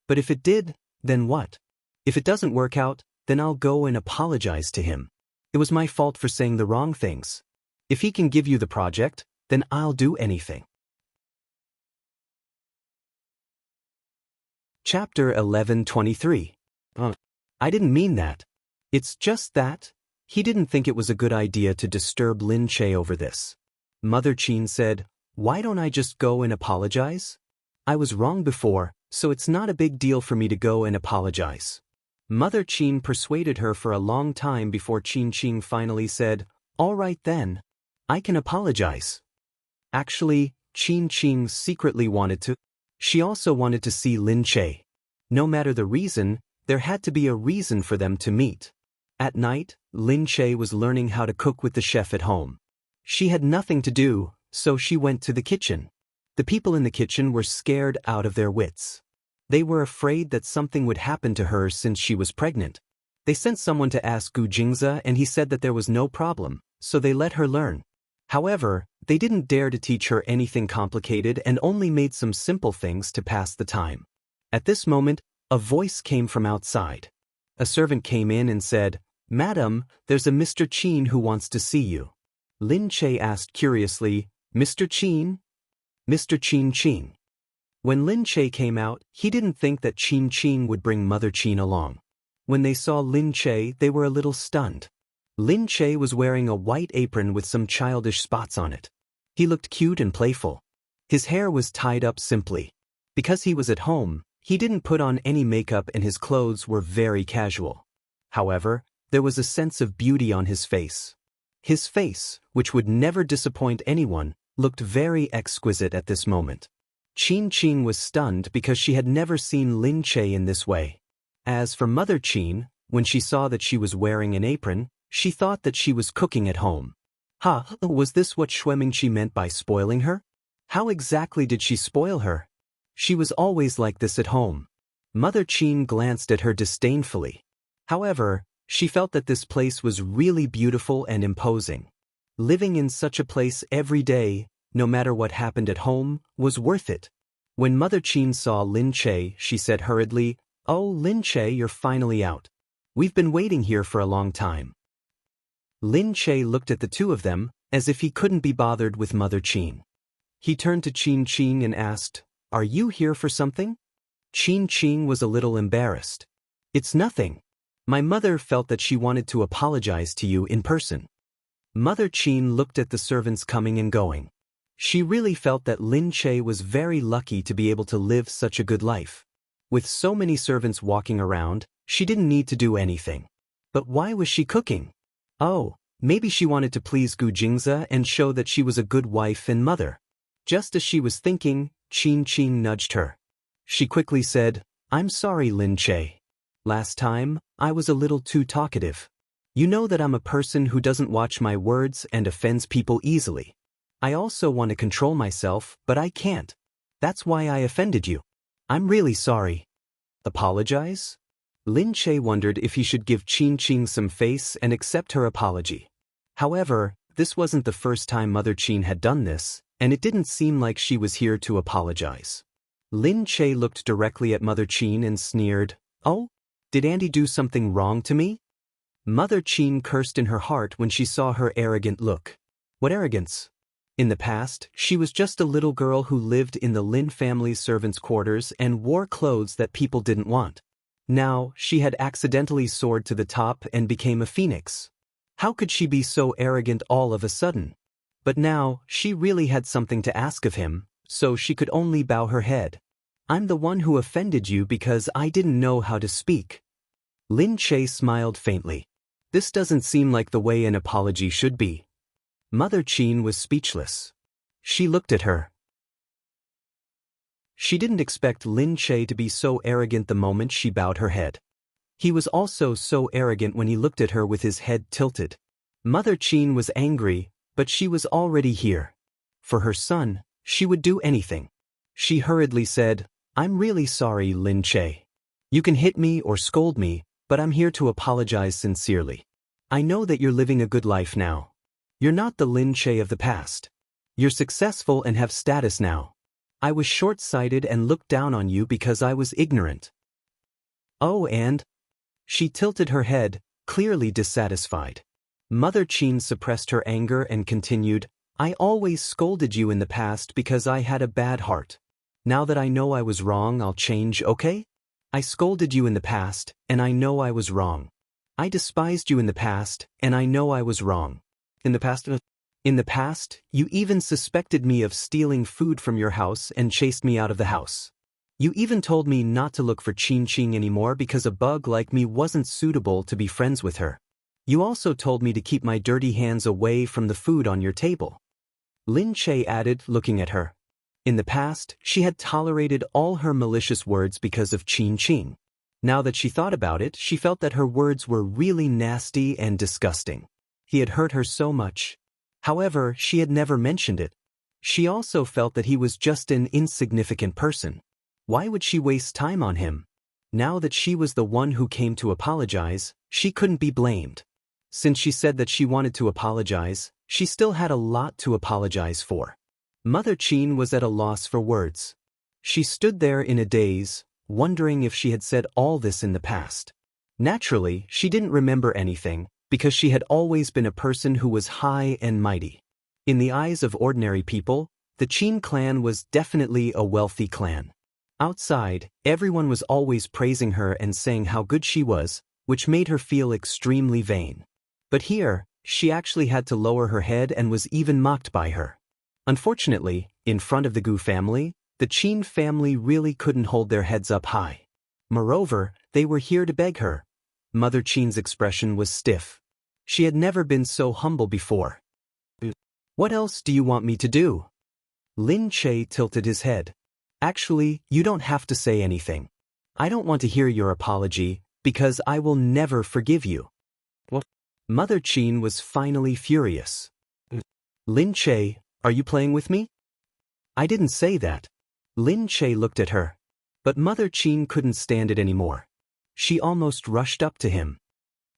But if it did, then what? If it doesn't work out, then I'll go and apologize to him. It was my fault for saying the wrong things. If he can give you the project, then I'll do anything. Chapter 11:23. I didn't mean that. It's just that he didn't think it was a good idea to disturb Lin Che over this. Mother Qin said, "Why don't I just go and apologize? I was wrong before, so it's not a big deal for me to go and apologize." Mother Qin persuaded her for a long time before Qin finally said, "All right then. I can apologize." Actually, Qin secretly wanted to. She also wanted to see Lin Che. No matter the reason, there had to be a reason for them to meet. At night, Lin Che was learning how to cook with the chef at home. She had nothing to do, so she went to the kitchen. The people in the kitchen were scared out of their wits. They were afraid that something would happen to her since she was pregnant. They sent someone to ask Gu Jingze and he said that there was no problem, so they let her learn. However, they didn't dare to teach her anything complicated and only made some simple things to pass the time. At this moment, a voice came from outside. A servant came in and said, "Madam, there's a Mr. Qin who wants to see you." Lin Che asked curiously, "Mr. Qin?" "Mr. Qin." When Lin Che came out, he didn't think that Qin would bring Mother Qin along. When they saw Lin Che, they were a little stunned. Lin Che was wearing a white apron with some childish spots on it. He looked cute and playful. His hair was tied up simply. Because he was at home, he didn't put on any makeup and his clothes were very casual. However, there was a sense of beauty on his face. His face, which would never disappoint anyone, looked very exquisite at this moment. Qin was stunned because she had never seen Lin Che in this way. As for Mother Qin, when she saw that she was wearing an apron, she thought that she was cooking at home. Was this what Xue Mingqi meant by spoiling her? How exactly did she spoil her? She was always like this at home. Mother Qin glanced at her disdainfully. However, she felt that this place was really beautiful and imposing. Living in such a place every day, no matter what happened at home, was worth it. When Mother Qin saw Lin Che, she said hurriedly, "Oh, Lin Che, you're finally out. We've been waiting here for a long time." Lin Che looked at the two of them, as if he couldn't be bothered with Mother Qin. He turned to Qin and asked, "Are you here for something?" Qin was a little embarrassed. "It's nothing. My mother felt that she wanted to apologize to you in person." Mother Qin looked at the servants coming and going. She really felt that Lin Che was very lucky to be able to live such a good life. With so many servants walking around, she didn't need to do anything. But why was she cooking? Oh, maybe she wanted to please Gu Jingze and show that she was a good wife and mother. Just as she was thinking, Qin nudged her. She quickly said, "I'm sorry, Lin Che. Last time, I was a little too talkative. You know that I'm a person who doesn't watch my words and offends people easily. I also want to control myself, but I can't. That's why I offended you. I'm really sorry." Apologize? Lin Che wondered if he should give Qin some face and accept her apology. However, this wasn't the first time Mother Qin had done this, and it didn't seem like she was here to apologize. Lin Che looked directly at Mother Qin and sneered, "Oh? Did Andy do something wrong to me?" Mother Qin cursed in her heart when she saw her arrogant look. What arrogance? In the past, she was just a little girl who lived in the Lin family's servants' quarters and wore clothes that people didn't want. Now, she had accidentally soared to the top and became a phoenix. How could she be so arrogant all of a sudden? But now, she really had something to ask of him, so she could only bow her head. I'm the one who offended you because I didn't know how to speak. Lin Che smiled faintly. This doesn't seem like the way an apology should be. Mother Qin was speechless. She looked at her. She didn't expect Lin Che to be so arrogant the moment she bowed her head. He was also so arrogant when he looked at her with his head tilted. Mother Qin was angry, but she was already here. For her son, she would do anything. She hurriedly said, I'm really sorry, Lin Che. You can hit me or scold me, but I'm here to apologize sincerely. I know that you're living a good life now. You're not the Lin Che of the past. You're successful and have status now. I was short-sighted and looked down on you because I was ignorant. Oh, and? She tilted her head, clearly dissatisfied. Mother Qin suppressed her anger and continued, I always scolded you in the past because I had a bad heart. Now that I know I was wrong, I'll change, okay? I scolded you in the past, and I know I was wrong. I despised you in the past, and I know I was wrong. In the past, you even suspected me of stealing food from your house and chased me out of the house. You even told me not to look for Qin Qing anymore because a bug like me wasn't suitable to be friends with her. You also told me to keep my dirty hands away from the food on your table. Lin Che added, looking at her. In the past, she had tolerated all her malicious words because of Qin Qing. Now that she thought about it, she felt that her words were really nasty and disgusting. He had hurt her so much. However, she had never mentioned it. She also felt that he was just an insignificant person. Why would she waste time on him? Now that she was the one who came to apologize, she couldn't be blamed. Since she said that she wanted to apologize, she still had a lot to apologize for. Mother Qin was at a loss for words. She stood there in a daze, wondering if she had said all this in the past. Naturally, she didn't remember anything, because she had always been a person who was high and mighty. In the eyes of ordinary people, the Qin clan was definitely a wealthy clan. Outside, everyone was always praising her and saying how good she was, which made her feel extremely vain. But here, she actually had to lower her head and was even mocked by her. Unfortunately, in front of the Gu family, the Qin family really couldn't hold their heads up high. Moreover, they were here to beg her. Mother Qin's expression was stiff. She had never been so humble before. What else do you want me to do? Lin Che tilted his head. Actually, you don't have to say anything. I don't want to hear your apology, because I will never forgive you. What? Mother Qin was finally furious. Lin Che, are you playing with me? I didn't say that. Lin Che looked at her. But Mother Qin couldn't stand it anymore. She almost rushed up to him.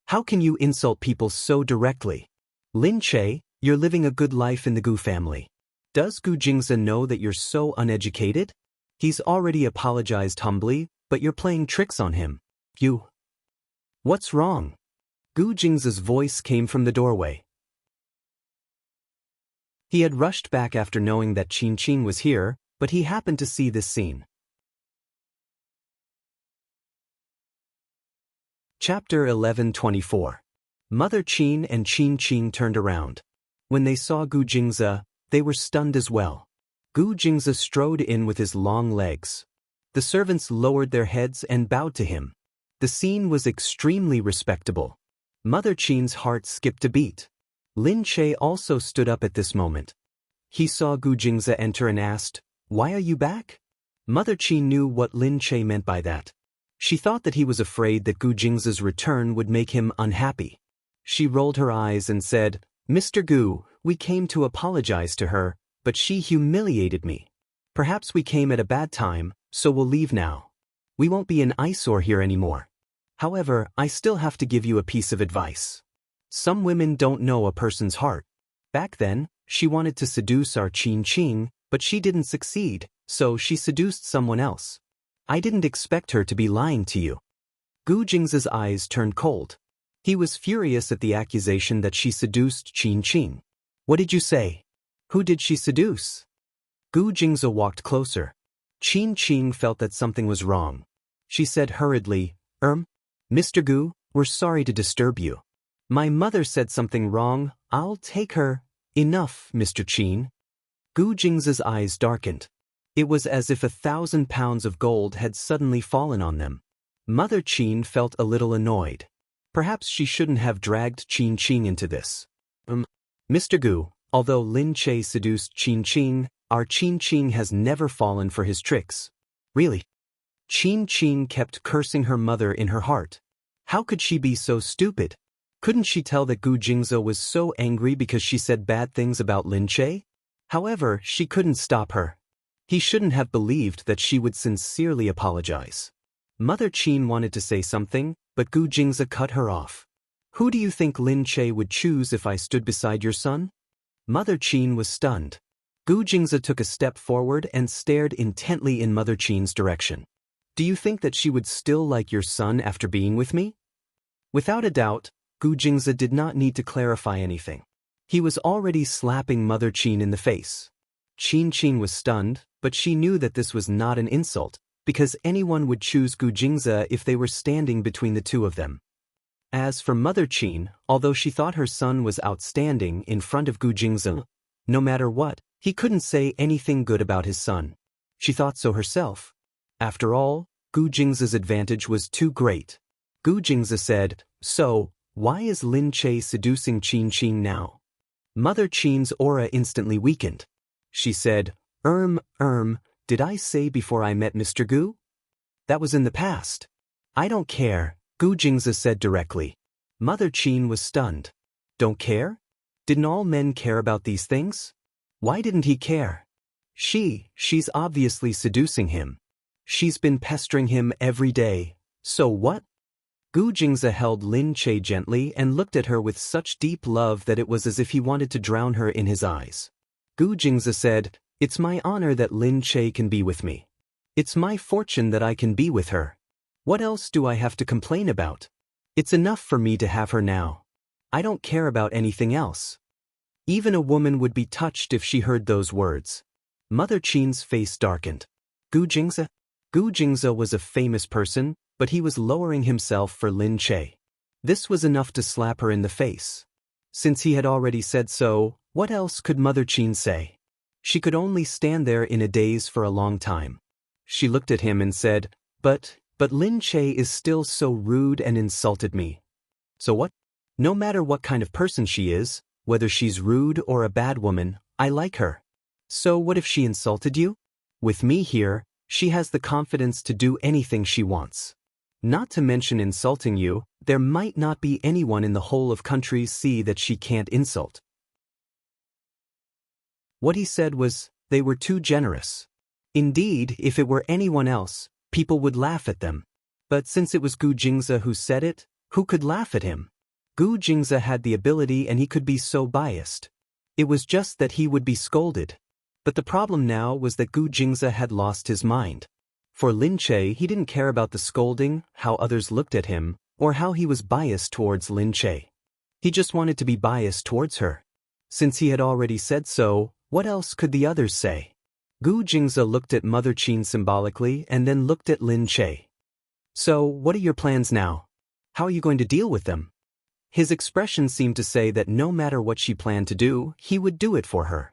How can you insult people so directly? Lin Che, you're living a good life in the Gu family. Does Gu Jingze know that you're so uneducated? He's already apologized humbly, but you're playing tricks on him. You. What's wrong? Gu Jingze's voice came from the doorway. He had rushed back after knowing that Qin Qing was here, but he happened to see this scene. Chapter 11:24. Mother Qin and Qin Qing turned around. When they saw Gu Jingze, they were stunned as well. Gu Jingze strode in with his long legs. The servants lowered their heads and bowed to him. The scene was extremely respectable. Mother Qin's heart skipped a beat. Lin Che also stood up at this moment. He saw Gu Jingze enter and asked, "Why are you back?" Mother Qin knew what Lin Che meant by that. She thought that he was afraid that Gu Jingze's return would make him unhappy. She rolled her eyes and said, "Mr. Gu, we came to apologize to her, but she humiliated me. Perhaps we came at a bad time, so we'll leave now. We won't be an eyesore here anymore. However, I still have to give you a piece of advice. Some women don't know a person's heart. Back then, she wanted to seduce our Qin Qing, but she didn't succeed, so she seduced someone else. I didn't expect her to be lying to you." Gu Jingze's eyes turned cold. He was furious at the accusation that she seduced Qin Qing. "What did you say?" Who did she seduce? Gu Jingze walked closer. Qin Qing felt that something was wrong. She said hurriedly, Mr. Gu, we're sorry to disturb you. My mother said something wrong, I'll take her. Enough, Mr. Qin. Gu Jingze's eyes darkened. It was as if 1,000 pounds of gold had suddenly fallen on them. Mother Qin felt a little annoyed. Perhaps she shouldn't have dragged Qin Qing into this. Mr. Gu, although Lin Che seduced Qin Qing, our Qin Qing has never fallen for his tricks. Really? Qin Qing kept cursing her mother in her heart. How could she be so stupid? Couldn't she tell that Gu Jingze was so angry because she said bad things about Lin Che? However, she couldn't stop her. He shouldn't have believed that she would sincerely apologize. Mother Qin wanted to say something, but Gu Jingze cut her off. Who do you think Lin Che would choose if I stood beside your son? Mother Qin was stunned. Gu Jingze took a step forward and stared intently in Mother Qin's direction. Do you think that she would still like your son after being with me? Without a doubt, Gu Jingze did not need to clarify anything. He was already slapping Mother Qin in the face. Qin Qing was stunned, but she knew that this was not an insult, because anyone would choose Gu Jingze if they were standing between the two of them. As for Mother Qin, although she thought her son was outstanding in front of Gu Jingze, no matter what, he couldn't say anything good about his son. She thought so herself. After all, Gu Jingze's advantage was too great. Gu Jingze said, So, why is Lin Che seducing Qin Qing now? Mother Qin's aura instantly weakened. She said, did I say before I met Mr. Gu? That was in the past. I don't care, Gu Jingze said directly. Mother Qin was stunned. Don't care? Didn't all men care about these things? Why didn't he care? She's obviously seducing him. She's been pestering him every day. So what? Gu Jingze held Lin Che gently and looked at her with such deep love that it was as if he wanted to drown her in his eyes. Gu Jingze said, It's my honor that Lin Che can be with me. It's my fortune that I can be with her. What else do I have to complain about? It's enough for me to have her now. I don't care about anything else. Even a woman would be touched if she heard those words. Mother Qin's face darkened. Gu Jingze? Gu Jingze was a famous person, but he was lowering himself for Lin Che. This was enough to slap her in the face. Since he had already said so, what else could Mother Qin say? She could only stand there in a daze for a long time. She looked at him and said, But Lin Che is still so rude and insulted me. So what? No matter what kind of person she is, whether she's rude or a bad woman, I like her. So what if she insulted you? With me here, she has the confidence to do anything she wants. Not to mention insulting you, there might not be anyone in the whole of countries see that she can't insult. What he said was, they were too generous. Indeed, if it were anyone else, people would laugh at them. But since it was Gu Jingze who said it, who could laugh at him? Gu Jingze had the ability and he could be so biased. It was just that he would be scolded. But the problem now was that Gu Jingze had lost his mind. For Lin Che, he didn't care about the scolding, how others looked at him, or how he was biased towards Lin Che. He just wanted to be biased towards her. Since he had already said so, what else could the others say? Gu Jingze looked at Mother Qin symbolically and then looked at Lin Che. So, what are your plans now? How are you going to deal with them? His expression seemed to say that no matter what she planned to do, he would do it for her.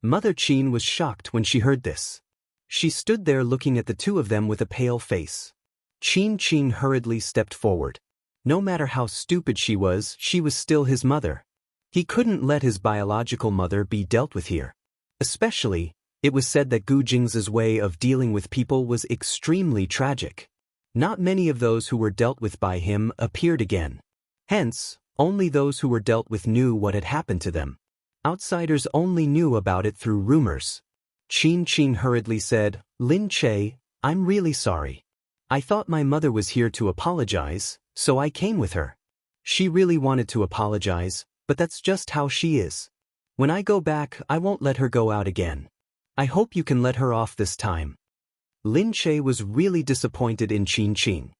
Mother Qin was shocked when she heard this. She stood there looking at the two of them with a pale face. Qin Qing hurriedly stepped forward. No matter how stupid she was still his mother. He couldn't let his biological mother be dealt with here. Especially, it was said that Gu Jingze's way of dealing with people was extremely tragic. Not many of those who were dealt with by him appeared again. Hence, only those who were dealt with knew what had happened to them. Outsiders only knew about it through rumors. Qin Qing hurriedly said, Lin Che, I'm really sorry. I thought my mother was here to apologize, so I came with her. She really wanted to apologize, but that's just how she is. When I go back, I won't let her go out again. I hope you can let her off this time. Lin Che was really disappointed in Qin Qing.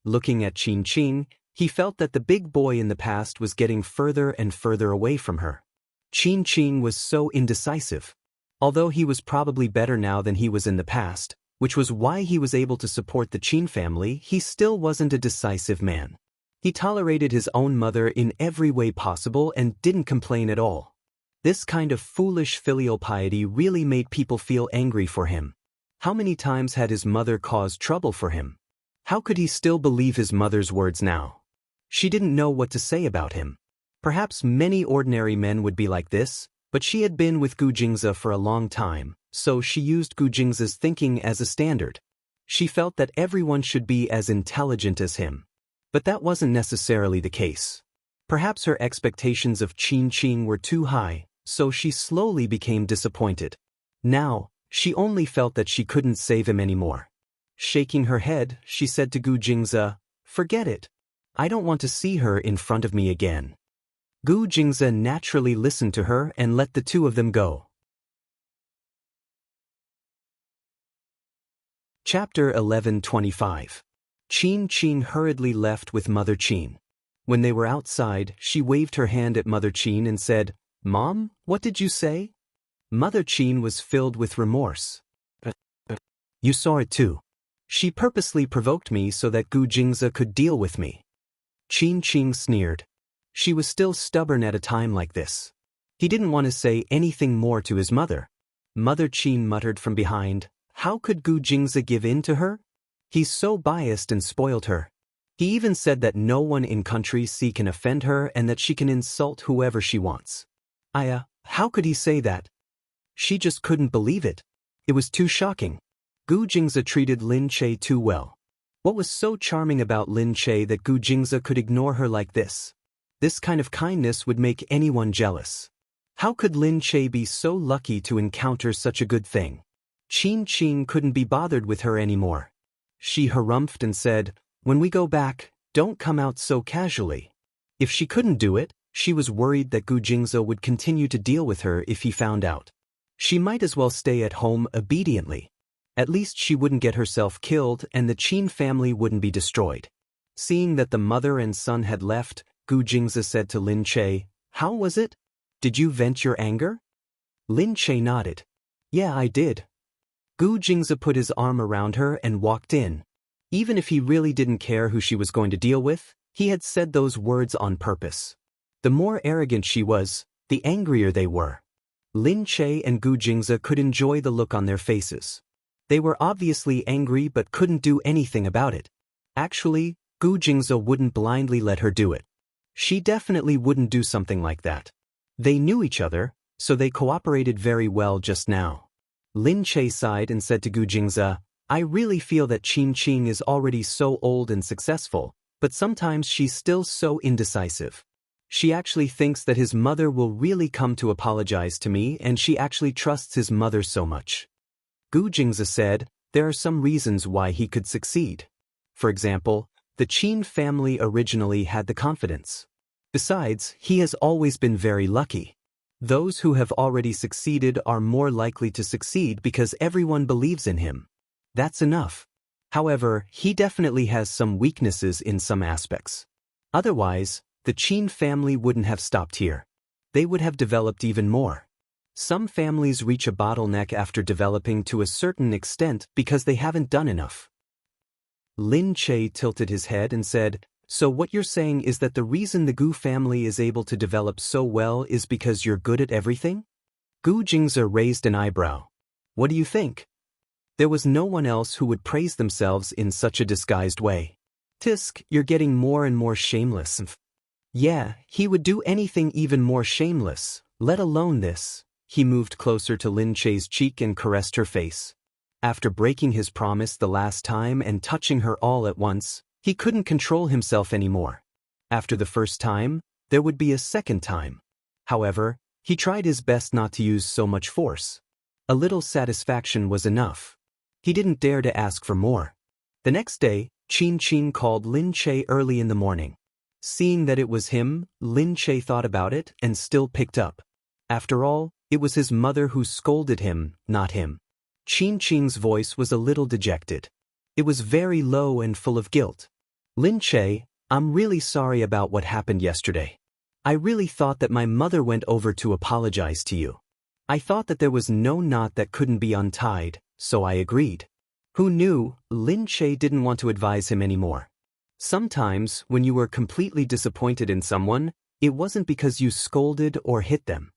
Looking at Qin Qing, he felt that the big boy in the past was getting further and further away from her. Qin was so indecisive. Although he was probably better now than he was in the past, which was why he was able to support the Qin family, he still wasn't a decisive man. He tolerated his own mother in every way possible and didn't complain at all. This kind of foolish filial piety really made people feel angry for him. How many times had his mother caused trouble for him? How could he still believe his mother's words now? She didn't know what to say about him. Perhaps many ordinary men would be like this, but she had been with Gu Jingze for a long time, so she used Gu Jingze's thinking as a standard. She felt that everyone should be as intelligent as him. But that wasn't necessarily the case. Perhaps her expectations of Qin were too high, so she slowly became disappointed. Now, she only felt that she couldn't save him anymore. Shaking her head, she said to Gu Jingze, "Forget it. I don't want to see her in front of me again." Gu Jingze naturally listened to her and let the two of them go. Chapter 11:25. Qin hurriedly left with Mother Qin. When they were outside, she waved her hand at Mother Qin and said, "Mom, what did you say?" Mother Qin was filled with remorse. "You saw it too. She purposely provoked me so that Gu Jingze could deal with me." Qin sneered. She was still stubborn at a time like this. He didn't want to say anything more to his mother. Mother Qin muttered from behind, "How could Gu Jingze give in to her? He's so biased and spoiled her. He even said that no one in country C can offend her and that she can insult whoever she wants." How could he say that? She just couldn't believe it. It was too shocking. Gu Jingze treated Lin Che too well. What was so charming about Lin Che that Gu Jingze could ignore her like this? This kind of kindness would make anyone jealous. How could Lin Che be so lucky to encounter such a good thing? Qin couldn't be bothered with her anymore. She harumphed and said, "When we go back, don't come out so casually." If she couldn't do it, she was worried that Gu Jingze would continue to deal with her if he found out. She might as well stay at home obediently. At least she wouldn't get herself killed and the Qin family wouldn't be destroyed. Seeing that the mother and son had left, Gu Jingze said to Lin Che, "How was it? Did you vent your anger?" Lin Che nodded. "Yeah, I did." Gu Jingze put his arm around her and walked in. Even if he really didn't care who she was going to deal with, he had said those words on purpose. The more arrogant she was, the angrier they were. Lin Che and Gu Jingze could enjoy the look on their faces. They were obviously angry but couldn't do anything about it. Actually, Gu Jingze wouldn't blindly let her do it. She definitely wouldn't do something like that. They knew each other, so they cooperated very well just now. Lin Che sighed and said to Gu Jingze, "I really feel that Qin is already so old and successful, but sometimes she's still so indecisive. She actually thinks that his mother will really come to apologize to me and she actually trusts his mother so much." Gu Jingze said, there are some reasons why he could succeed. For example, the Qin family originally had the confidence. Besides, he has always been very lucky. Those who have already succeeded are more likely to succeed because everyone believes in him. That's enough. However, he definitely has some weaknesses in some aspects. Otherwise, the Qin family wouldn't have stopped here. They would have developed even more. Some families reach a bottleneck after developing to a certain extent because they haven't done enough. Lin Che tilted his head and said, "So what you're saying is that the reason the Gu family is able to develop so well is because you're good at everything?" Gu Jingze raised an eyebrow. "What do you think?" There was no one else who would praise themselves in such a disguised way. "Tisk, you're getting more and more shameless." Yeah, he would do anything even more shameless, let alone this. He moved closer to Lin Che's cheek and caressed her face. After breaking his promise the last time and touching her all at once, he couldn't control himself anymore. After the first time, there would be a second time. However, he tried his best not to use so much force. A little satisfaction was enough. He didn't dare to ask for more. The next day, Qin called Lin Che early in the morning. Seeing that it was him, Lin Che thought about it and still picked up. After all, it was his mother who scolded him, not him. Qin's voice was a little dejected. It was very low and full of guilt. "Lin Che, I'm really sorry about what happened yesterday. I really thought that my mother went over to apologize to you. I thought that there was no knot that couldn't be untied, so I agreed. Who knew, Lin Che didn't want to advise him anymore. Sometimes, when you were completely disappointed in someone, it wasn't because you scolded or hit them.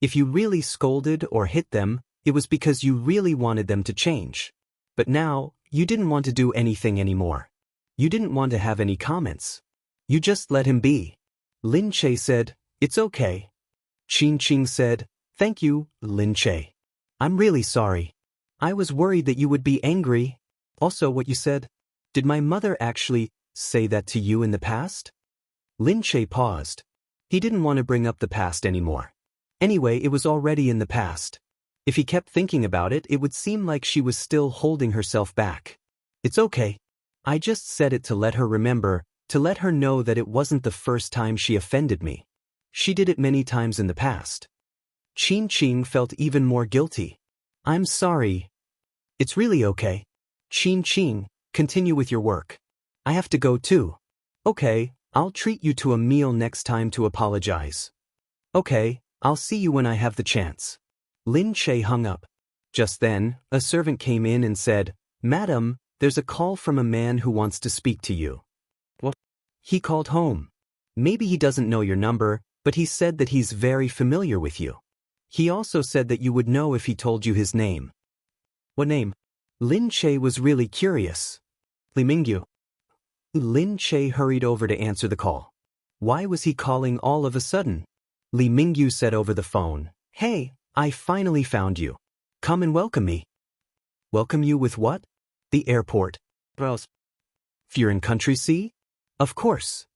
If you really scolded or hit them, it was because you really wanted them to change. But now, you didn't want to do anything anymore. You didn't want to have any comments. You just let him be. Lin Che said, "It's okay." Qin Qing said, "Thank you, Lin Che. I'm really sorry. I was worried that you would be angry." Also, what you said, did my mother actually say that to you in the past? Lin Che paused. He didn't want to bring up the past anymore. Anyway, it was already in the past. If he kept thinking about it, it would seem like she was still holding herself back. It's okay. I just said it to let her remember, to let her know that it wasn't the first time she offended me. She did it many times in the past. Qin Qing felt even more guilty. I'm sorry. It's really okay. Qin Qing, continue with your work. I have to go too. Okay, I'll treat you to a meal next time to apologize. Okay, I'll see you when I have the chance. Lin Che hung up. Just then, a servant came in and said, "Madam, there's a call from a man who wants to speak to you." What? He called home. Maybe he doesn't know your number, but he said that he's very familiar with you. He also said that you would know if he told you his name. What name? Lin Che was really curious. Li Mingyu. Lin Che hurried over to answer the call. Why was he calling all of a sudden? Li Mingyu said over the phone, "Hey, I finally found you. Come and welcome me." Welcome you with what? The airport. If you're in Country C? Of course.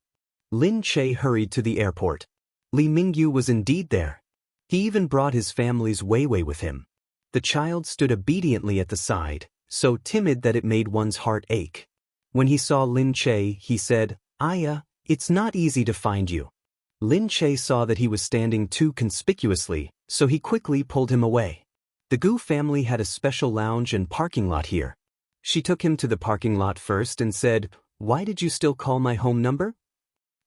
Lin Che hurried to the airport. Li Mingyu was indeed there. He even brought his family's Weiwei with him. The child stood obediently at the side, so timid that it made one's heart ache. When he saw Lin Che, he said, "Aya, it's not easy to find you." Lin Che saw that he was standing too conspicuously, so he quickly pulled him away. The Gu family had a special lounge and parking lot here. She took him to the parking lot first and said, "Why did you still call my home number?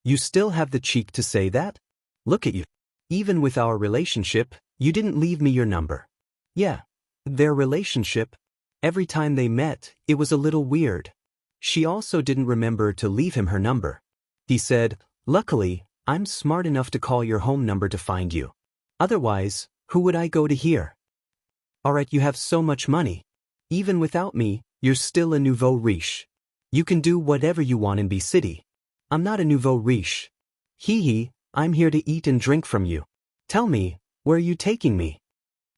You still have the cheek to say that? Look at you. Even with our relationship, you didn't leave me your number." Yeah, their relationship. Every time they met, it was a little weird. She also didn't remember to leave him her number. He said, "Luckily, I'm smart enough to call your home number to find you. Otherwise, who would I go to here? Alright, you have so much money. Even without me, you're still a nouveau riche. You can do whatever you want in B City. I'm not a nouveau riche. Hee, I'm here to eat and drink from you. Tell me, where are you taking me?"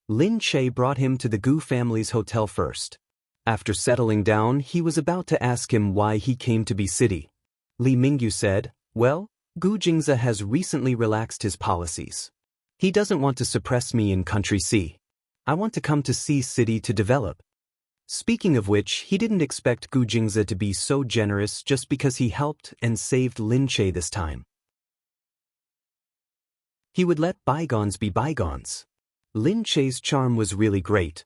Lin Che brought him to the Gu family's hotel first. After settling down, he was about to ask him why he came to B City. Li Mingyu said, "Well, Gu Jingze has recently relaxed his policies. He doesn't want to suppress me in Country C. I want to come to C City to develop." Speaking of which, he didn't expect Gu Jingze to be so generous just because he helped and saved Lin Che this time. He would let bygones be bygones. Lin Che's charm was really great.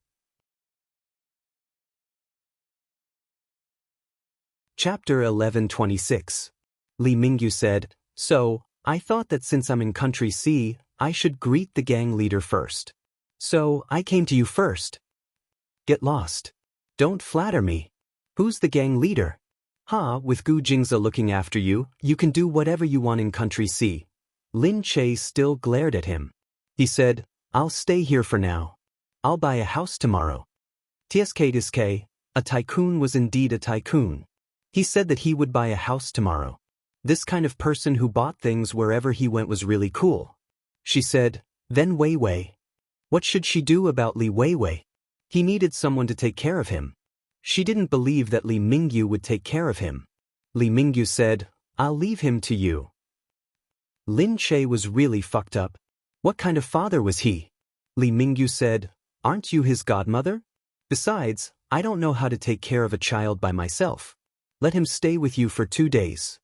Chapter 11:26. Li Mingyu said, "So, I thought that since I'm in Country C, I should greet the gang leader first. So, I came to you first." Get lost. Don't flatter me. Who's the gang leader? With Gu Jingze looking after you, you can do whatever you want in Country C. Lin Che still glared at him. He said, "I'll stay here for now. I'll buy a house tomorrow." TSK, a tycoon was indeed a tycoon. He said that he would buy a house tomorrow. This kind of person who bought things wherever he went was really cool. She said, "Then Weiwei. What should she do about Li Weiwei? He needed someone to take care of him." She didn't believe that Li Mingyu would take care of him. Li Mingyu said, "I'll leave him to you." Lin Che was really fucked up. What kind of father was he? Li Mingyu said, "Aren't you his godmother? Besides, I don't know how to take care of a child by myself. Let him stay with you for 2 days.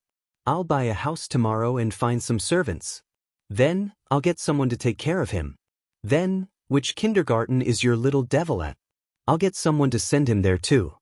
I'll buy a house tomorrow and find some servants. Then, I'll get someone to take care of him. Then, which kindergarten is your little devil at? I'll get someone to send him there too."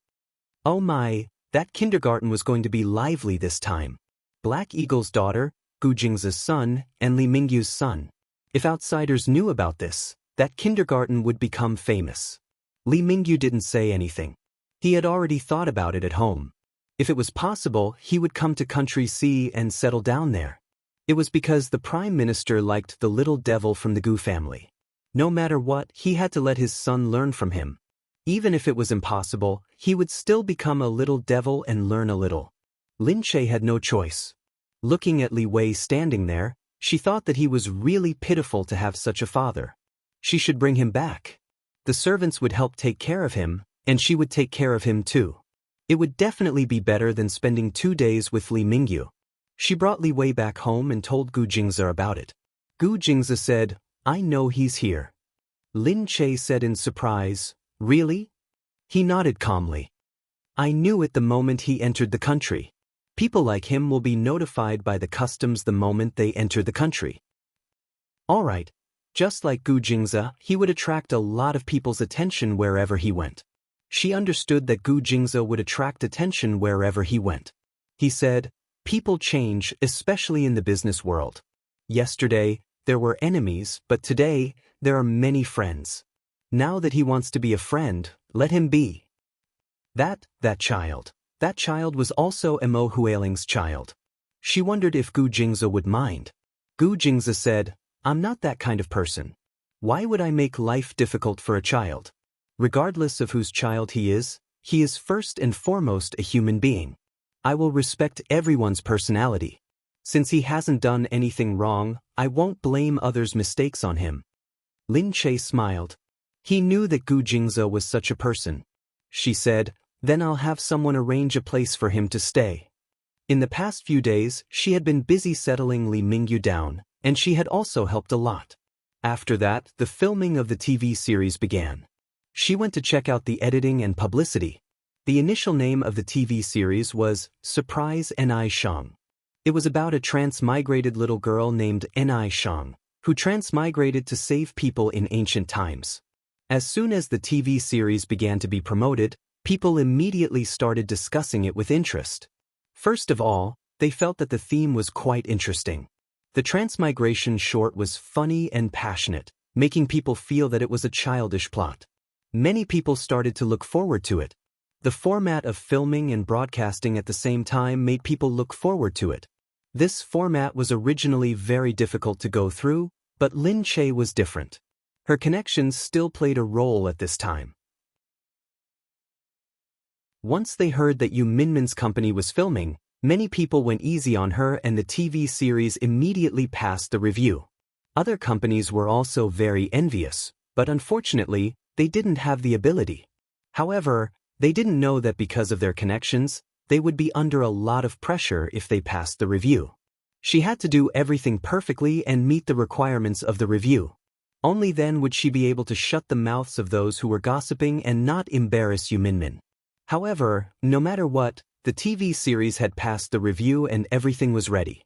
Oh my, that kindergarten was going to be lively this time. Black Eagle's daughter, Gu Jing's son, and Li Mingyu's son. If outsiders knew about this, that kindergarten would become famous. Li Mingyu didn't say anything. He had already thought about it at home. If it was possible, he would come to Country C and settle down there. It was because the Prime Minister liked the little devil from the Gu family. No matter what, he had to let his son learn from him. Even if it was impossible, he would still become a little devil and learn a little. Lin Che had no choice. Looking at Li Wei standing there, she thought that he was really pitiful to have such a father. She should bring him back. The servants would help take care of him, and she would take care of him too. It would definitely be better than spending 2 days with Li Mingyu. She brought Li Wei back home and told Gu Jingze about it. Gu Jingze said, "I know he's here." Lin Che said in surprise, "Really?" He nodded calmly. "I knew it the moment he entered the country. People like him will be notified by the customs the moment they enter the country." All right. Just like Gu Jingze, he would attract a lot of people's attention wherever he went. She understood that Gu Jingze would attract attention wherever he went. He said, "People change, especially in the business world. Yesterday, there were enemies, but today, there are many friends. Now that he wants to be a friend, let him be." That child was also Mo Huiling's child. She wondered if Gu Jingze would mind. Gu Jingze said, "I'm not that kind of person. Why would I make life difficult for a child? Regardless of whose child he is first and foremost a human being. I will respect everyone's personality. Since he hasn't done anything wrong, I won't blame others' mistakes on him." Lin Che smiled. He knew that Gu Jingze was such a person. She said, "Then I'll have someone arrange a place for him to stay." In the past few days, she had been busy settling Li Mingyu down, and she had also helped a lot. After that, the filming of the TV series began. She went to check out the editing and publicity. The initial name of the TV series was Surprise Ni Shang. It was about a transmigrated little girl named Ni Shang, who transmigrated to save people in ancient times. As soon as the TV series began to be promoted, people immediately started discussing it with interest. First of all, they felt that the theme was quite interesting. The transmigration short was funny and passionate, making people feel that it was a childish plot. Many people started to look forward to it. The format of filming and broadcasting at the same time made people look forward to it. This format was originally very difficult to go through, but Lin Che was different. Her connections still played a role at this time. Once they heard that Yu Minmin's company was filming, many people went easy on her and the TV series immediately passed the review. Other companies were also very envious, but unfortunately, they didn't have the ability. However, they didn't know that because of their connections, they would be under a lot of pressure if they passed the review. She had to do everything perfectly and meet the requirements of the review. Only then would she be able to shut the mouths of those who were gossiping and not embarrass Yu Minmin. However, no matter what, the TV series had passed the review and everything was ready.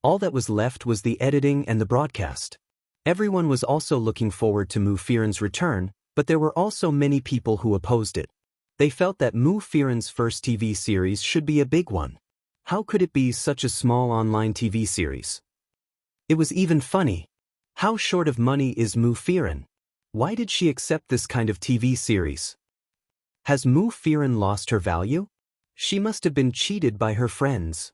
All that was left was the editing and the broadcast. Everyone was also looking forward to Mu Firen's return, but there were also many people who opposed it. They felt that Mu Firen's first TV series should be a big one. How could it be such a small online TV series? It was even funny. How short of money is Mu Firen? Why did she accept this kind of TV series? Has Mu Firen lost her value? She must have been cheated by her friends.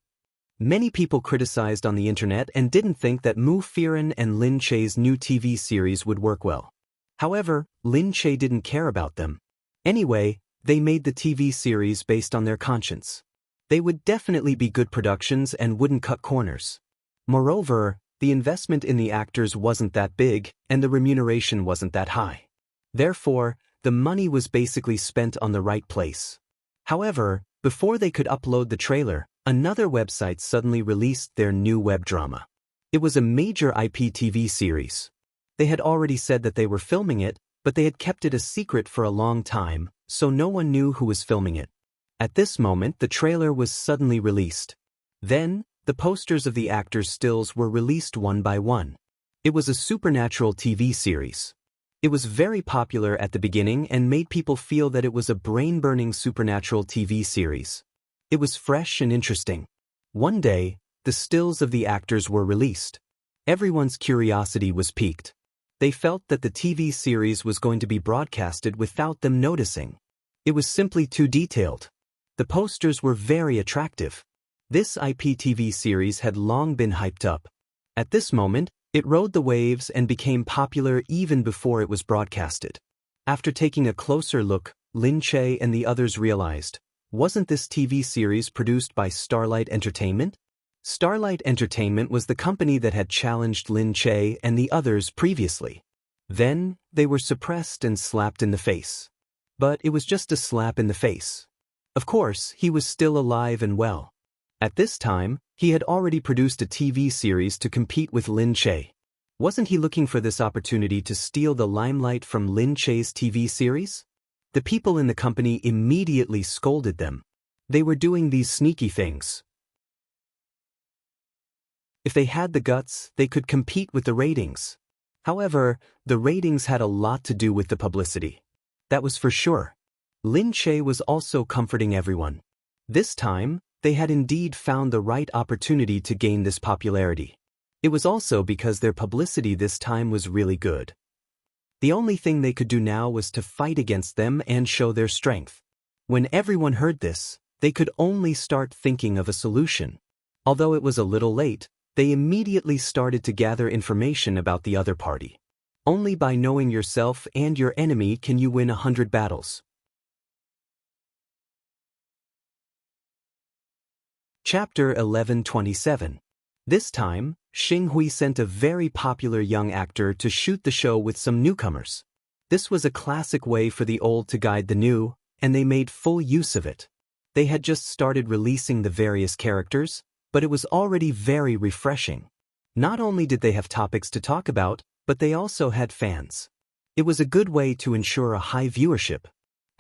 Many people criticized on the internet and didn't think that Mu Firen and Lin Che's new TV series would work well. However, Lin Che didn't care about them. Anyway, they made the TV series based on their conscience. They would definitely be good productions and wouldn't cut corners. Moreover, the investment in the actors wasn't that big, and the remuneration wasn't that high. Therefore, the money was basically spent on the right place. However, before they could upload the trailer, another website suddenly released their new web drama. It was a major IPTV series. They had already said that they were filming it, but they had kept it a secret for a long time, so no one knew who was filming it. At this moment, the trailer was suddenly released. Then, the posters of the actors' stills were released one by one. It was a supernatural TV series. It was very popular at the beginning and made people feel that it was a brain-burning supernatural TV series. It was fresh and interesting. One day, the stills of the actors were released. Everyone's curiosity was piqued. They felt that the TV series was going to be broadcasted without them noticing. It was simply too detailed. The posters were very attractive. This IPTV series had long been hyped up. At this moment, it rode the waves and became popular even before it was broadcasted. After taking a closer look, Lin Che and the others realized, wasn't this TV series produced by Starlight Entertainment? Starlight Entertainment was the company that had challenged Lin Che and the others previously. Then, they were suppressed and slapped in the face. But it was just a slap in the face. Of course, he was still alive and well. At this time, he had already produced a TV series to compete with Lin Che. Wasn't he looking for this opportunity to steal the limelight from Lin Che's TV series? The people in the company immediately scolded them. They were doing these sneaky things. If they had the guts, they could compete with the ratings. However, the ratings had a lot to do with the publicity. That was for sure. Lin Che was also comforting everyone. This time, they had indeed found the right opportunity to gain this popularity. It was also because their publicity this time was really good. The only thing they could do now was to fight against them and show their strength. When everyone heard this, they could only start thinking of a solution. Although it was a little late, they immediately started to gather information about the other party. Only by knowing yourself and your enemy can you win 100 battles. Chapter 11:27. This time, Xing Hui sent a very popular young actor to shoot the show with some newcomers. This was a classic way for the old to guide the new, and they made full use of it. They had just started releasing the various characters, but it was already very refreshing. Not only did they have topics to talk about, but they also had fans. It was a good way to ensure a high viewership.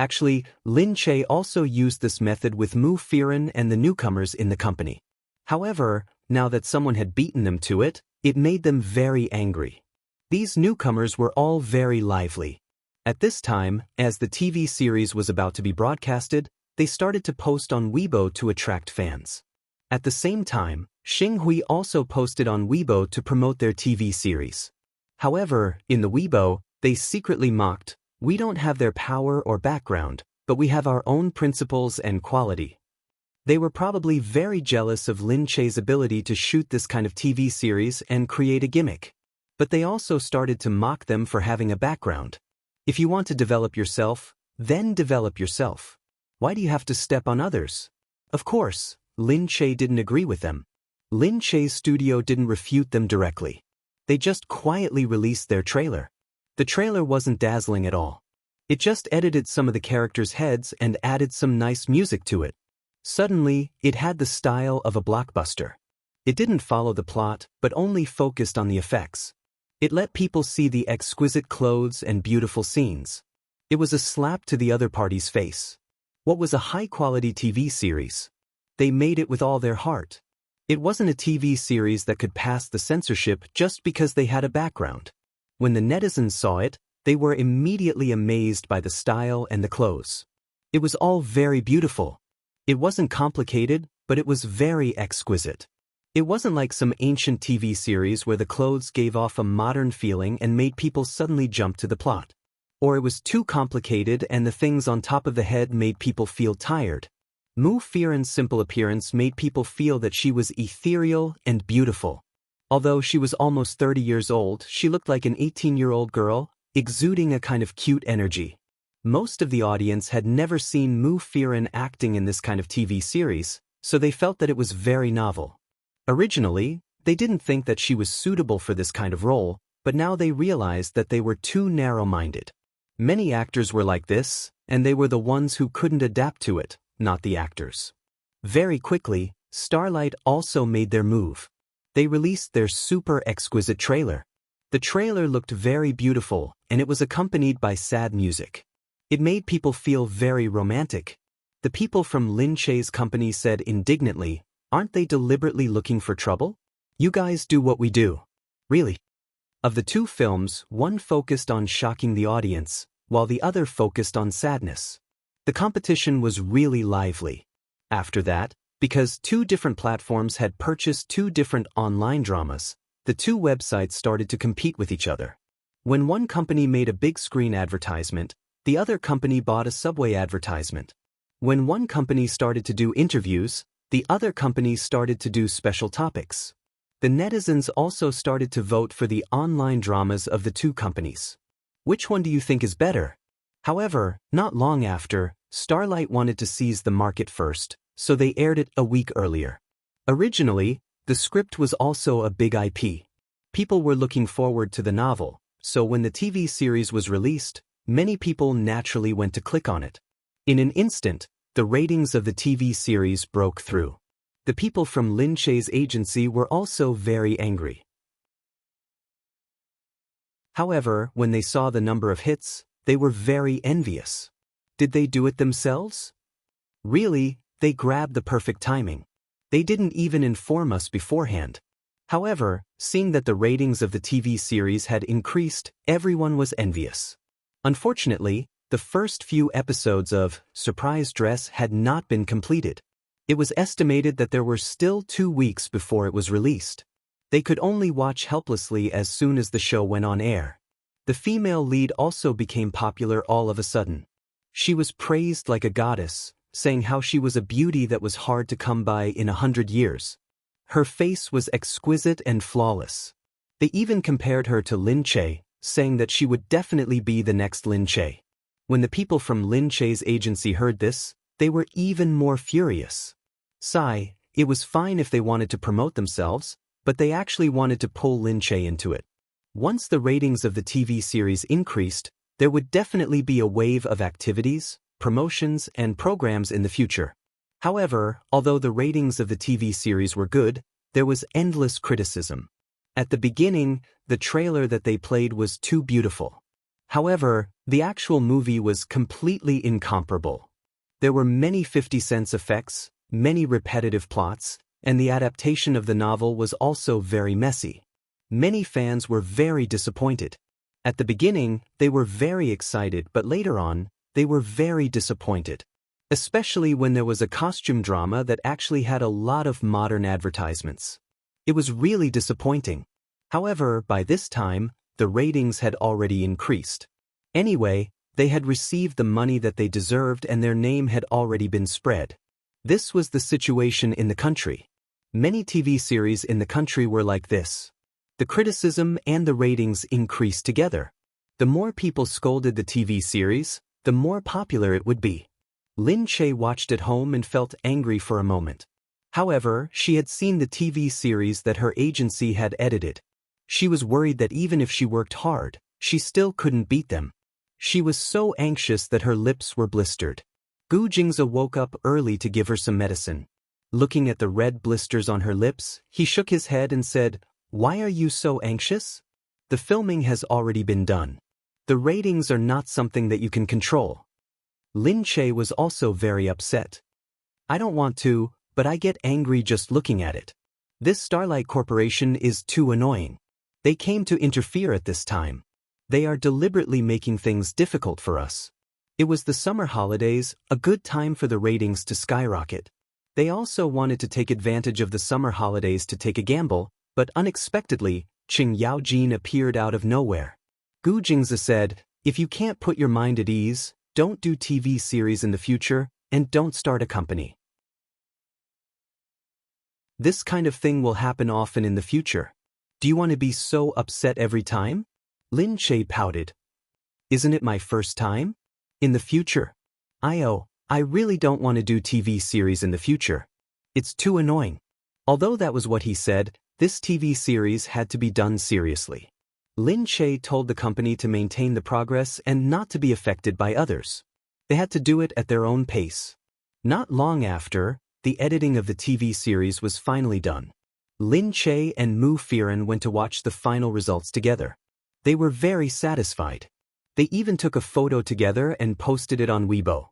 Actually, Lin Che also used this method with Mu Firen and the newcomers in the company. However, now that someone had beaten them to it, it made them very angry. These newcomers were all very lively. At this time, as the TV series was about to be broadcasted, they started to post on Weibo to attract fans. At the same time, Xing Hui also posted on Weibo to promote their TV series. However, in the Weibo, they secretly mocked, "We don't have their power or background, but we have our own principles and quality." They were probably very jealous of Lin Che's ability to shoot this kind of TV series and create a gimmick. But they also started to mock them for having a background. If you want to develop yourself, then develop yourself. Why do you have to step on others? Of course, Lin Che didn't agree with them. Lin Che's studio didn't refute them directly. They just quietly released their trailer. The trailer wasn't dazzling at all. It just edited some of the characters' heads and added some nice music to it. Suddenly, it had the style of a blockbuster. It didn't follow the plot, but only focused on the effects. It let people see the exquisite clothes and beautiful scenes. It was a slap to the other party's face. What was a high-quality TV series? They made it with all their heart. It wasn't a TV series that could pass the censorship just because they had a background. When the netizens saw it, they were immediately amazed by the style and the clothes. It was all very beautiful. It wasn't complicated, but it was very exquisite. It wasn't like some ancient TV series where the clothes gave off a modern feeling and made people suddenly jump to the plot. Or it was too complicated and the things on top of the head made people feel tired. Mu Firen's simple appearance made people feel that she was ethereal and beautiful. Although she was almost 30 years old, she looked like an 18-year-old girl, exuding a kind of cute energy. Most of the audience had never seen Mu Firen acting in this kind of TV series, so they felt that it was very novel. Originally, they didn't think that she was suitable for this kind of role, but now they realized that they were too narrow-minded. Many actors were like this, and they were the ones who couldn't adapt to it, not the actors. Very quickly, Starlight also made their move. They released their super exquisite trailer. The trailer looked very beautiful, and it was accompanied by sad music. It made people feel very romantic. The people from Lin Che's company said indignantly, "Aren't they deliberately looking for trouble? You guys do what we do." Really? Of the two films, one focused on shocking the audience, while the other focused on sadness. The competition was really lively. After that, Because two different platforms had purchased two different online dramas, the two websites started to compete with each other. When one company made a big screen advertisement, the other company bought a subway advertisement. When one company started to do interviews, the other company started to do special topics. The netizens also started to vote for the online dramas of the two companies. Which one do you think is better? However, not long after, Starlight wanted to seize the market first, so they aired it a week earlier. Originally, the script was also a big IP. People were looking forward to the novel, so when the TV series was released, many people naturally went to click on it. In an instant, the ratings of the TV series broke through. The people from Lin Che's agency were also very angry. However, when they saw the number of hits, they were very envious. Did they do it themselves? Really, they grabbed the perfect timing. They didn't even inform us beforehand. However, seeing that the ratings of the TV series had increased, everyone was envious. Unfortunately, the first few episodes of Surprise Dress had not been completed. It was estimated that there were still 2 weeks before it was released. They could only watch helplessly as soon as the show went on air. The female lead also became popular all of a sudden. She was praised like a goddess, saying how she was a beauty that was hard to come by in 100 years. Her face was exquisite and flawless. They even compared her to Lin Che, saying that she would definitely be the next Lin Che. When the people from Lin Che's agency heard this, they were even more furious. It was fine if they wanted to promote themselves, but they actually wanted to pull Lin Che into it. Once the ratings of the TV series increased, there would definitely be a wave of activities, promotions, and programs in the future. However, although the ratings of the TV series were good, there was endless criticism. At the beginning, the trailer that they played was too beautiful. However, the actual movie was completely incomparable. There were many 50 cents effects, many repetitive plots, and the adaptation of the novel was also very messy. Many fans were very disappointed. At the beginning, they were very excited, but later on, they were very disappointed. Especially when there was a costume drama that actually had a lot of modern advertisements. It was really disappointing. However, by this time, the ratings had already increased. Anyway, they had received the money that they deserved and their name had already been spread. This was the situation in the country. Many TV series in the country were like this. The criticism and the ratings increased together. The more people scolded the TV series, the more popular it would be. Lin Che watched at home and felt angry for a moment. However, she had seen the TV series that her agency had edited. She was worried that even if she worked hard, she still couldn't beat them. She was so anxious that her lips were blistered. Gu Jingze woke up early to give her some medicine. Looking at the red blisters on her lips, he shook his head and said, "Why are you so anxious? The filming has already been done. The ratings are not something that you can control." Lin Che was also very upset. "I don't want to, but I get angry just looking at it. This Starlight Corporation is too annoying. They came to interfere at this time. They are deliberately making things difficult for us. It was the summer holidays, a good time for the ratings to skyrocket. They also wanted to take advantage of the summer holidays to take a gamble, but unexpectedly, Qing Yaojin appeared out of nowhere. Gu Jingze said, "If you can't put your mind at ease, don't do TV series in the future, and don't start a company. This kind of thing will happen often in the future. Do you want to be so upset every time?" Lin Che pouted. "Isn't it my first time? In the future? I really don't want to do TV series in the future. It's too annoying." Although that was what he said, this TV series had to be done seriously. Lin Che told the company to maintain the progress and not to be affected by others. They had to do it at their own pace. Not long after, the editing of the TV series was finally done. Lin Che and Mu Firen went to watch the final results together. They were very satisfied. They even took a photo together and posted it on Weibo.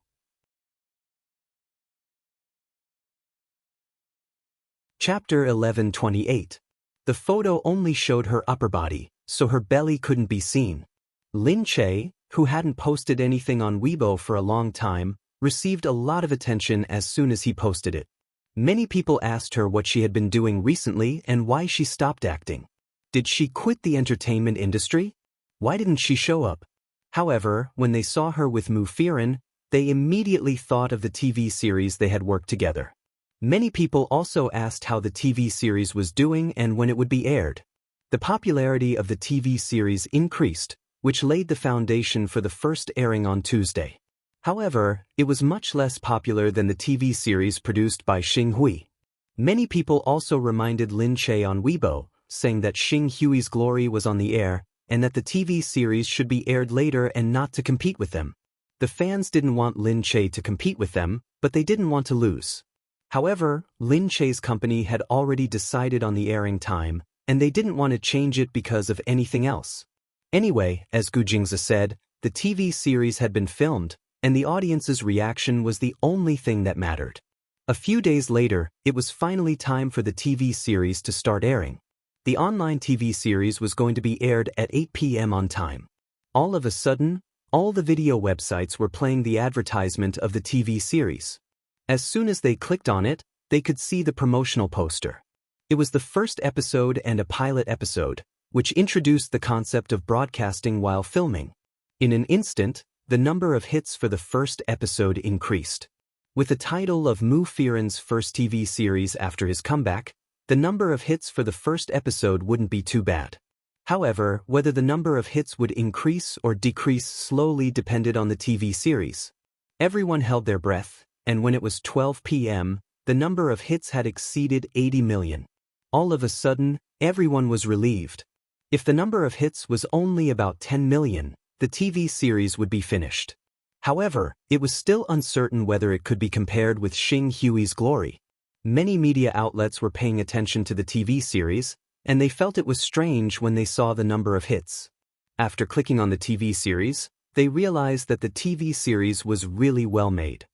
Chapter 11:28. The photo only showed her upper body, so her belly couldn't be seen. Lin Che, who hadn't posted anything on Weibo for a long time, received a lot of attention as soon as he posted it. Many people asked her what she had been doing recently and why she stopped acting. Did she quit the entertainment industry? Why didn't she show up? However, when they saw her with Mufirin, they immediately thought of the TV series they had worked together. Many people also asked how the TV series was doing and when it would be aired. The popularity of the TV series increased, which laid the foundation for the first airing on Tuesday. However, it was much less popular than the TV series produced by Xing Hui. Many people also reminded Lin Che on Weibo, saying that Xing Hui's Glory was on the air, and that the TV series should be aired later and not to compete with them. The fans didn't want Lin Che to compete with them, but they didn't want to lose. However, Lin Che's company had already decided on the airing time, and they didn't want to change it because of anything else. Anyway, as Gu Jingzi said, the TV series had been filmed, and the audience's reaction was the only thing that mattered. A few days later, it was finally time for the TV series to start airing. The online TV series was going to be aired at 8 p.m. on time. All of a sudden, all the video websites were playing the advertisement of the TV series. As soon as they clicked on it, they could see the promotional poster. It was the first episode and a pilot episode, which introduced the concept of broadcasting while filming. In an instant, the number of hits for the first episode increased. With the title of Mufirin's first TV series after his comeback, the number of hits for the first episode wouldn't be too bad. However, whether the number of hits would increase or decrease slowly depended on the TV series. Everyone held their breath, and when it was 12 p.m., the number of hits had exceeded 80 million. All of a sudden, everyone was relieved. If the number of hits was only about 10 million, the TV series would be finished. However, it was still uncertain whether it could be compared with Xing Hui's Glory. Many media outlets were paying attention to the TV series, and they felt it was strange when they saw the number of hits. After clicking on the TV series, they realized that the TV series was really well made.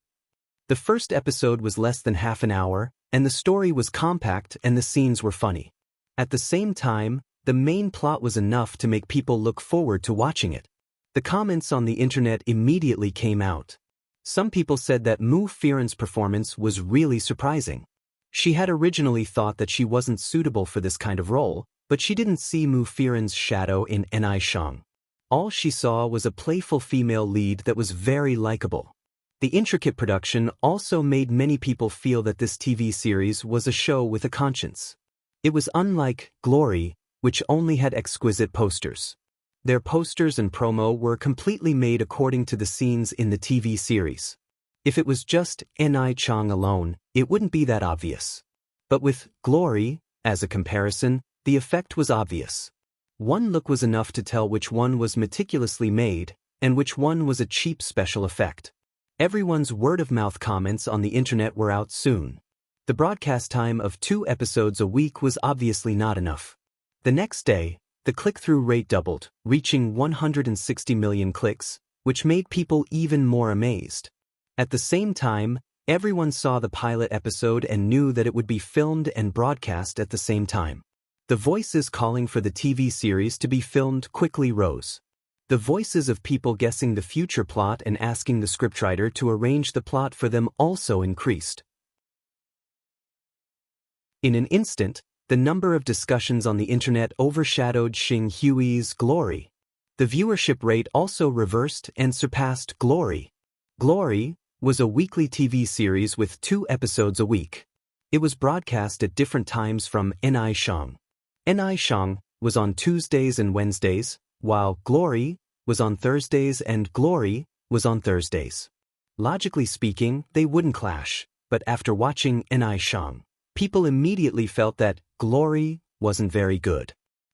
The first episode was less than half an hour, and the story was compact and the scenes were funny. At the same time, the main plot was enough to make people look forward to watching it. The comments on the internet immediately came out. Some people said that Mufirin's performance was really surprising. She had originally thought that she wasn't suitable for this kind of role, but she didn't see Mufirin's shadow in enrich. All she saw was a playful female lead that was very likable. The intricate production also made many people feel that this TV series was a show with a conscience. It was unlike Glory, which only had exquisite posters. Their posters and promo were completely made according to the scenes in the TV series. If it was just enrich alone, it wouldn't be that obvious. But with Glory, as a comparison, the effect was obvious. One look was enough to tell which one was meticulously made, and which one was a cheap special effect. Everyone's word-of-mouth comments on the internet were out soon. The broadcast time of 2 episodes a week was obviously not enough. The next day, the click-through rate doubled, reaching 160 million clicks, which made people even more amazed. At the same time, everyone saw the pilot episode and knew that it would be filmed and broadcast at the same time. The voices calling for the TV series to be filmed quickly rose. The voices of people guessing the future plot and asking the scriptwriter to arrange the plot for them also increased. In an instant, the number of discussions on the internet overshadowed Xing Hui's Glory. The viewership rate also reversed and surpassed Glory. Glory was a weekly TV series with 2 episodes a week. It was broadcast at different times from enrich. Enrich was on Tuesdays and Wednesdays, while Glory was on Thursdays and Glory was on Thursdays. Logically speaking, they wouldn't clash, but after watching enrich, people immediately felt that Glory wasn't very good.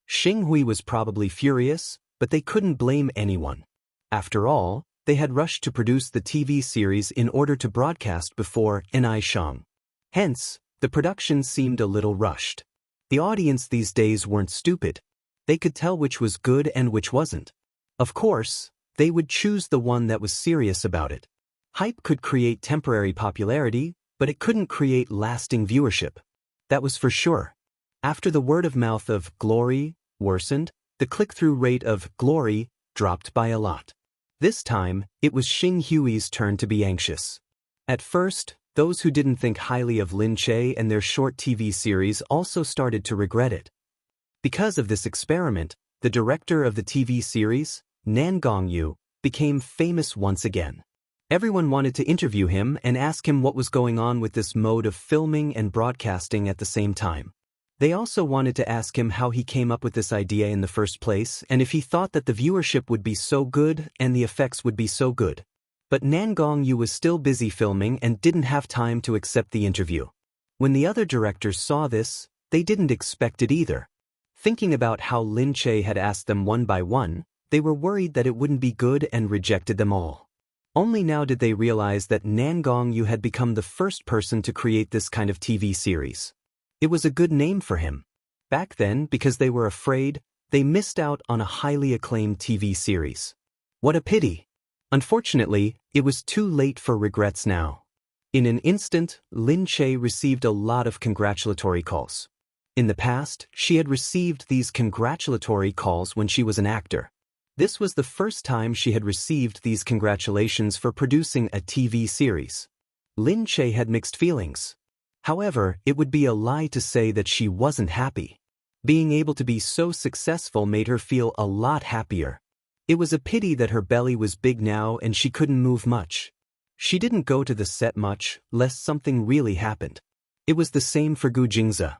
Xing Hui was probably furious, but they couldn't blame anyone. After all, they had rushed to produce the TV series in order to broadcast before enrich. Hence, the production seemed a little rushed. The audience these days weren't stupid. They could tell which was good and which wasn't. Of course, they would choose the one that was serious about it. Hype could create temporary popularity, but it couldn't create lasting viewership. That was for sure. After the word of mouth of Glory worsened, the click-through rate of Glory dropped by a lot. This time, it was Xing Hui's turn to be anxious. At first, Those who didn't think highly of Lin Che and their short TV series also started to regret it. Because of this experiment, the director of the TV series, Nan Gongyu, became famous once again. Everyone wanted to interview him and ask him what was going on with this mode of filming and broadcasting at the same time. They also wanted to ask him how he came up with this idea in the first place and if he thought that the viewership would be so good and the effects would be so good. But Nan Gongyu was still busy filming and didn't have time to accept the interview. When the other directors saw this, they didn't expect it either. Thinking about how Lin Che had asked them one by one, they were worried that it wouldn't be good and rejected them all. Only now did they realize that Nan Gongyu had become the first person to create this kind of TV series. It was a good name for him. Back then, because they were afraid, they missed out on a highly acclaimed TV series. What a pity! Unfortunately, it was too late for regrets now. In an instant, Lin Che received a lot of congratulatory calls. In the past, she had received these congratulatory calls when she was an actor. This was the first time she had received these congratulations for producing a TV series. Lin Che had mixed feelings. However, it would be a lie to say that she wasn't happy. Being able to be so successful made her feel a lot happier. It was a pity that her belly was big now and she couldn't move much. She didn't go to the set much, lest something really happened. It was the same for Gu Jingze.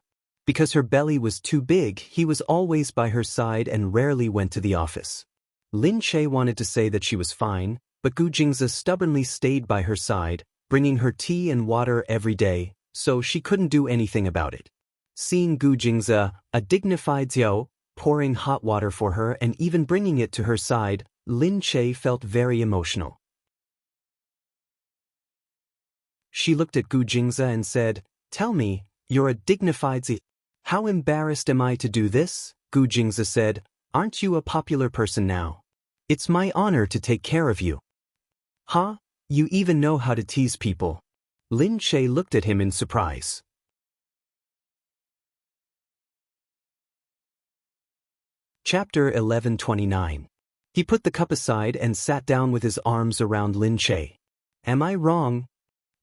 Because her belly was too big, he was always by her side and rarely went to the office. Lin Che wanted to say that she was fine, but Gu Jingze stubbornly stayed by her side, bringing her tea and water every day, so she couldn't do anything about it. Seeing Gu Jingze, a dignified Xiao, pouring hot water for her and even bringing it to her side, Lin Che felt very emotional. She looked at Gu Jingze and said, "Tell me, you're a dignified Xiao. How embarrassed am I to do this?" Gu Jingze said, "Aren't you a popular person now? It's my honor to take care of you." "Huh? You even know how to tease people." Lin Che looked at him in surprise. Chapter 11:29. He put the cup aside and sat down with his arms around Lin Che. "Am I wrong?"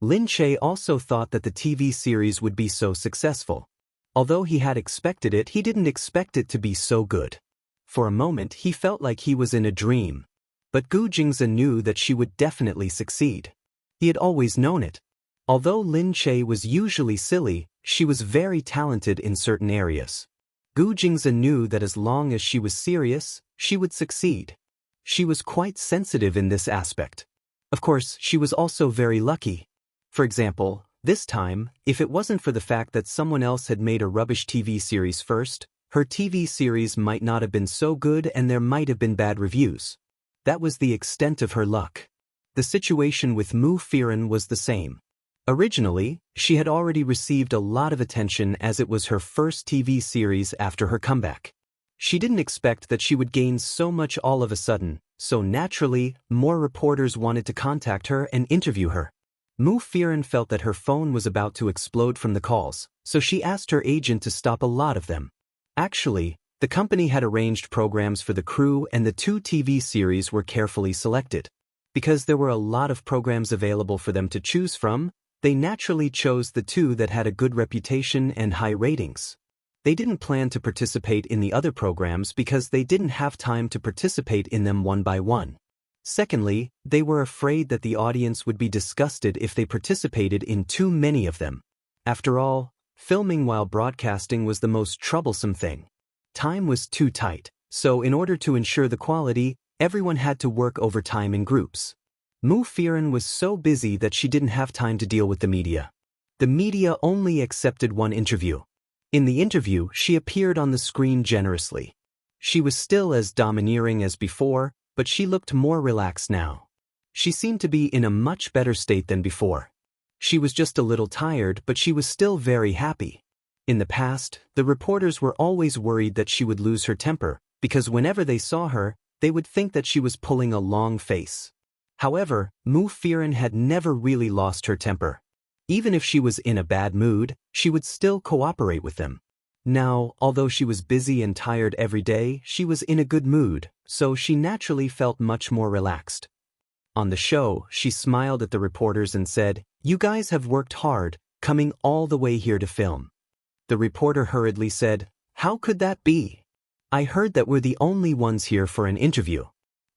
Lin Che also thought that the TV series would be so successful. Although he had expected it, he didn't expect it to be so good. For a moment, he felt like he was in a dream. But Gu Jingze knew that she would definitely succeed. He had always known it. Although Lin Che was usually silly, she was very talented in certain areas. Gu Jingze knew that as long as she was serious, she would succeed. She was quite sensitive in this aspect. Of course, she was also very lucky. For example, this time, if it wasn't for the fact that someone else had made a rubbish TV series first, her TV series might not have been so good and there might have been bad reviews. That was the extent of her luck. The situation with Mu Firen was the same. Originally, she had already received a lot of attention as it was her first TV series after her comeback. She didn't expect that she would gain so much all of a sudden, so naturally, more reporters wanted to contact her and interview her. Mu Firen felt that her phone was about to explode from the calls, so she asked her agent to stop a lot of them. Actually, the company had arranged programs for the crew and the 2 TV series were carefully selected. Because there were a lot of programs available for them to choose from, they naturally chose the 2 that had a good reputation and high ratings. They didn't plan to participate in the other programs because they didn't have time to participate in them one by one. Secondly, they were afraid that the audience would be disgusted if they participated in too many of them. After all, filming while broadcasting was the most troublesome thing. Time was too tight, so in order to ensure the quality, everyone had to work overtime in groups. Mu Firen was so busy that she didn't have time to deal with the media. The media only accepted one interview. In the interview, she appeared on the screen generously. She was still as domineering as before, but she looked more relaxed now. She seemed to be in a much better state than before. She was just a little tired, but she was still very happy. In the past, the reporters were always worried that she would lose her temper, because whenever they saw her, they would think that she was pulling a long face. However, Mu Firen had never really lost her temper. Even if she was in a bad mood, she would still cooperate with them. Now, although she was busy and tired every day, she was in a good mood, so she naturally felt much more relaxed. On the show, she smiled at the reporters and said, "You guys have worked hard, coming all the way here to film." The reporter hurriedly said, "How could that be? I heard that we're the only ones here for an interview.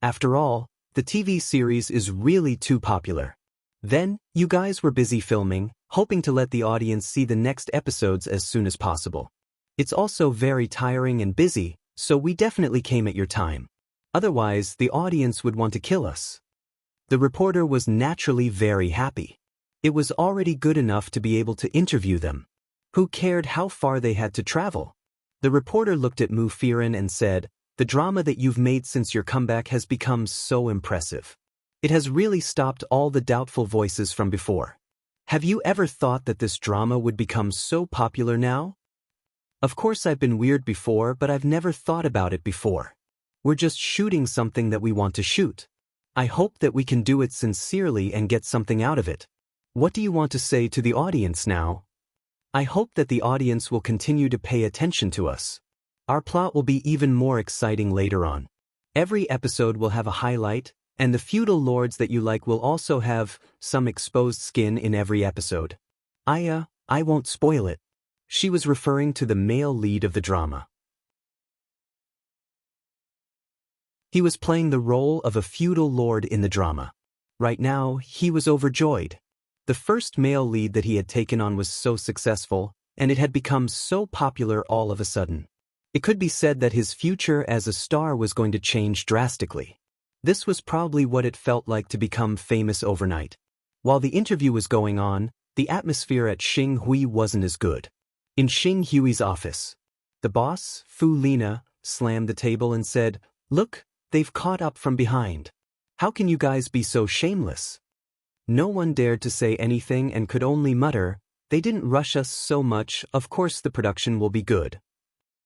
After all, the TV series is really too popular. Then, you guys were busy filming, hoping to let the audience see the next episodes as soon as possible. It's also very tiring and busy, so we definitely came at your time. Otherwise, the audience would want to kill us." The reporter was naturally very happy. It was already good enough to be able to interview them. Who cared how far they had to travel? The reporter looked at Mufirin and said, "The drama that you've made since your comeback has become so impressive. It has really stopped all the doubtful voices from before. Have you ever thought that this drama would become so popular now?" "Of course I've been weird before, but I've never thought about it before. We're just shooting something that we want to shoot. I hope that we can do it sincerely and get something out of it. What do you want to say to the audience now?" "I hope that the audience will continue to pay attention to us. Our plot will be even more exciting later on. Every episode will have a highlight, and the feudal lords that you like will also have some exposed skin in every episode. I won't spoil it." She was referring to the male lead of the drama. He was playing the role of a feudal lord in the drama. Right now, he was overjoyed. The first male lead that he had taken on was so successful, and it had become so popular all of a sudden. It could be said that his future as a star was going to change drastically. This was probably what it felt like to become famous overnight. While the interview was going on, the atmosphere at Xing Hui wasn't as good. In Xing Hui's office, the boss, Fu Lina, slammed the table and said, "Look, they've caught up from behind. How can you guys be so shameless?" No one dared to say anything and could only mutter, "They didn't rush us so much, of course the production will be good."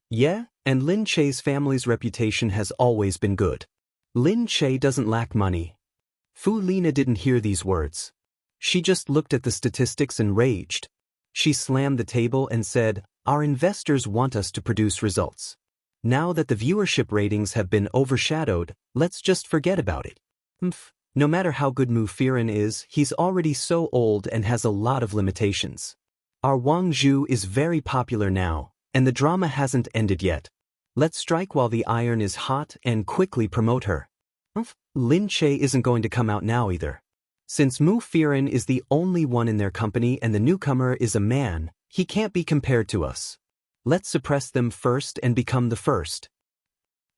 Yeah, and Lin Che's family's reputation has always been good. Lin Che doesn't lack money. Fu Lina didn't hear these words. She just looked at the statistics and raged. She slammed the table and said, "Our investors want us to produce results. Now that the viewership ratings have been overshadowed, let's just forget about it. No matter how good Mufirin is, he's already so old and has a lot of limitations. Our Wang Zhu is very popular now, and the drama hasn't ended yet. Let's strike while the iron is hot and quickly promote her." Lin Che isn't going to come out now either. Since Mufirin is the only one in their company and the newcomer is a man, he can't be compared to us. Let's suppress them first and become the first.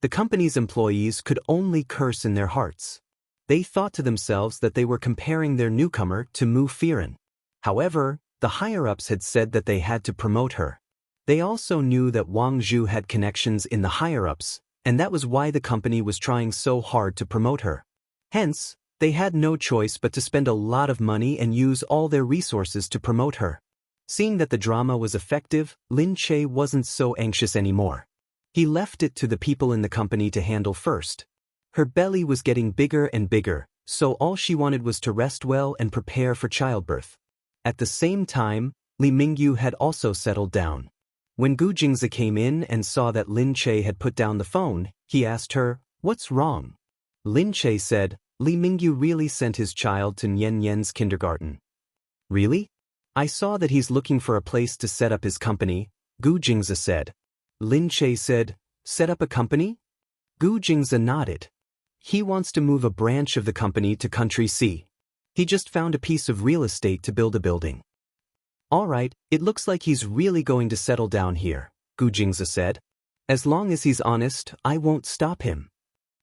The company's employees could only curse in their hearts. They thought to themselves that they were comparing their newcomer to Mufirin. However, the higher-ups had said that they had to promote her. They also knew that Wang Zhu had connections in the higher-ups, and that was why the company was trying so hard to promote her. Hence, they had no choice but to spend a lot of money and use all their resources to promote her. Seeing that the drama was effective, Lin Che wasn't so anxious anymore. He left it to the people in the company to handle first. Her belly was getting bigger and bigger, so all she wanted was to rest well and prepare for childbirth. At the same time, Li Mingyu had also settled down. When Gu Jingzi came in and saw that Lin Che had put down the phone, he asked her, "What's wrong?" Lin Che said, "Li Mingyu really sent his child to Nian Yan's kindergarten." "Really? I saw that he's looking for a place to set up his company," Gu Jingzi said. Lin Che said, "Set up a company?" Gu Jingzi nodded. He wants to move a branch of the company to Country C. He just found a piece of real estate to build a building. "All right, it looks like he's really going to settle down here," Gu Jingzi said. "As long as he's honest, I won't stop him."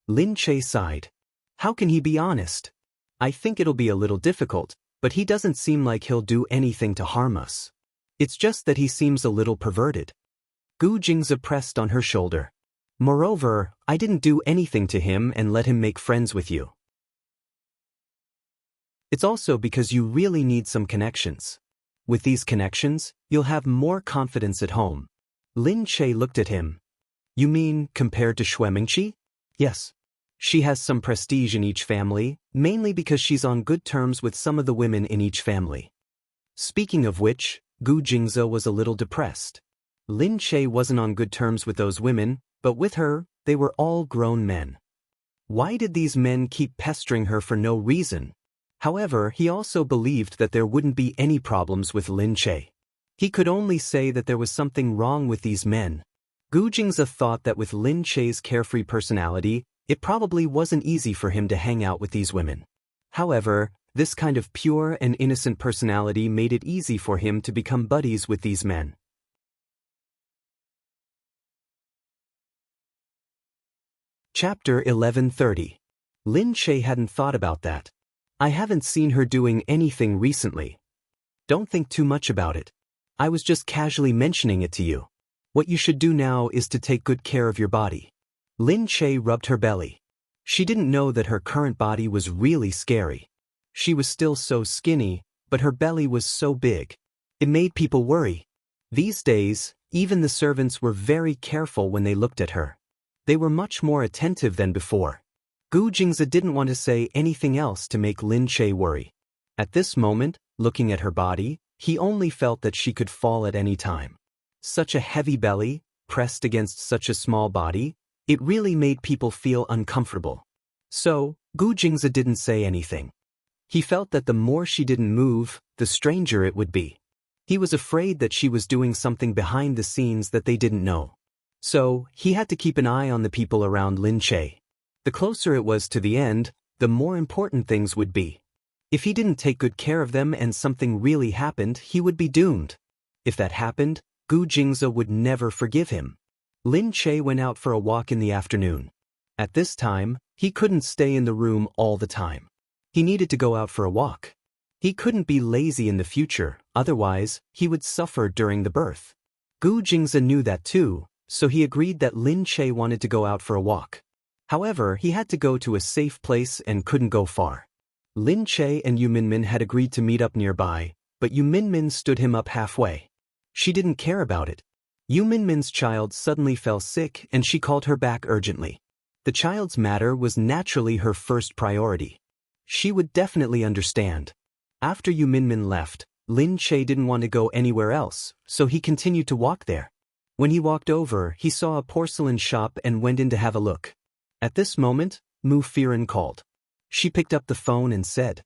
Lin Che sighed. "How can he be honest? I think it'll be a little difficult, but he doesn't seem like he'll do anything to harm us. It's just that he seems a little perverted." Gu Jingzi pressed on her shoulder. "Moreover, I didn't do anything to him and let him make friends with you. It's also because you really need some connections. With these connections, you'll have more confidence at home." Lin Che looked at him. "You mean compared to Xue Mingqi?" "Yes. She has some prestige in each family, mainly because she's on good terms with some of the women in each family." Speaking of which, Gu Jingzi was a little depressed. Lin Che wasn't on good terms with those women, but with her, they were all grown men. Why did these men keep pestering her for no reason? However, he also believed that there wouldn't be any problems with Lin Che. He could only say that there was something wrong with these men. Gu Jingze thought that with Lin Che's carefree personality, it probably wasn't easy for him to hang out with these women. However, this kind of pure and innocent personality made it easy for him to become buddies with these men. Chapter 1130. Lin Che hadn't thought about that. I haven't seen her doing anything recently. Don't think too much about it. I was just casually mentioning it to you. What you should do now is to take good care of your body. Lin Che rubbed her belly. She didn't know that her current body was really scary. She was still so skinny, but her belly was so big. It made people worry. These days, even the servants were very careful when they looked at her. They were much more attentive than before. Gu Jingze didn't want to say anything else to make Lin Che worry. At this moment, looking at her body, he only felt that she could fall at any time. Such a heavy belly, pressed against such a small body, it really made people feel uncomfortable. So, Gu Jingze didn't say anything. He felt that the more she didn't move, the stranger it would be. He was afraid that she was doing something behind the scenes that they didn't know. So, he had to keep an eye on the people around Lin Che. The closer it was to the end, the more important things would be. If he didn't take good care of them and something really happened, he would be doomed. If that happened, Gu Jingze would never forgive him. Lin Che went out for a walk in the afternoon. At this time, he couldn't stay in the room all the time. He needed to go out for a walk. He couldn't be lazy in the future, otherwise, he would suffer during the birth. Gu Jingze knew that too, so he agreed that Lin Che wanted to go out for a walk. However, he had to go to a safe place and couldn't go far. Lin Che and Yu Minmin had agreed to meet up nearby, but Yu Minmin stood him up halfway. She didn't care about it. Yu Minmin's child suddenly fell sick and she called her back urgently. The child's matter was naturally her first priority. She would definitely understand. After Yu Minmin left, Lin Che didn't want to go anywhere else, so he continued to walk there. When he walked over, he saw a porcelain shop and went in to have a look. At this moment, Mu Firen called. She picked up the phone and said,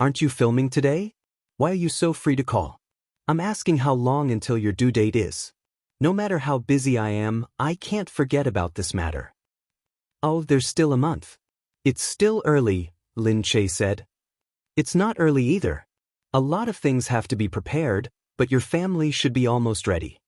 "Aren't you filming today? Why are you so free to call? I'm asking how long until your due date is. No matter how busy I am, I can't forget about this matter." "Oh, there's still a month." "It's still early," Lin Che said. "It's not early either. A lot of things have to be prepared, but your family should be almost ready."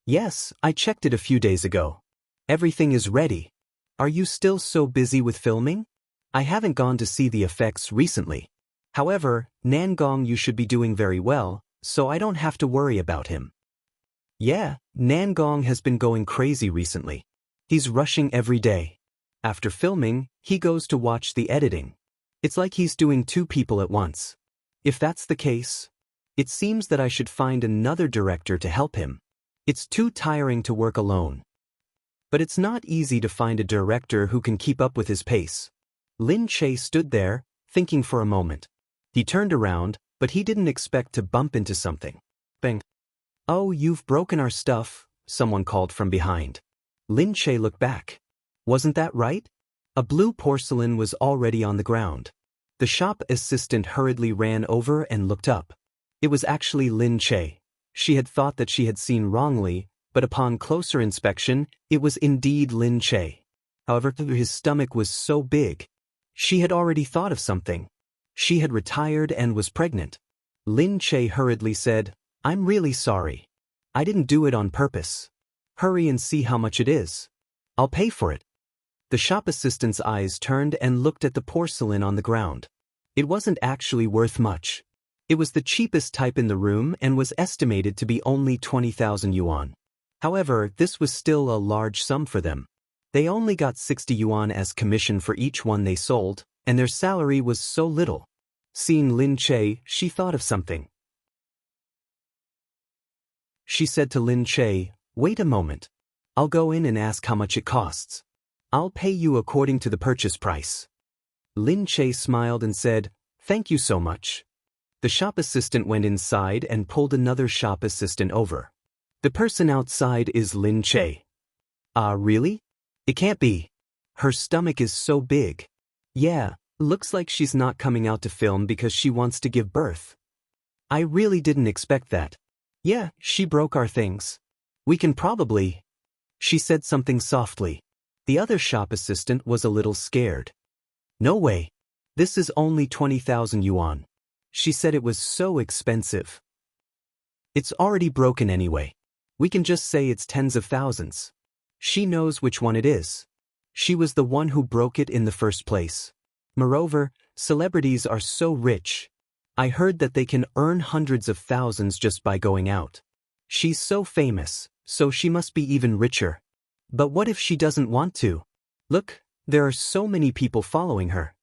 "Yes, I checked it a few days ago. Everything is ready. Are you still so busy with filming? I haven't gone to see the effects recently. However, Nangong you should be doing very well, so I don't have to worry about him." "Yeah, Nangong has been going crazy recently. He's rushing every day. After filming, he goes to watch the editing. It's like he's doing two people at once. If that's the case, it seems that I should find another director to help him. It's too tiring to work alone." But it's not easy to find a director who can keep up with his pace. Lin Che stood there, thinking for a moment. He turned around, but he didn't expect to bump into something. Bang. "Oh, you've broken our stuff," someone called from behind. Lin Che looked back. Wasn't that right? A blue porcelain was already on the ground. The shop assistant hurriedly ran over and looked up. It was actually Lin Che. She had thought that she had seen wrongly, but upon closer inspection, it was indeed Lin Che. However, his stomach was so big. She had already thought of something. She had retired and was pregnant. Lin Che hurriedly said, "I'm really sorry. I didn't do it on purpose. Hurry and see how much it is. I'll pay for it." The shop assistant's eyes turned and looked at the porcelain on the ground. It wasn't actually worth much. It was the cheapest type in the room and was estimated to be only 20,000 yuan. However, this was still a large sum for them. They only got 60 yuan as commission for each one they sold, and their salary was so little. Seeing Lin Che, she thought of something. She said to Lin Che, "Wait a moment. I'll go in and ask how much it costs. I'll pay you according to the purchase price." Lin Che smiled and said, "Thank you so much." The shop assistant went inside and pulled another shop assistant over. "The person outside is Lin Che." "Ah, really? It can't be. Her stomach is so big. Yeah, looks like she's not coming out to film because she wants to give birth. I really didn't expect that. Yeah, she broke our things. We can probably. She said something softly. The other shop assistant was a little scared. No way. This is only 20,000 yuan. She said it was so expensive. It's already broken anyway. We can just say it's tens of thousands. She knows which one it is. She was the one who broke it in the first place. Moreover, celebrities are so rich. I heard that they can earn hundreds of thousands just by going out. She's so famous, so she must be even richer. But what if she doesn't want to? Look, there are so many people following her.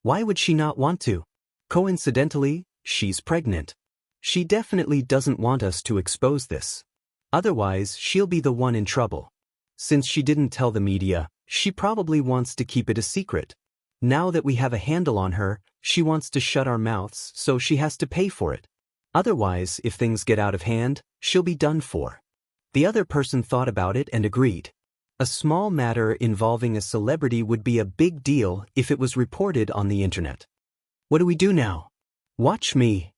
Why would she not want to? Coincidentally, she's pregnant. She definitely doesn't want us to expose this. Otherwise, she'll be the one in trouble. Since she didn't tell the media, she probably wants to keep it a secret. Now that we have a handle on her, she wants to shut our mouths, so she has to pay for it. Otherwise, if things get out of hand, she'll be done for. The other person thought about it and agreed. A small matter involving a celebrity would be a big deal if it was reported on the internet. What do we do now? Watch me.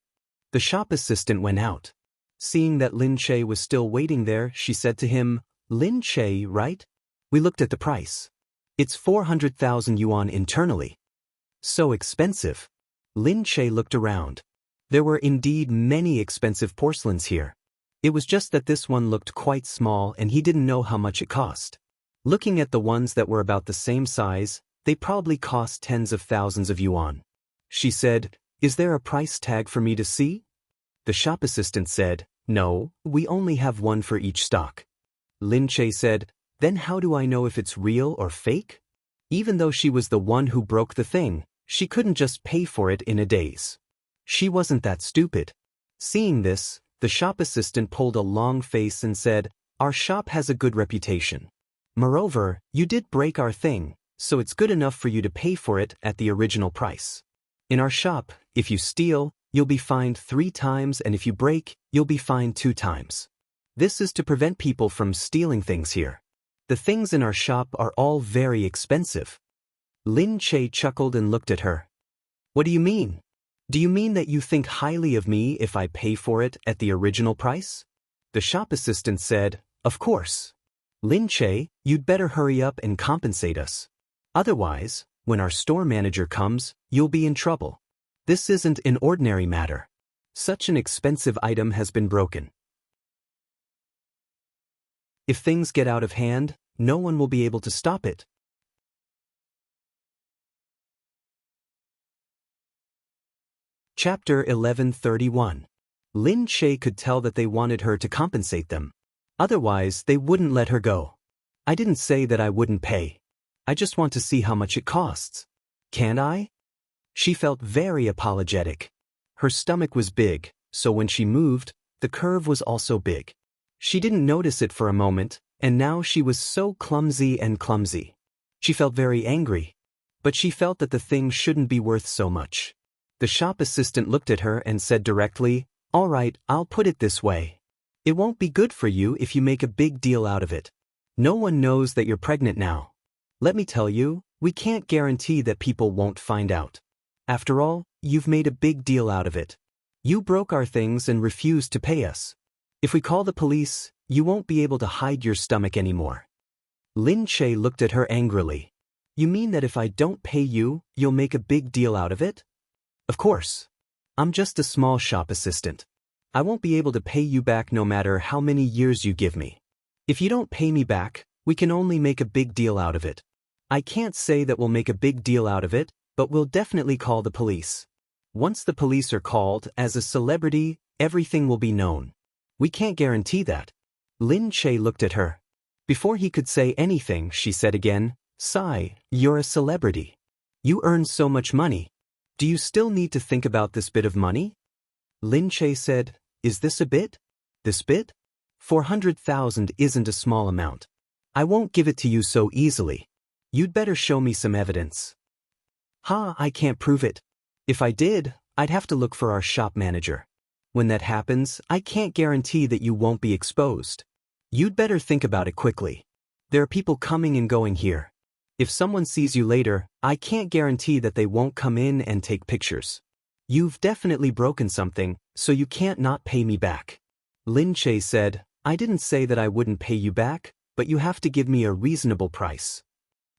The shop assistant went out. Seeing that Lin Che was still waiting there, she said to him, Lin Che, right? We looked at the price. It's 400,000 yuan internally. So expensive. Lin Che looked around. There were indeed many expensive porcelains here. It was just that this one looked quite small and he didn't know how much it cost. Looking at the ones that were about the same size, they probably cost tens of thousands of yuan. She said, Is there a price tag for me to see? The shop assistant said, No, we only have one for each stock. Lin Che said, Then how do I know if it's real or fake? Even though she was the one who broke the thing, she couldn't just pay for it in a daze. She wasn't that stupid. Seeing this, the shop assistant pulled a long face and said, Our shop has a good reputation. Moreover, you did break our thing, so it's good enough for you to pay for it at the original price. In our shop, if you steal, you'll be fined 3 times, and if you break, you'll be fined 2 times. This is to prevent people from stealing things here. The things in our shop are all very expensive. Lin Che chuckled and looked at her. What do you mean? Do you mean that you think highly of me if I pay for it at the original price? The shop assistant said, Of course. Lin Che, you'd better hurry up and compensate us. Otherwise, when our store manager comes, you'll be in trouble. This isn't an ordinary matter. Such an expensive item has been broken. If things get out of hand, no one will be able to stop it. Chapter 1131. Lin Che could tell that they wanted her to compensate them. Otherwise, they wouldn't let her go. I didn't say that I wouldn't pay. I just want to see how much it costs. Can't I? She felt very apologetic. Her stomach was big, so when she moved, the curve was also big. She didn't notice it for a moment, and now she was so clumsy and clumsy. She felt very angry. But she felt that the thing shouldn't be worth so much. The shop assistant looked at her and said directly, All right, I'll put it this way. It won't be good for you if you make a big deal out of it. No one knows that you're pregnant now. Let me tell you, we can't guarantee that people won't find out. After all, you've made a big deal out of it. You broke our things and refused to pay us. If we call the police, you won't be able to hide your stomach anymore. Lin Che looked at her angrily. You mean that if I don't pay you, you'll make a big deal out of it? Of course. I'm just a small shop assistant. I won't be able to pay you back no matter how many years you give me. If you don't pay me back, we can only make a big deal out of it. I can't say that we'll make a big deal out of it, but we'll definitely call the police. Once the police are called, as a celebrity, everything will be known. We can't guarantee that. Lin Che looked at her. Before he could say anything, she said again, Sai, you're a celebrity. You earn so much money. Do you still need to think about this bit of money? Lin Che said, Is this a bit? This bit? 400,000 isn't a small amount. I won't give it to you so easily. You'd better show me some evidence. I can't prove it. If I did, I'd have to look for our shop manager. When that happens, I can't guarantee that you won't be exposed. You'd better think about it quickly. There are people coming and going here. If someone sees you later, I can't guarantee that they won't come in and take pictures. You've definitely broken something, so you can't not pay me back. Lin Che said, I didn't say that I wouldn't pay you back, but you have to give me a reasonable price.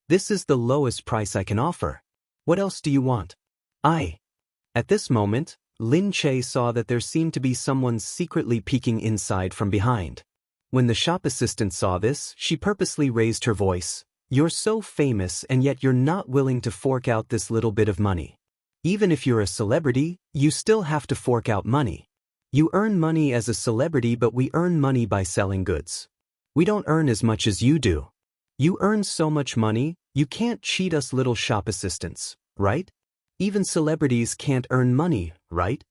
This is the lowest price I can offer. What else do you want? At this moment, Lin Che saw that there seemed to be someone secretly peeking inside from behind. When the shop assistant saw this, she purposely raised her voice. You're so famous and yet you're not willing to fork out this little bit of money. Even if you're a celebrity, you still have to fork out money. You earn money as a celebrity, but we earn money by selling goods. We don't earn as much as you do. You earn so much money, you can't cheat us little shop assistants, right? Even celebrities can't earn money, right?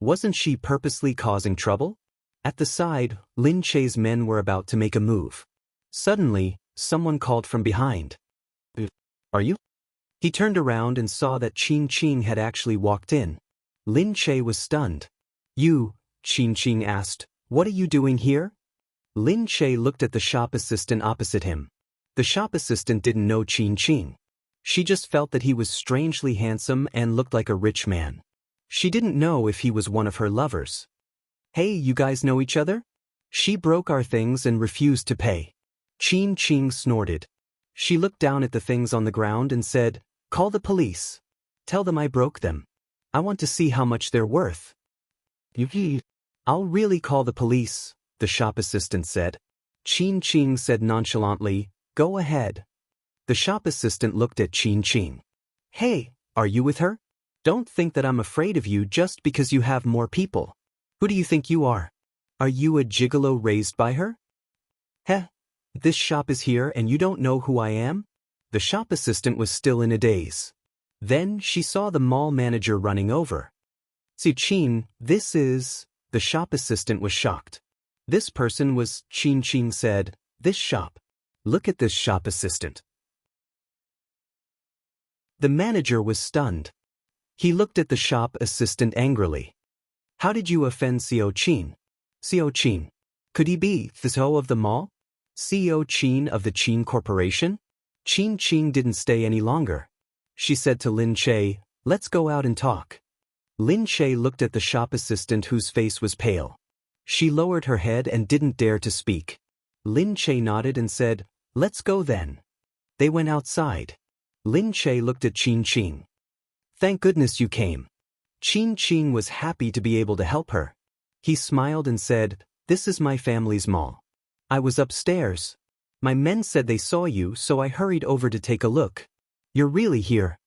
Wasn't she purposely causing trouble? At the side, Lin Che's men were about to make a move. Suddenly, someone called from behind. Are you? He turned around and saw that Qin Qing had actually walked in. Lin Che was stunned. You, Qin Qing asked, what are you doing here? Lin Che looked at the shop assistant opposite him. The shop assistant didn't know Qin Qing. She just felt that he was strangely handsome and looked like a rich man. She didn't know if he was one of her lovers. Hey, you guys know each other? She broke our things and refused to pay. Qin Qing snorted. She looked down at the things on the ground and said, call the police. Tell them I broke them. I want to see how much they're worth. I'll really call the police, the shop assistant said. Qin Qing said nonchalantly, go ahead. The shop assistant looked at Qin Qing. Hey, are you with her? Don't think that I'm afraid of you just because you have more people. Who do you think you are? Are you a gigolo raised by her? Heh, this shop is here and you don't know who I am? The shop assistant was still in a daze. Then she saw the mall manager running over. See, Qin, this is... The shop assistant was shocked. This person was, Qin Qing said, this shop. Look at this shop assistant. The manager was stunned. He looked at the shop assistant angrily. How did you offend CEO Qin? CEO Qin. Could he be the CEO of the mall? CEO Qin of the Qin Corporation? Qin Qing didn't stay any longer. She said to Lin Che, let's go out and talk. Lin Che looked at the shop assistant whose face was pale. She lowered her head and didn't dare to speak. Lin Che nodded and said, let's go then. They went outside. Lin Che looked at Qin Qing. Thank goodness you came. Qin Qing was happy to be able to help her. He smiled and said, this is my family's mall. I was upstairs. My men said they saw you, so I hurried over to take a look. You're really here?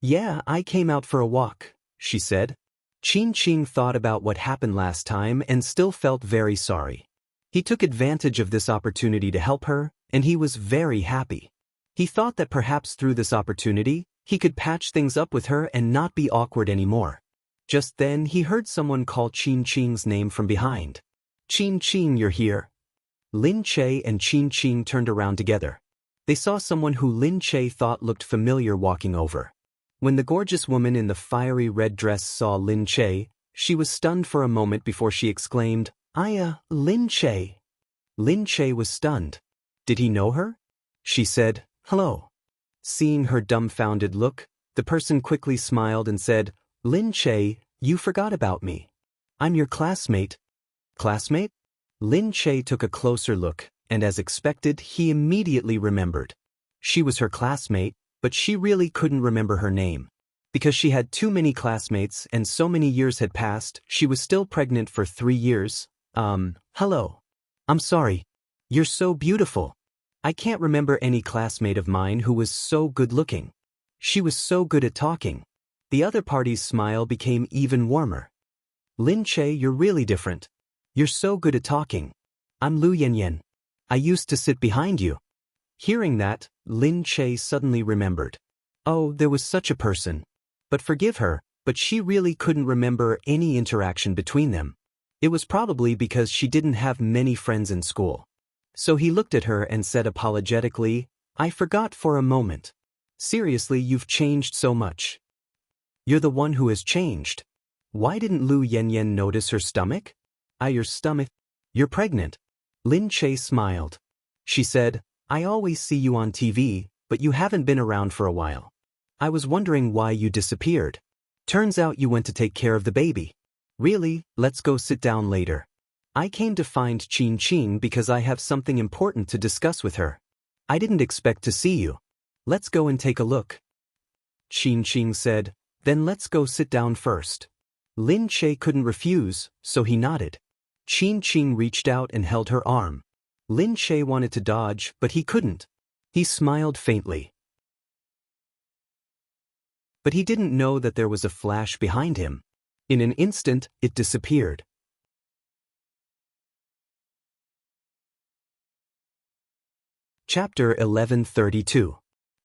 Yeah, I came out for a walk, she said. Qin Qing thought about what happened last time and still felt very sorry. He took advantage of this opportunity to help her, and he was very happy. He thought that perhaps through this opportunity, he could patch things up with her and not be awkward anymore. Just then he heard someone call Qin Qing's name from behind. Qin Qing, you're here. Lin Che and Qin Qing turned around together. They saw someone who Lin Che thought looked familiar walking over. When the gorgeous woman in the fiery red dress saw Lin Che, she was stunned for a moment before she exclaimed, Lin Che. Lin Che was stunned. Did he know her? She said, hello. Seeing her dumbfounded look, the person quickly smiled and said, Lin Che, you forgot about me. I'm your classmate. Classmate? Lin Che took a closer look, and as expected, he immediately remembered. She was her classmate, but she really couldn't remember her name. Because she had too many classmates and so many years had passed, she was still pregnant for 3 years. Hello. I'm sorry. You're so beautiful. I can't remember any classmate of mine who was so good-looking. She was so good at talking. The other party's smile became even warmer. Lin Che, you're really different. You're so good at talking. I'm Lu Yanyan. I used to sit behind you. Hearing that, Lin Che suddenly remembered. Oh, there was such a person. But forgive her, but she really couldn't remember any interaction between them. It was probably because she didn't have many friends in school. So he looked at her and said apologetically, I forgot for a moment. Seriously, you've changed so much. You're the one who has changed. Why didn't Lu Yanyan notice her stomach? Your stomach? You're pregnant. Lin Che smiled. She said, I always see you on TV, but you haven't been around for a while. I was wondering why you disappeared. Turns out you went to take care of the baby. Really, let's go sit down later. I came to find Qin Qin because I have something important to discuss with her. I didn't expect to see you. Let's go and take a look. Qin Qin said, then let's go sit down first. Lin Che couldn't refuse, so he nodded. Qin Qin reached out and held her arm. Lin Che wanted to dodge, but he couldn't. He smiled faintly. But he didn't know that there was a flash behind him. In an instant, it disappeared. Chapter 1132.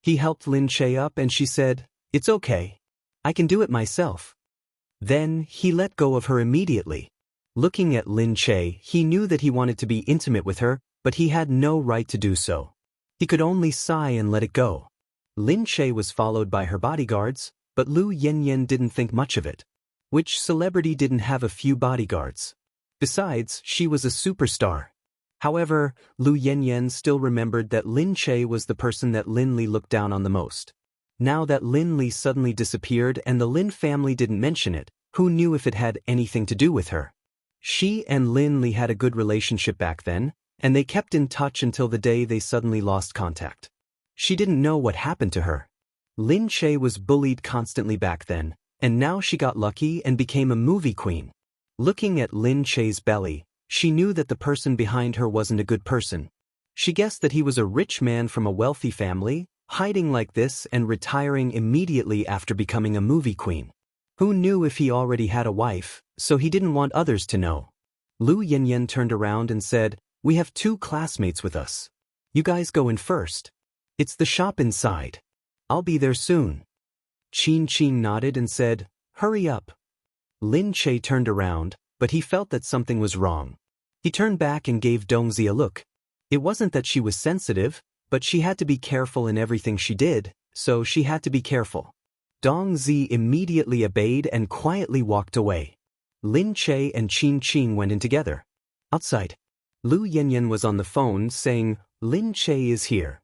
He helped Lin Che up and she said, "It's okay. I can do it myself." Then, he let go of her immediately. Looking at Lin Che, he knew that he wanted to be intimate with her, but he had no right to do so. He could only sigh and let it go. Lin Che was followed by her bodyguards, but Lu Yanyan didn't think much of it. Which celebrity didn't have a few bodyguards? Besides, she was a superstar. However, Lu Yanyan still remembered that Lin Che was the person that Lin Li looked down on the most. Now that Lin Li suddenly disappeared and the Lin family didn't mention it, who knew if it had anything to do with her? She and Lin Li had a good relationship back then, and they kept in touch until the day they suddenly lost contact. She didn't know what happened to her. Lin Che was bullied constantly back then, and now she got lucky and became a movie queen. Looking at Lin Che's belly, she knew that the person behind her wasn't a good person. She guessed that he was a rich man from a wealthy family, hiding like this and retiring immediately after becoming a movie queen. Who knew if he already had a wife, so he didn't want others to know. Lu Yanyan turned around and said, "We have 2 classmates with us. You guys go in first. It's the shop inside. I'll be there soon." Qin Qin nodded and said, "Hurry up." Lin Che turned around, but he felt that something was wrong. He turned back and gave Dongzi a look. It wasn't that she was sensitive, but she had to be careful in everything she did, so she had to be careful. Dongzi immediately obeyed and quietly walked away. Lin Che and Qin Qin went in together. Outside, Lu Yanyan was on the phone saying, "Lin Che is here.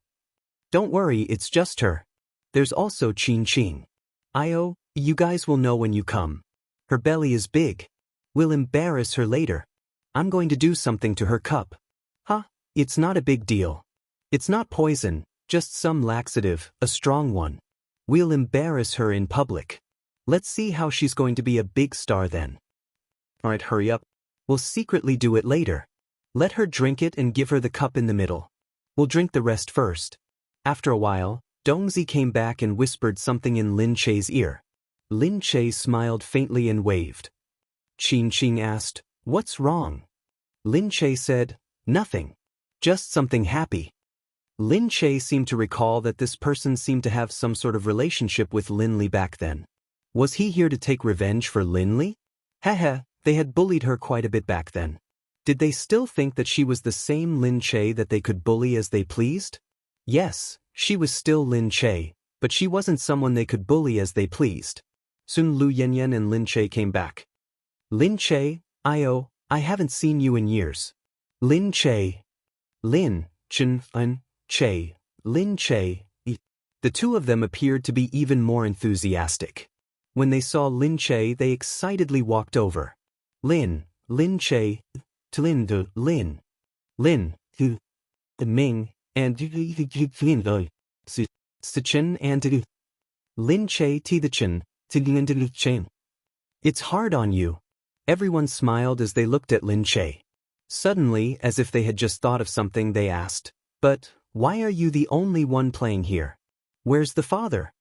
Don't worry, it's just her. There's also Qin Qin. You guys will know when you come. Her belly is big. We'll embarrass her later. I'm going to do something to her cup." "Huh? It's not a big deal. It's not poison, just some laxative, a strong one. We'll embarrass her in public. Let's see how she's going to be a big star then." "Alright, hurry up. We'll secretly do it later. Let her drink it and give her the cup in the middle. We'll drink the rest first." After a while, Dongzi came back and whispered something in Lin Che's ear. Lin Che smiled faintly and waved. Qin Qin asked, "What's wrong?" Lin Che said, "Nothing. Just something happy." Lin Che seemed to recall that this person seemed to have some sort of relationship with Lin Li back then. Was he here to take revenge for Lin Li? They had bullied her quite a bit back then. Did they still think that she was the same Lin Che that they could bully as they pleased? Yes, she was still Lin Che, but she wasn't someone they could bully as they pleased. Soon Lu Yanyan and Lin Che came back. "Lin Che, I haven't seen you in years." "Lin Che." "Lin, Che, Lin Che." The 2 of them appeared to be even more enthusiastic. When they saw Lin Che, they excitedly walked over. Lin Che, to Lin to Lin to the Ming, and Sichen and to Lin Che to the Chen, to Lin to Chen. "It's hard on you." Everyone smiled as they looked at Lin Che. Suddenly, as if they had just thought of something, they asked, "But why are you the only one playing here? Where's the father?"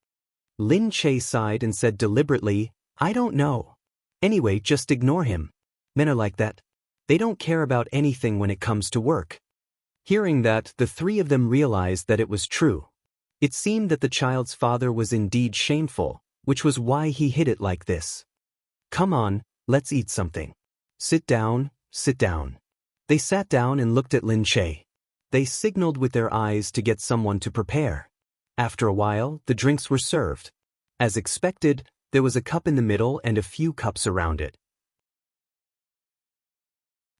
Lin Che sighed and said deliberately, "I don't know. Anyway, just ignore him. Men are like that. They don't care about anything when it comes to work." Hearing that, the 3 of them realized that it was true. It seemed that the child's father was indeed shameful, which was why he hid it like this. "Come on, let's eat something. Sit down, sit down." They sat down and looked at Lin Che. They signaled with their eyes to get someone to prepare. After a while, the drinks were served. As expected, there was a cup in the middle and a few cups around it.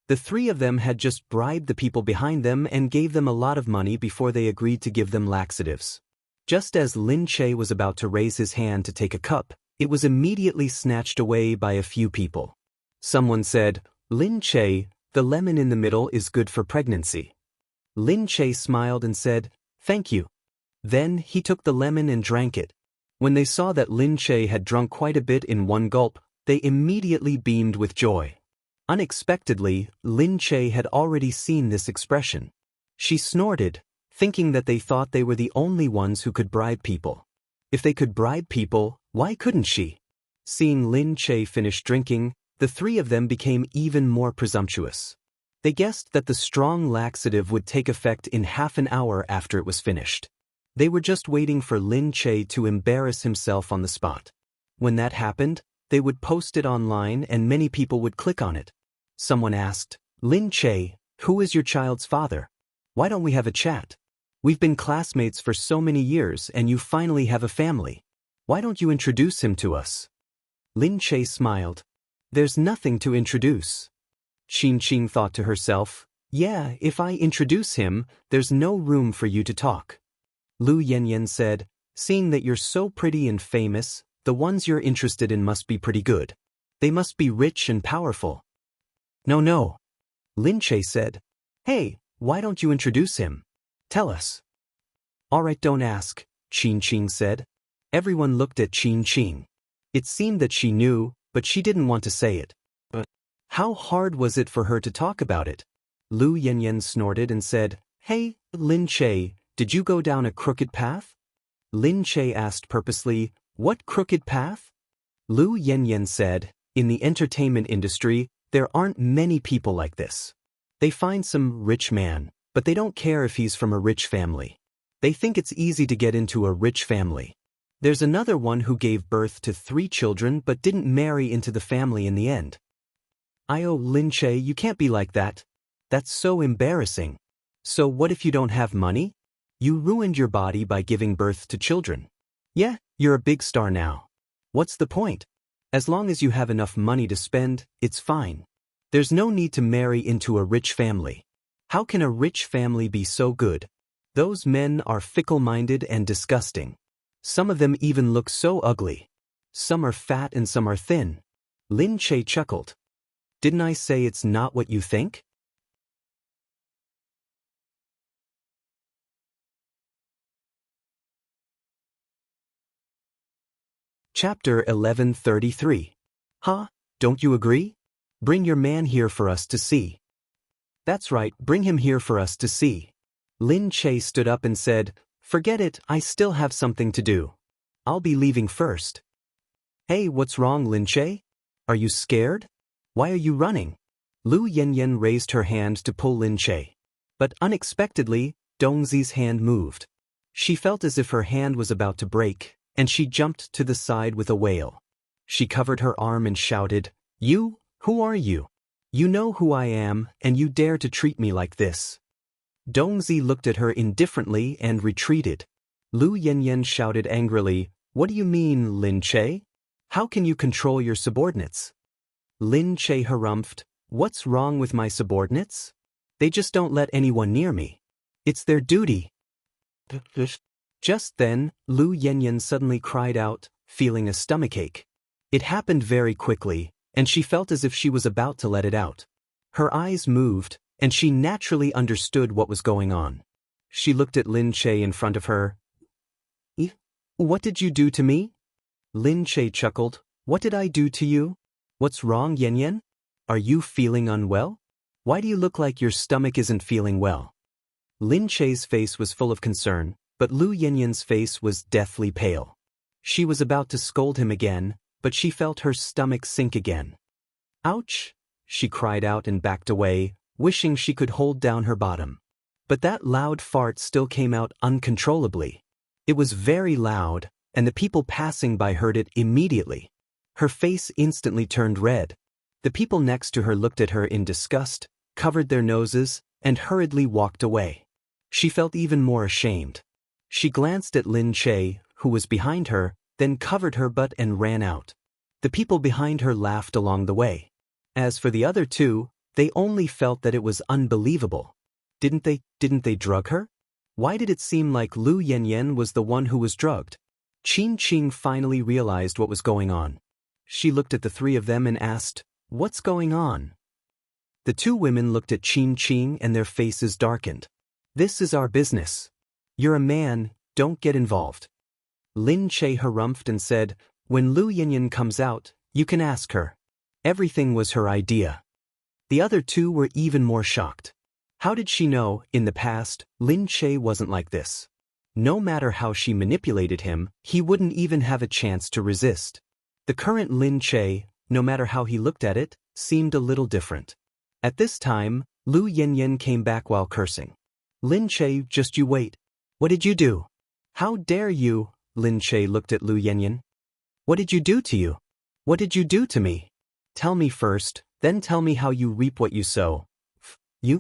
The three of them had just bribed the people behind them and gave them a lot of money before they agreed to give them laxatives. Just as Lin Che was about to raise his hand to take a cup, it was immediately snatched away by a few people. Someone said, "Lin Che, the lemon in the middle is good for pregnancy." Lin Che smiled and said, "Thank you." Then he took the lemon and drank it. When they saw that Lin Che had drunk quite a bit in one gulp, they immediately beamed with joy. Unexpectedly, Lin Che had already seen this expression. She snorted, thinking that they thought they were the only ones who could bribe people. If they could bribe people, why couldn't she? Seeing Lin Che finish drinking, the three of them became even more presumptuous. They guessed that the strong laxative would take effect in half an hour after it was finished. They were just waiting for Lin Che to embarrass himself on the spot. When that happened, they would post it online and many people would click on it. Someone asked, "Lin Che, who is your child's father? Why don't we have a chat? We've been classmates for so many years and you finally have a family. Why don't you introduce him to us?" Lin Che smiled. "There's nothing to introduce." Qing thought to herself, "Yeah, if I introduce him, there's no room for you to talk." Lu Yanyan said, "Seeing that you're so pretty and famous, the ones you're interested in must be pretty good. They must be rich and powerful." No. Lin Che said, "Hey, why don't you introduce him? Tell us." "Alright, don't ask," Qing said. Everyone looked at Qing. It seemed that she knew, but she didn't want to say it. But how hard was it for her to talk about it? Lu Yanyan snorted and said, "Hey, Lin Che, did you go down a crooked path?" Lin Che asked purposely, "What crooked path?" Lu Yanyan said, "In the entertainment industry, there aren't many people like this. They find some rich man, but they don't care if he's from a rich family. They think it's easy to get into a rich family. There's another one who gave birth to 3 children but didn't marry into the family in the end." Lin Che, you can't be like that. That's so embarrassing. So what if you don't have money? You ruined your body by giving birth to children. Yeah, you're a big star now. What's the point? As long as you have enough money to spend, it's fine. There's no need to marry into a rich family. How can a rich family be so good? Those men are fickle-minded and disgusting. Some of them even look so ugly. Some are fat and some are thin. Lin Che chuckled. Didn't I say it's not what you think? Chapter 1133. Huh? Don't you agree? Bring your man here for us to see. That's right, bring him here for us to see. Lin Che stood up and said, "Forget it, I still have something to do. I'll be leaving first." Hey, what's wrong, Lin Che? Are you scared? Why are you running? Lu Yanyan raised her hand to pull Lin Che. But unexpectedly, Dongzi's hand moved. She felt as if her hand was about to break, and she jumped to the side with a wail. She covered her arm and shouted, "You, who are you? You know who I am, and you dare to treat me like this." Dongzi looked at her indifferently and retreated. Lu Yanyan shouted angrily, "What do you mean, Lin Che? How can you control your subordinates?" Lin Che harumphed, "What's wrong with my subordinates? They just don't let anyone near me. It's their duty." Just then, Lu Yanyan suddenly cried out, feeling a stomachache. It happened very quickly, and she felt as if she was about to let it out. Her eyes moved, and she naturally understood what was going on. She looked at Lin Che in front of her. "What did you do to me?" Lin Che chuckled. "What did I do to you? What's wrong, Yanyan? Are you feeling unwell? Why do you look like your stomach isn't feeling well?" Lin Che's face was full of concern, but Lu Yanyan's face was deathly pale. She was about to scold him again, but she felt her stomach sink again. "Ouch!" she cried out and backed away, wishing she could hold down her bottom. But that loud fart still came out uncontrollably. It was very loud, and the people passing by heard it immediately. Her face instantly turned red. The people next to her looked at her in disgust, covered their noses, and hurriedly walked away. She felt even more ashamed. She glanced at Lin Che, who was behind her, then covered her butt and ran out. The people behind her laughed along the way. As for the other two, They only felt that it was unbelievable. Didn't they drug her? Why did it seem like Lu Yanyan was the one who was drugged? Qin Qing finally realized what was going on. She looked at the three of them and asked, "What's going on?" The two women looked at Qin Qing and their faces darkened. "This is our business. You're a man, don't get involved." Lin Che harumphed and said, "When Lu Yanyan comes out, you can ask her. Everything was her idea." The other two were even more shocked. How did she know, in the past, Lin Che wasn't like this? No matter how she manipulated him, he wouldn't even have a chance to resist. The current Lin Che, no matter how he looked at it, seemed a little different. At this time, Lu Yanyan came back while cursing. "Lin Che, just you wait. What did you do? How dare you?" Lin Che looked at Lu Yanyan. "What did you do to you? What did you do to me? Tell me first, then tell me how you reap what you sow." "You?"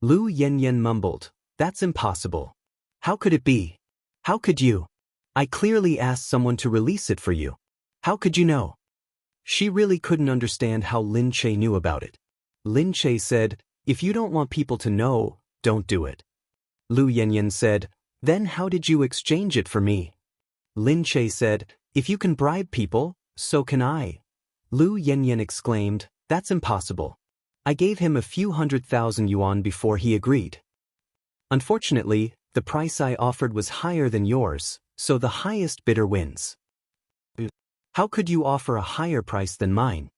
Lu Yanyan mumbled, "That's impossible. How could it be? How could you? I clearly asked someone to release it for you. How could you know?" She really couldn't understand how Lin Che knew about it. Lin Che said, "If you don't want people to know, don't do it." Lu Yanyan said, "Then how did you exchange it for me?" Lin Che said, "If you can bribe people, so can I." Lu Yanyan exclaimed, "That's impossible. I gave him a few 100,000 yuan before he agreed. Unfortunately, the price I offered was higher than yours, so the highest bidder wins." "How could you offer a higher price than mine?"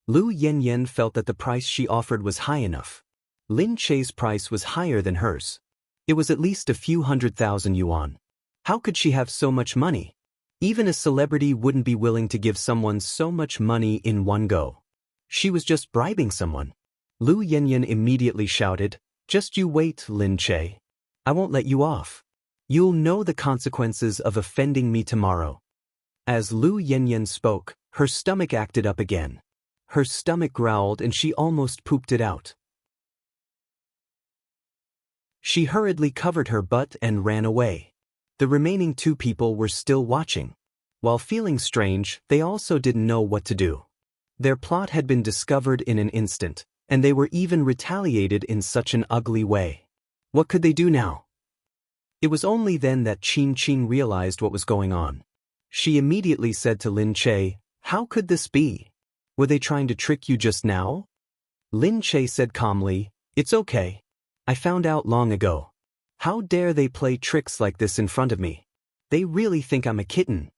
Lu Yanyan felt that the price she offered was high enough. Lin Che's price was higher than hers. It was at least a few 100,000 yuan. How could she have so much money? Even a celebrity wouldn't be willing to give someone so much money in one go. She was just bribing someone. Lu Yanyan immediately shouted, "Just you wait, Lin Che. I won't let you off. You'll know the consequences of offending me tomorrow." As Lu Yanyan spoke, her stomach acted up again. Her stomach growled and she almost pooped it out. She hurriedly covered her butt and ran away. The remaining two people were still watching. While feeling strange, they also didn't know what to do. Their plot had been discovered in an instant, and they were even retaliated in such an ugly way. What could they do now? It was only then that Qin Qing realized what was going on. She immediately said to Lin Che, "How could this be? Were they trying to trick you just now?" Lin Che said calmly, "It's okay. I found out long ago. How dare they play tricks like this in front of me? They really think I'm a kitten."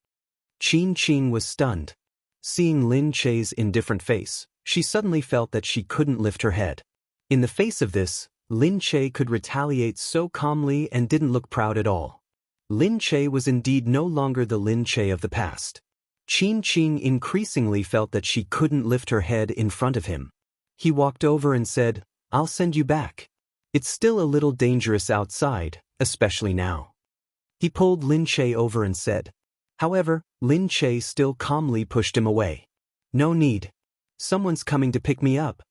Qin Qing was stunned. Seeing Lin Che's indifferent face, she suddenly felt that she couldn't lift her head. In the face of this, Lin Che could retaliate so calmly and didn't look proud at all. Lin Che was indeed no longer the Lin Che of the past. Qin Qing increasingly felt that she couldn't lift her head in front of him. He walked over and said, "I'll send you back. It's still a little dangerous outside, especially now." He pulled Lin Che over and said. However, Lin Che still calmly pushed him away. "No need. Someone's coming to pick me up."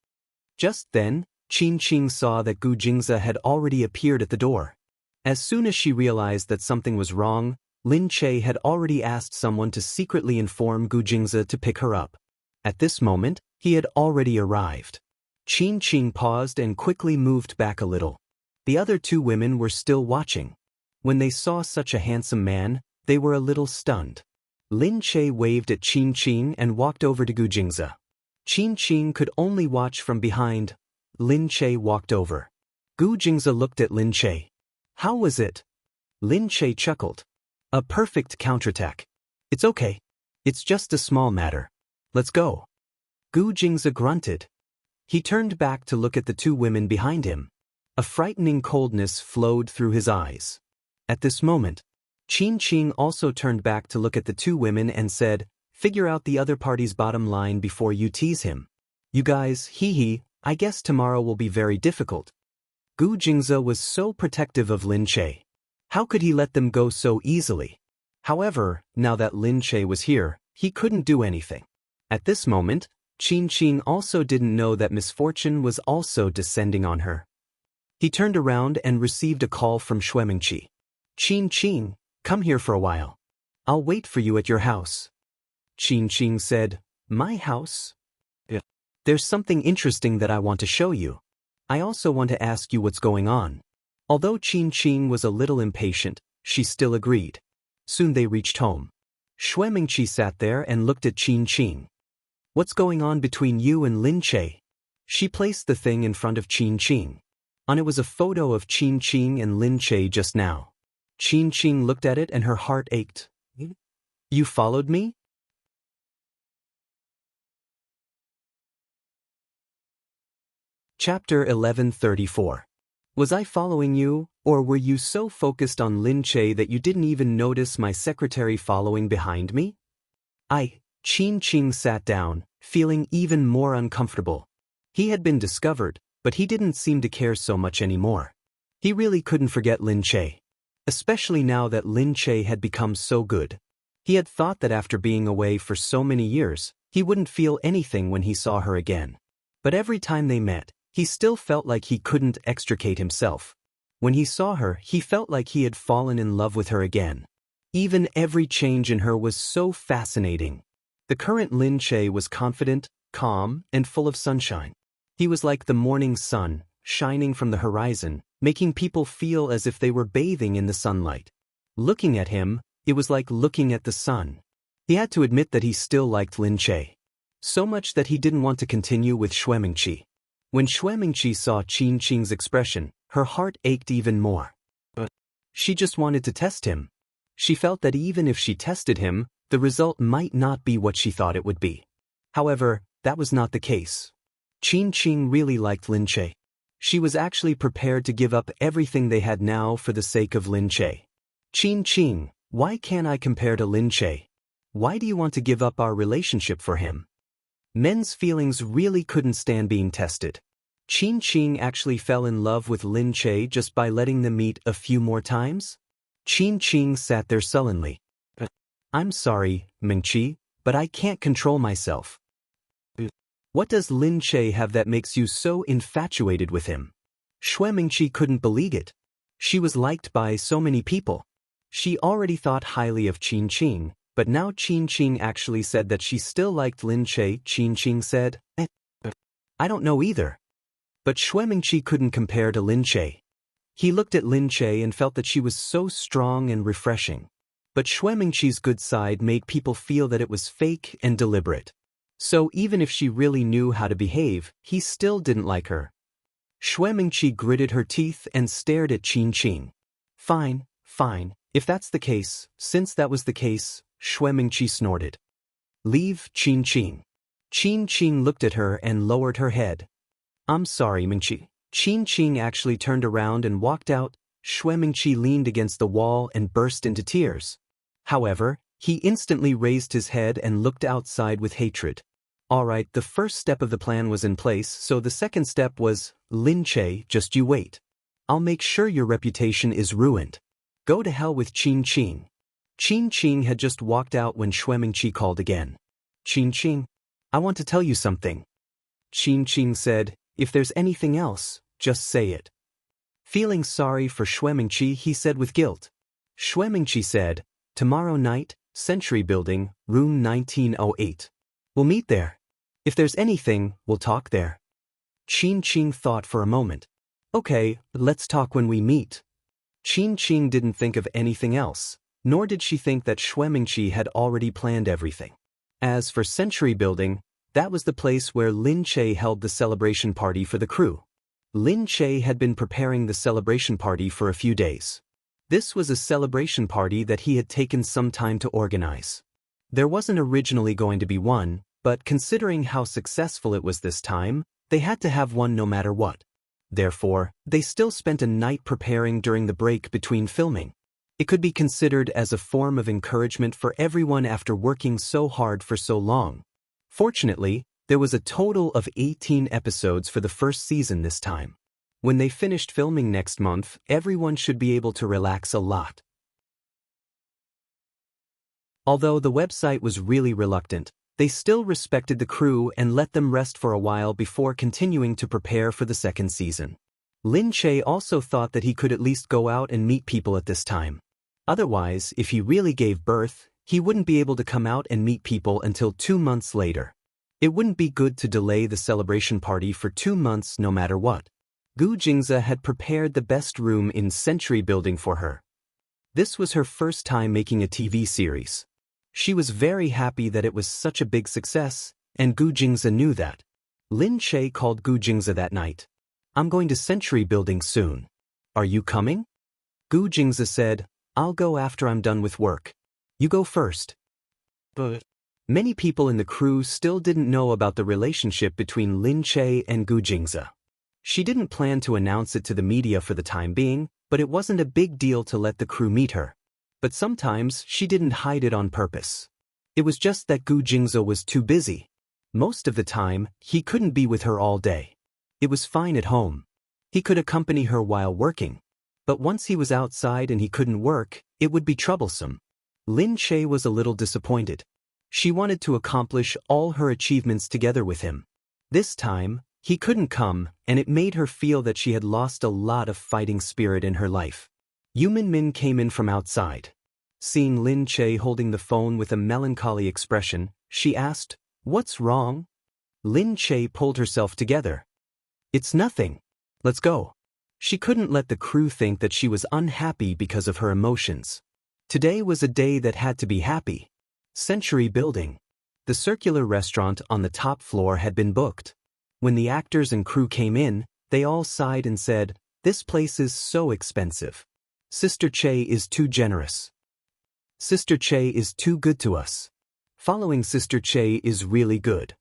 Just then, Qin Qing saw that Gu Jingze had already appeared at the door. As soon as she realized that something was wrong, Lin Che had already asked someone to secretly inform Gu Jingze to pick her up. At this moment, he had already arrived. Qin Qing paused and quickly moved back a little. The other two women were still watching. When they saw such a handsome man, they were a little stunned. Lin Che waved at Qin Qing and walked over to Gu Jingze. Qin Qing could only watch from behind. Lin Che walked over. Gu Jingze looked at Lin Che. "How was it?" Lin Che chuckled. "A perfect counterattack. It's okay. It's just a small matter. Let's go." Gu Jingze grunted. He turned back to look at the two women behind him. A frightening coldness flowed through his eyes. At this moment, Qin Qing also turned back to look at the two women and said, "Figure out the other party's bottom line before you tease him. You guys, I guess tomorrow will be very difficult." Gu Jingze was so protective of Lin Che. How could he let them go so easily? However, now that Lin Che was here, he couldn't do anything. At this moment, Qin Qing also didn't know that misfortune was also descending on her. He turned around and received a call from Xuemingqi. "Qin Qing, come here for a while. I'll wait for you at your house." Qin Qing said, "My house?" There's something interesting that I want to show you. I also want to ask you what's going on. Although Qin was a little impatient, she still agreed. Soon they reached home. Shuemingqi sat there and looked at Qin. What's going on between you and Lin Che? She placed the thing in front of Qin. On it was a photo of Qin and Lin Che just now. Qin looked at it and her heart ached. You followed me? Chapter 1134. Was I following you, or were you so focused on Lin Che that you didn't even notice my secretary following behind me? Qin sat down, feeling even more uncomfortable. He had been discovered, but he didn't seem to care so much anymore. He really couldn't forget Lin Che. Especially now that Lin Che had become so good. He had thought that after being away for so many years, he wouldn't feel anything when he saw her again. But every time they met, he still felt like he couldn't extricate himself. When he saw her, he felt like he had fallen in love with her again. Even every change in her was so fascinating. The current Lin Che was confident, calm, and full of sunshine. He was like the morning sun, shining from the horizon, making people feel as if they were bathing in the sunlight. Looking at him, it was like looking at the sun. He had to admit that he still liked Lin Che. So much that he didn't want to continue with Shuemingqi. When Shuemingqi saw Qin's expression, her heart ached even more. But she just wanted to test him. She felt that even if she tested him, the result might not be what she thought it would be. However, that was not the case. Qin really liked Lin Che. She was actually prepared to give up everything they had now for the sake of Lin Che. Qin, why can't I compare to Lin Che? Why do you want to give up our relationship for him? Men's feelings really couldn't stand being tested. Qin actually fell in love with Lin Che just by letting them meet a few more times? Qin sat there sullenly. I'm sorry, Mingqi, but I can't control myself. What does Lin Che have that makes you so infatuated with him? Shuemingqi couldn't believe it. She was liked by so many people. She already thought highly of Qin, but now Qin actually said that she still liked Lin Che. Qin said, I don't know either. But Shuemingqi couldn't compare to Lin Che. He looked at Lin Che and felt that she was so strong and refreshing. But Shuemingqi's good side made people feel that it was fake and deliberate. So even if she really knew how to behave, he still didn't like her. Shuemingqi gritted her teeth and stared at Qin. Fine. If that's the case, since that was the case, Shuemingqi snorted. Leave, Qin. Qin looked at her and lowered her head. I'm sorry, Mingqi. Qin actually turned around and walked out. Shuemingqi leaned against the wall and burst into tears. However, he instantly raised his head and looked outside with hatred. Alright, the first step of the plan was in place, so the second step was, Lin Che, just you wait. I'll make sure your reputation is ruined. Go to hell with Qin. Qin had just walked out when Shuemingqi called again. Qin, I want to tell you something. Qin said, if there's anything else, just say it. Feeling sorry for Shuemingqi, he said with guilt. Shuemingqi said, tomorrow night, Century Building, room 1908. We'll meet there. If there's anything, we'll talk there. Qin thought for a moment. Okay, let's talk when we meet. Qin didn't think of anything else, nor did she think that Shuemingqi had already planned everything. As for Century Building, that was the place where Lin Che held the celebration party for the crew. Lin Che had been preparing the celebration party for a few days. This was a celebration party that he had taken some time to organize. There wasn't originally going to be one, but considering how successful it was this time, they had to have one no matter what. Therefore, they still spent a night preparing during the break between filming. It could be considered as a form of encouragement for everyone after working so hard for so long. Fortunately, there was a total of 18 episodes for the first season this time. When they finished filming next month, everyone should be able to relax a lot. Although the website was really reluctant, they still respected the crew and let them rest for a while before continuing to prepare for the second season. Lin Che also thought that he could at least go out and meet people at this time. Otherwise, if he really gave birth, he wouldn't be able to come out and meet people until 2 months later. It wouldn't be good to delay the celebration party for 2 months no matter what. Gu Jingze had prepared the best room in Century Building for her. This was her first time making a TV series. She was very happy that it was such a big success, and Gu Jingze knew that. Lin Che called Gu Jingze that night. "I'm going to Century Building soon. Are you coming?" Gu Jingze said, "I'll go after I'm done with work. You go first." But many people in the crew still didn't know about the relationship between Lin Che and Gu Jingze. She didn't plan to announce it to the media for the time being, but it wasn't a big deal to let the crew meet her. But sometimes she didn't hide it on purpose. It was just that Gu Jingze was too busy. Most of the time, he couldn't be with her all day. It was fine at home. He could accompany her while working. But once he was outside and he couldn't work, it would be troublesome. Lin Che was a little disappointed. She wanted to accomplish all her achievements together with him. This time, he couldn't come, and it made her feel that she had lost a lot of fighting spirit in her life. Yu Min came in from outside. Seeing Lin Che holding the phone with a melancholy expression, she asked, "What's wrong?" Lin Che pulled herself together. "It's nothing. Let's go." She couldn't let the crew think that she was unhappy because of her emotions. Today was a day that had to be happy. Century Building. The circular restaurant on the top floor had been booked. When the actors and crew came in, they all sighed and said, "This place is so expensive. Sister Che is too generous. Sister Che is too good to us. Following Sister Che is really good."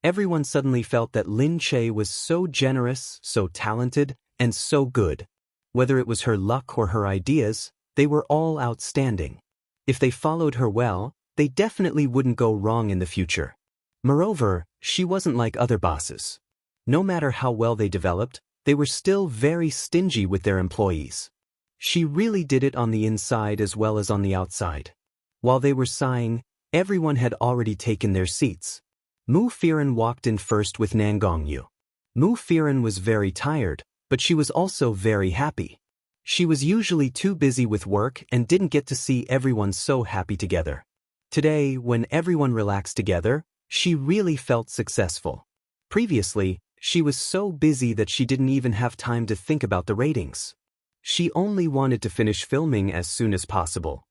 Everyone suddenly felt that Lin Che was so generous, so talented, and so good. Whether it was her luck or her ideas, they were all outstanding. If they followed her well, they definitely wouldn't go wrong in the future. Moreover, she wasn't like other bosses. No matter how well they developed, they were still very stingy with their employees. She really did it on the inside as well as on the outside. While they were sighing, everyone had already taken their seats. Mu Firen walked in first with Nan Gongyu. Mu Firen was very tired, but she was also very happy. She was usually too busy with work and didn't get to see everyone so happy together. Today, when everyone relaxed together, she really felt successful. Previously, she was so busy that she didn't even have time to think about the ratings. She only wanted to finish filming as soon as possible.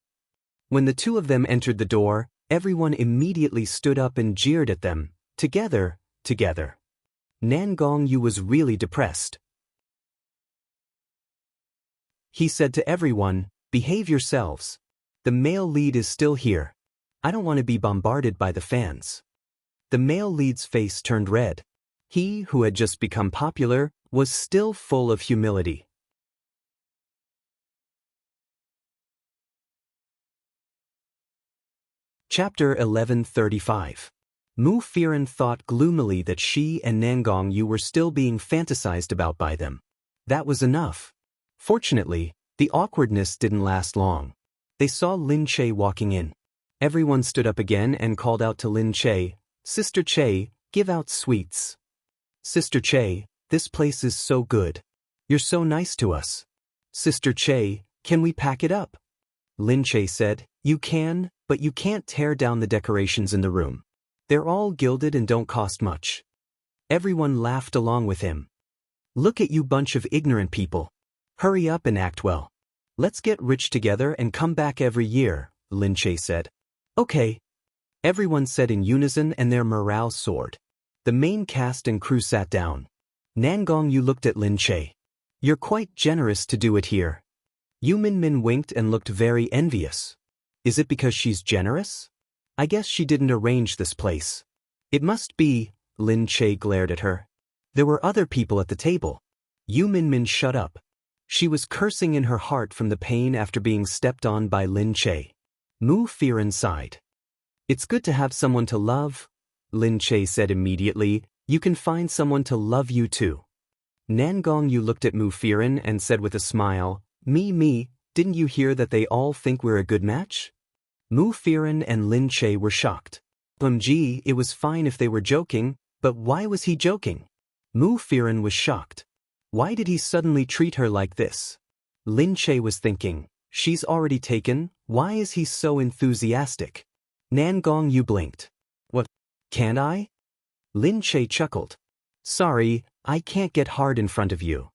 When the two of them entered the door, everyone immediately stood up and jeered at them. Together, together. Nan Gongyu was really depressed. He said to everyone, "Behave yourselves. The male lead is still here. I don't want to be bombarded by the fans." The male lead's face turned red. He, who had just become popular, was still full of humility. Chapter 1135. Mu Firen thought gloomily that she and Nan Gongyu were still being fantasized about by them. That was enough. Fortunately, the awkwardness didn't last long. They saw Lin Che walking in. Everyone stood up again and called out to Lin Che, "Sister Che, give out sweets. Sister Che, this place is so good. You're so nice to us. Sister Che, can we pack it up?" Lin Che said, "You can, but you can't tear down the decorations in the room. They're all gilded and don't cost much." Everyone laughed along with him. "Look at you bunch of ignorant people. Hurry up and act well. Let's get rich together and come back every year," Lin Che said. "Okay." Everyone said in unison and their morale soared. The main cast and crew sat down. Nan Gongyu looked at Lin Che. "You're quite generous to do it here." Yu Min winked and looked very envious. "Is it because she's generous? I guess she didn't arrange this place." "It must be," Lin Che glared at her. There were other people at the table. Yu Min shut up. She was cursing in her heart from the pain after being stepped on by Lin Che. Mu Firen sighed. "It's good to have someone to love," Lin Che said immediately. "You can find someone to love you too." Nan Gongyu looked at Mu Firen and said with a smile, Me, didn't you hear that they all think we're a good match?" Mu Firen and Lin Che were shocked. Gee, it was fine if they were joking, but why was he joking? Mu Firen was shocked. Why did he suddenly treat her like this? Lin Che was thinking, she's already taken, why is he so enthusiastic? Nan Gongyu blinked. "What? Can't I?" Lin Che chuckled. Sorry, I can't get hard in front of you.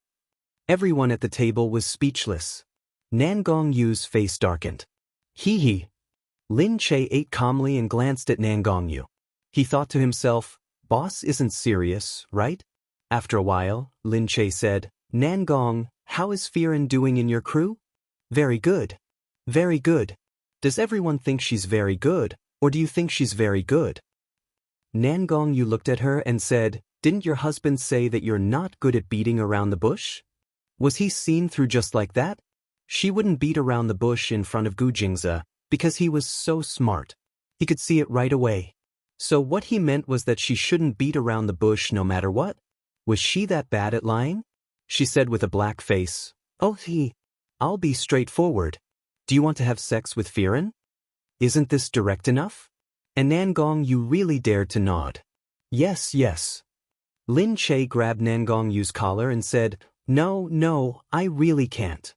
Everyone at the table was speechless. Nan Gongyu's face darkened. Hee hee. Lin Che ate calmly and glanced at Nan Gongyu. He thought to himself, boss isn't serious, right? After a while, Lin Che said, Nan Gong, how is Firen doing in your crew? Very good. Very good. Does everyone think she's very good, or do you think she's very good? Nan Gongyu looked at her and said, didn't your husband say that you're not good at beating around the bush? Was he seen through just like that? She wouldn't beat around the bush in front of Gu Jingze, because he was so smart. He could see it right away. So what he meant was that she shouldn't beat around the bush no matter what? Was she that bad at lying? She said with a black face, oh I'll be straightforward. Do you want to have sex with Firen? Isn't this direct enough? And Nan Gongyu really dared to nod. Yes, yes. Lin Che grabbed Nan Gongyu's collar and said, no, I really can't.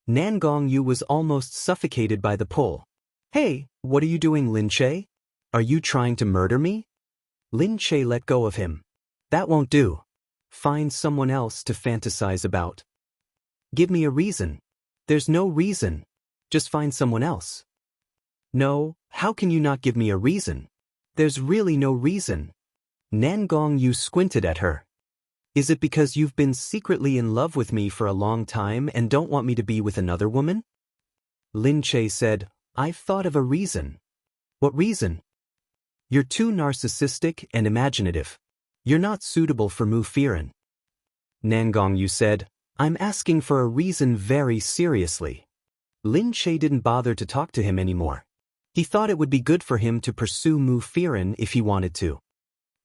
Nan Gongyu was almost suffocated by the pull. Hey, what are you doing, Lin Che? Are you trying to murder me? Lin Che let go of him. That won't do. Find someone else to fantasize about. Give me a reason. There's no reason. Just find someone else. No, how can you not give me a reason? There's really no reason. Nan Gongyu squinted at her. Is it because you've been secretly in love with me for a long time and don't want me to be with another woman? Lin Che said, I've thought of a reason. What reason? You're too narcissistic and imaginative. You're not suitable for Mu Firen. Nan Gongyu said, I'm asking for a reason very seriously. Lin Che didn't bother to talk to him anymore. He thought it would be good for him to pursue Mu Firen if he wanted to.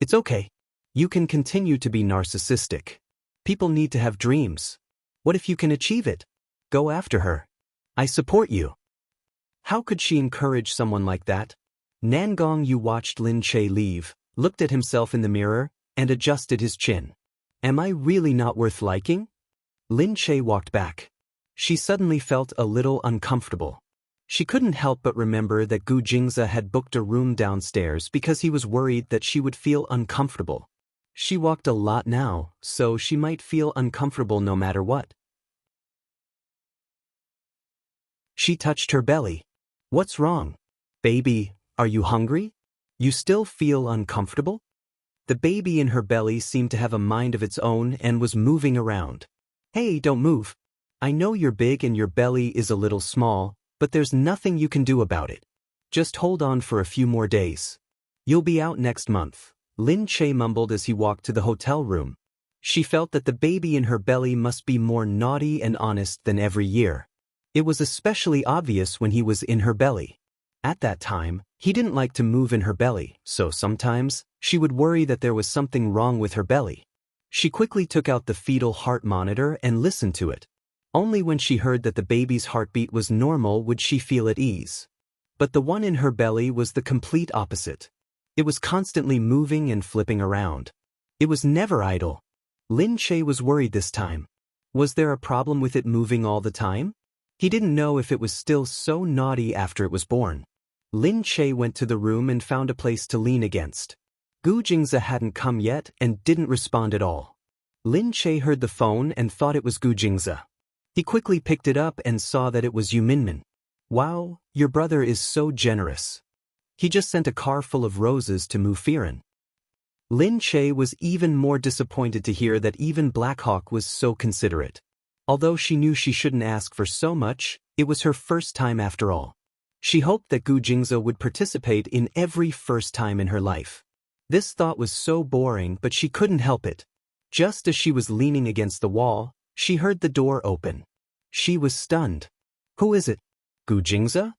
It's okay. You can continue to be narcissistic. People need to have dreams. What if you can achieve it? Go after her. I support you. How could she encourage someone like that? Nan Gongyu watched Lin Che leave, looked at himself in the mirror, and adjusted his chin. Am I really not worth liking? Lin Che walked back. She suddenly felt a little uncomfortable. She couldn't help but remember that Gu Jingze had booked a room downstairs because he was worried that she would feel uncomfortable. She walked a lot now, so she might feel uncomfortable no matter what. She touched her belly. What's wrong? Baby, are you hungry? You still feel uncomfortable? The baby in her belly seemed to have a mind of its own and was moving around. Hey, don't move. I know you're big and your belly is a little small, but there's nothing you can do about it. Just hold on for a few more days. You'll be out next month, Lin Che mumbled as he walked to the hotel room. She felt that the baby in her belly must be more naughty and honest than every year. It was especially obvious when he was in her belly. At that time, he didn't like to move in her belly, so sometimes, she would worry that there was something wrong with her belly. She quickly took out the fetal heart monitor and listened to it. Only when she heard that the baby's heartbeat was normal would she feel at ease. But the one in her belly was the complete opposite. It was constantly moving and flipping around. It was never idle. Lin Che was worried this time. Was there a problem with it moving all the time? He didn't know if it was still so naughty after it was born. Lin Che went to the room and found a place to lean against. Gu Jingze hadn't come yet and didn't respond at all. Lin Che heard the phone and thought it was Gu Jingze. He quickly picked it up and saw that it was Yu Minmin. Wow, your brother is so generous. He just sent a car full of roses to Mu Firen. Lin Che was even more disappointed to hear that even Black Hawk was so considerate. Although she knew she shouldn't ask for so much, it was her first time after all. She hoped that Gu Jingze would participate in every first time in her life. This thought was so boring, but she couldn't help it. Just as she was leaning against the wall, she heard the door open. She was stunned. Who is it? Gu Jingze?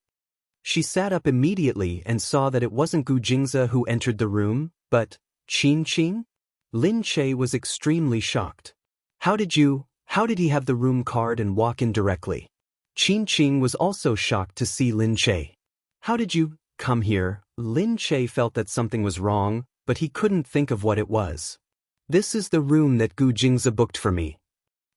She sat up immediately and saw that it wasn't Gu Jingze who entered the room, but Qin Qin? Lin Che was extremely shocked. How did he have the room card and walk in directly? Qin Qin was also shocked to see Lin Che. How did you come here? Lin Che felt that something was wrong, but he couldn't think of what it was. This is the room that Gu Jingze booked for me.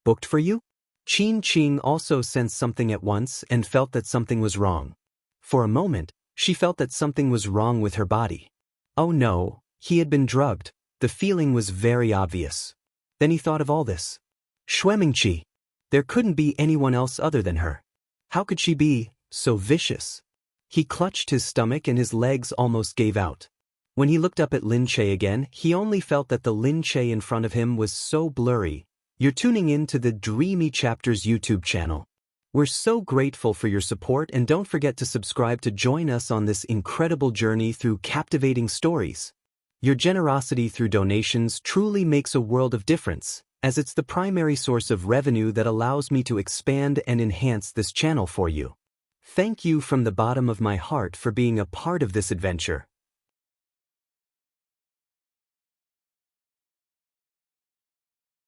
Booked for you? Qin Qin also sensed something at once and felt that something was wrong. For a moment, she felt that something was wrong with her body. Oh no, he had been drugged. The feeling was very obvious. Then he thought of all this. Shuemingqi. There couldn't be anyone else other than her. How could she be so vicious? He clutched his stomach and his legs almost gave out. When he looked up at Lin Che again, he only felt that the Lin Che in front of him was so blurry. You're tuning in to the Dreamy Chapters YouTube channel. We're so grateful for your support, and don't forget to subscribe to join us on this incredible journey through captivating stories. Your generosity through donations truly makes a world of difference, as it's the primary source of revenue that allows me to expand and enhance this channel for you. Thank you from the bottom of my heart for being a part of this adventure.